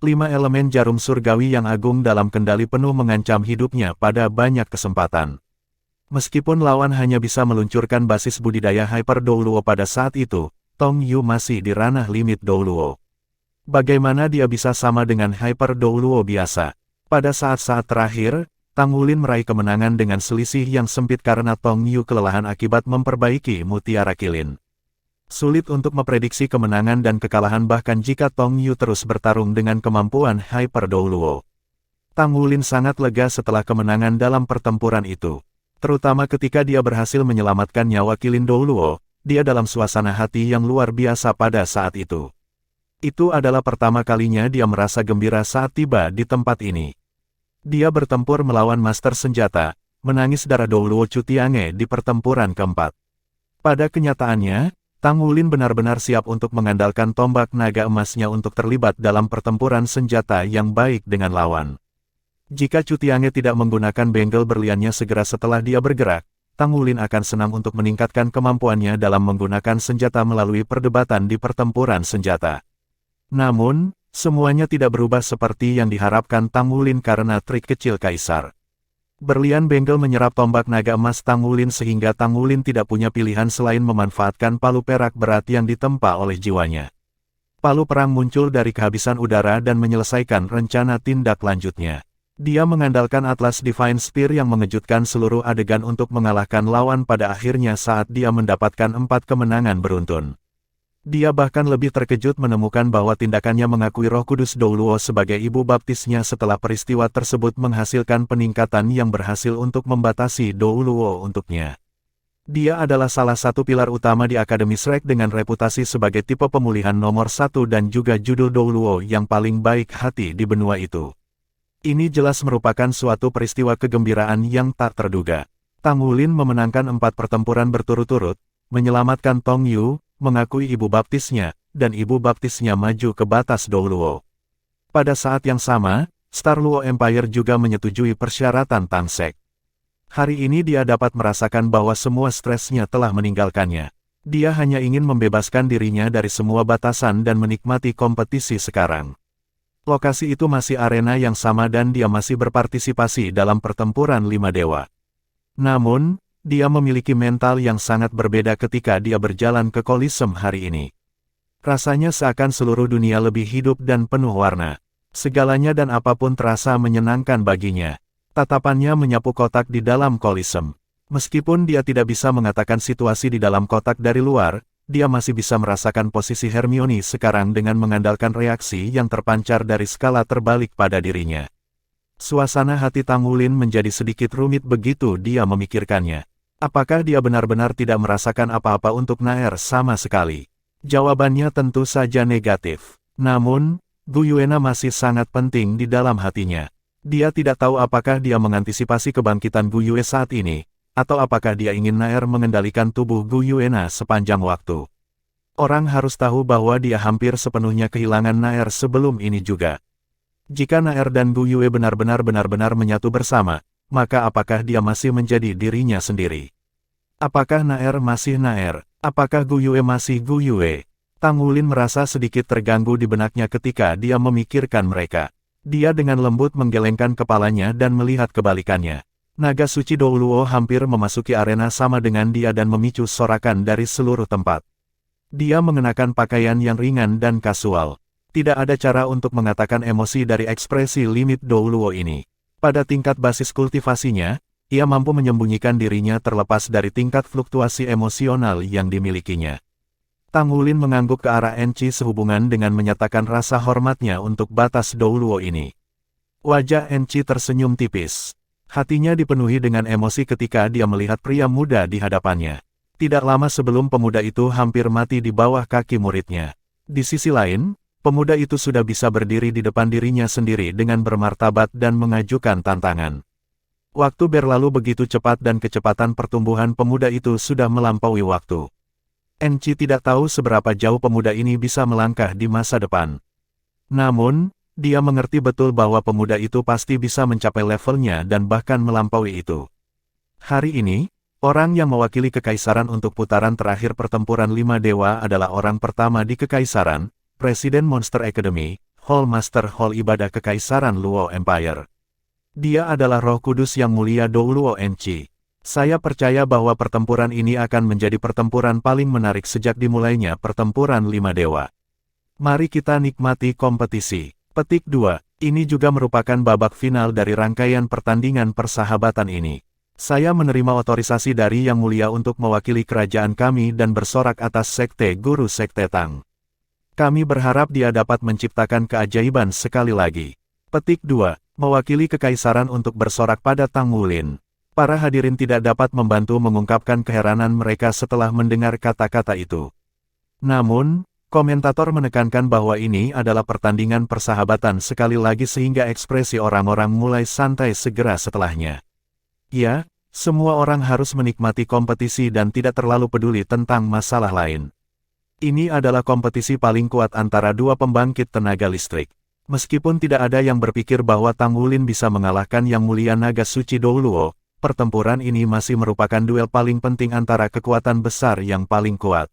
5 elemen jarum surgawi yang agung dalam kendali penuh mengancam hidupnya pada banyak kesempatan. Meskipun lawan hanya bisa meluncurkan basis budidaya Hyper Dou Luo pada saat itu, Tongyu masih di ranah limit Dou Luo. Bagaimana dia bisa sama dengan Hyper Dou Luo biasa? Pada saat-saat terakhir, Tang Wulin meraih kemenangan dengan selisih yang sempit karena Tongyu kelelahan akibat memperbaiki mutiara kilin. Sulit untuk memprediksi kemenangan dan kekalahan bahkan jika Tongyu terus bertarung dengan kemampuan Hyper Dou Luo. Tang Wulin sangat lega setelah kemenangan dalam pertempuran itu. Terutama ketika dia berhasil menyelamatkan nyawa kilin Dou Luo, dia dalam suasana hati yang luar biasa pada saat itu. Itu adalah pertama kalinya dia merasa gembira saat tiba di tempat ini. Dia bertempur melawan Master Senjata, menangis darah Dou Luo Cutiange di pertempuran keempat. Pada kenyataannya, Tang Wulin benar-benar siap untuk mengandalkan tombak naga emasnya untuk terlibat dalam pertempuran senjata yang baik dengan lawan. Jika Cutiange tidak menggunakan bengkel berliannya segera setelah dia bergerak, Tang Wulin akan senang untuk meningkatkan kemampuannya dalam menggunakan senjata melalui perdebatan di pertempuran senjata. Namun, semuanya tidak berubah seperti yang diharapkan Tang Wulin karena trik kecil Kaisar. Berlian Bengal menyerap tombak naga emas Tang Wulin sehingga Tang Wulin tidak punya pilihan selain memanfaatkan palu perak berat yang ditempa oleh jiwanya. Palu perang muncul dari kehabisan udara dan menyelesaikan rencana tindak lanjutnya. Dia mengandalkan Atlas Divine Spear yang mengejutkan seluruh adegan untuk mengalahkan lawan pada akhirnya saat dia mendapatkan 4 kemenangan beruntun. Dia bahkan lebih terkejut menemukan bahwa tindakannya mengakui Roh Kudus Douluo sebagai ibu baptisnya setelah peristiwa tersebut menghasilkan peningkatan yang berhasil untuk membatasi Douluo untuknya. Dia adalah salah satu pilar utama di Akademi Shrek dengan reputasi sebagai tipe pemulihan nomor 1 dan juga judul Douluo yang paling baik hati di benua itu. Ini jelas merupakan suatu peristiwa kegembiraan yang tak terduga. Tang Wulin memenangkan 4 pertempuran berturut-turut, menyelamatkan Tong Yu, mengakui ibu baptisnya, dan ibu baptisnya maju ke batas Douluo. Pada saat yang sama, Star Luo Empire juga menyetujui persyaratan Tang Sek. Hari ini dia dapat merasakan bahwa semua stresnya telah meninggalkannya. Dia hanya ingin membebaskan dirinya dari semua batasan dan menikmati kompetisi sekarang. Lokasi itu masih arena yang sama dan dia masih berpartisipasi dalam pertempuran 5 dewa. Namun, dia memiliki mental yang sangat berbeda ketika dia berjalan ke Coliseum hari ini. Rasanya seakan seluruh dunia lebih hidup dan penuh warna. Segalanya dan apapun terasa menyenangkan baginya. Tatapannya menyapu kotak di dalam Coliseum. Meskipun dia tidak bisa mengatakan situasi di dalam kotak dari luar, dia masih bisa merasakan posisi Hermione sekarang dengan mengandalkan reaksi yang terpancar dari skala terbalik pada dirinya. Suasana hati Tang Wulin menjadi sedikit rumit begitu dia memikirkannya. Apakah dia benar-benar tidak merasakan apa-apa untuk Naer sama sekali? Jawabannya tentu saja negatif. Namun, Gu Yuena masih sangat penting di dalam hatinya. Dia tidak tahu apakah dia mengantisipasi kebangkitan Gu Yue saat ini, atau apakah dia ingin Naer mengendalikan tubuh Gu Yuena sepanjang waktu. Orang harus tahu bahwa dia hampir sepenuhnya kehilangan Naer sebelum ini juga. Jika Naer dan Gu Yue benar-benar menyatu bersama, maka apakah dia masih menjadi dirinya sendiri? Apakah Naer masih Naer? Apakah Gu Yue masih Gu Yue? Tang Wulin merasa sedikit terganggu di benaknya ketika dia memikirkan mereka. Dia dengan lembut menggelengkan kepalanya dan melihat kebalikannya. Naga suci Douluo hampir memasuki arena sama dengan dia dan memicu sorakan dari seluruh tempat. Dia mengenakan pakaian yang ringan dan kasual. Tidak ada cara untuk mengatakan emosi dari ekspresi limit Douluo ini. Pada tingkat basis kultivasinya, ia mampu menyembunyikan dirinya terlepas dari tingkat fluktuasi emosional yang dimilikinya. Tang Wulin mengangguk ke arah Enchi sehubungan dengan menyatakan rasa hormatnya untuk batas Douluo ini. Wajah Enchi tersenyum tipis. Hatinya dipenuhi dengan emosi ketika dia melihat pria muda di hadapannya. Tidak lama sebelum pemuda itu hampir mati di bawah kaki muridnya. Di sisi lain, pemuda itu sudah bisa berdiri di depan dirinya sendiri dengan bermartabat dan mengajukan tantangan. Waktu berlalu begitu cepat dan kecepatan pertumbuhan pemuda itu sudah melampaui waktu. Enchi tidak tahu seberapa jauh pemuda ini bisa melangkah di masa depan. Namun, dia mengerti betul bahwa pemuda itu pasti bisa mencapai levelnya dan bahkan melampaui itu. Hari ini, orang yang mewakili kekaisaran untuk putaran terakhir pertempuran 5 dewa adalah orang pertama di kekaisaran, Presiden Monster Academy, Hall Master Hall Ibadah Kekaisaran Luo Empire. Dia adalah Roh Kudus yang mulia Douluo Enchi. Saya percaya bahwa pertempuran ini akan menjadi pertempuran paling menarik sejak dimulainya pertempuran 5 dewa. Mari kita nikmati kompetisi. Petik 2. Ini juga merupakan babak final dari rangkaian pertandingan persahabatan ini. Saya menerima otorisasi dari Yang Mulia untuk mewakili kerajaan kami dan bersorak atas Sekte Guru Sekte Tang. Kami berharap dia dapat menciptakan keajaiban sekali lagi. Petik 2. Mewakili kekaisaran untuk bersorak pada Tang Wulin. Para hadirin tidak dapat membantu mengungkapkan keheranan mereka setelah mendengar kata-kata itu. Namun, komentator menekankan bahwa ini adalah pertandingan persahabatan sekali lagi sehingga ekspresi orang-orang mulai santai segera setelahnya. Ya, semua orang harus menikmati kompetisi dan tidak terlalu peduli tentang masalah lain. Ini adalah kompetisi paling kuat antara dua pembangkit tenaga listrik. Meskipun tidak ada yang berpikir bahwa Tang Wulin bisa mengalahkan Yang Mulia Naga Suci Douluo, pertempuran ini masih merupakan duel paling penting antara kekuatan besar yang paling kuat.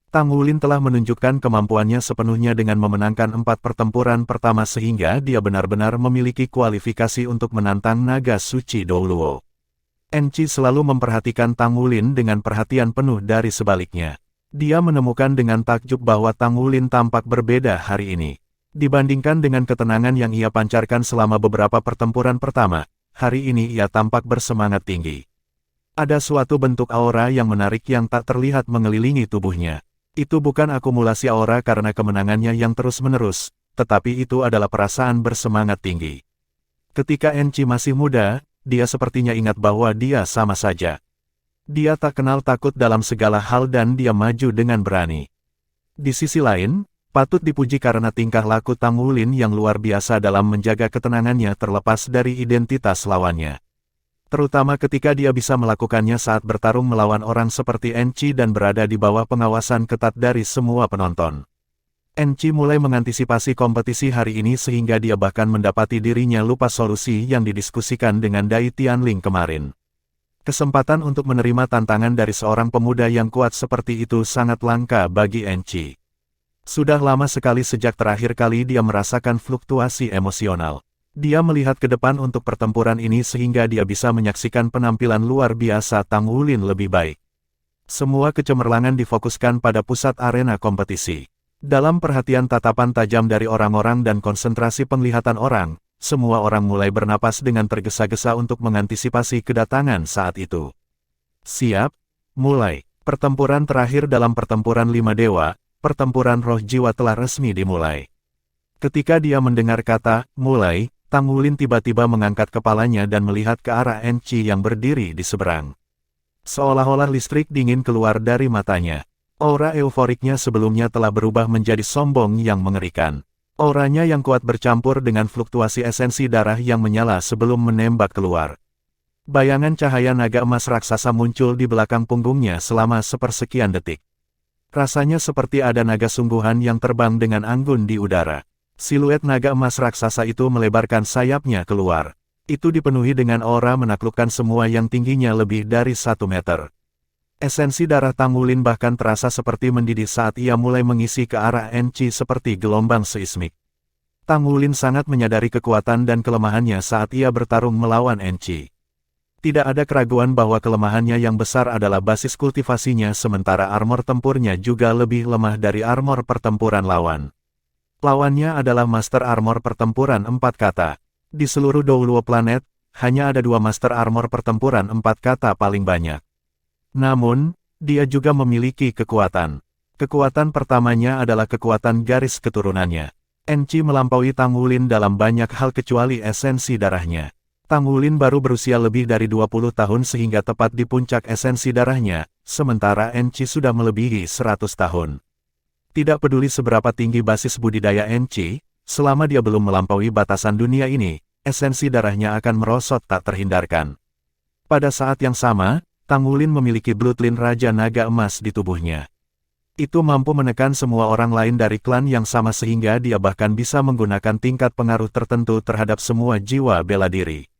Tang Wulin telah menunjukkan kemampuannya sepenuhnya dengan memenangkan 4 pertempuran pertama sehingga dia benar-benar memiliki kualifikasi untuk menantang naga suci Douluo. Enci selalu memperhatikan Tang Wulin dengan perhatian penuh dari sebaliknya. Dia menemukan dengan takjub bahwa Tang Wulin tampak berbeda hari ini. Dibandingkan dengan ketenangan yang ia pancarkan selama beberapa pertempuran pertama, hari ini ia tampak bersemangat tinggi. Ada suatu bentuk aura yang menarik yang tak terlihat mengelilingi tubuhnya. Itu bukan akumulasi aura karena kemenangannya yang terus-menerus, tetapi itu adalah perasaan bersemangat tinggi. Ketika Enci masih muda, dia sepertinya ingat bahwa dia sama saja. Dia tak kenal takut dalam segala hal dan dia maju dengan berani. Di sisi lain, patut dipuji karena tingkah laku Tang Wulin yang luar biasa dalam menjaga ketenangannya terlepas dari identitas lawannya. Terutama ketika dia bisa melakukannya saat bertarung melawan orang seperti Enci dan berada di bawah pengawasan ketat dari semua penonton. Enci mulai mengantisipasi kompetisi hari ini sehingga dia bahkan mendapati dirinya lupa solusi yang didiskusikan dengan Dai Tianling kemarin. Kesempatan untuk menerima tantangan dari seorang pemuda yang kuat seperti itu sangat langka bagi Enci. Sudah lama sekali sejak terakhir kali dia merasakan fluktuasi emosional. Dia melihat ke depan untuk pertempuran ini sehingga dia bisa menyaksikan penampilan luar biasa Tang Wulin lebih baik. Semua kecemerlangan difokuskan pada pusat arena kompetisi. Dalam perhatian tatapan tajam dari orang-orang dan konsentrasi penglihatan orang, semua orang mulai bernapas dengan tergesa-gesa untuk mengantisipasi kedatangan saat itu. Siap, mulai. Pertempuran terakhir dalam pertempuran 5 dewa, pertempuran roh jiwa telah resmi dimulai. Ketika dia mendengar kata, mulai, Tang Wulin tiba-tiba mengangkat kepalanya dan melihat ke arah Enci yang berdiri di seberang. Seolah-olah listrik dingin keluar dari matanya. Aura euforiknya sebelumnya telah berubah menjadi sombong yang mengerikan. Auranya yang kuat bercampur dengan fluktuasi esensi darah yang menyala sebelum menembak keluar. Bayangan cahaya naga emas raksasa muncul di belakang punggungnya selama sepersekian detik. Rasanya seperti ada naga sungguhan yang terbang dengan anggun di udara. Siluet naga emas raksasa itu melebarkan sayapnya keluar. Itu dipenuhi dengan aura menaklukkan semua yang tingginya lebih dari 1 meter. Esensi darah Tang Wulin bahkan terasa seperti mendidih saat ia mulai mengisi ke arah Enci seperti gelombang seismik. Tang Wulin sangat menyadari kekuatan dan kelemahannya saat ia bertarung melawan Enci. Tidak ada keraguan bahwa kelemahannya yang besar adalah basis kultivasinya sementara armor tempurnya juga lebih lemah dari armor pertempuran lawan. Lawannya adalah Master Armor Pertempuran 4 kata. Di seluruh Douluo planet, hanya ada 2 Master Armor Pertempuran 4 kata paling banyak. Namun, dia juga memiliki kekuatan. Kekuatan pertamanya adalah kekuatan garis keturunannya. Enci melampaui Tang Wulin dalam banyak hal kecuali esensi darahnya. Tang Wulin baru berusia lebih dari 20 tahun sehingga tepat di puncak esensi darahnya, sementara Enci sudah melebihi 100 tahun. Tidak peduli seberapa tinggi basis budidaya Enci, selama dia belum melampaui batasan dunia ini, esensi darahnya akan merosot tak terhindarkan. Pada saat yang sama, Tang Wulin memiliki bloodline Raja Naga Emas di tubuhnya. Itu mampu menekan semua orang lain dari klan yang sama sehingga dia bahkan bisa menggunakan tingkat pengaruh tertentu terhadap semua jiwa bela diri.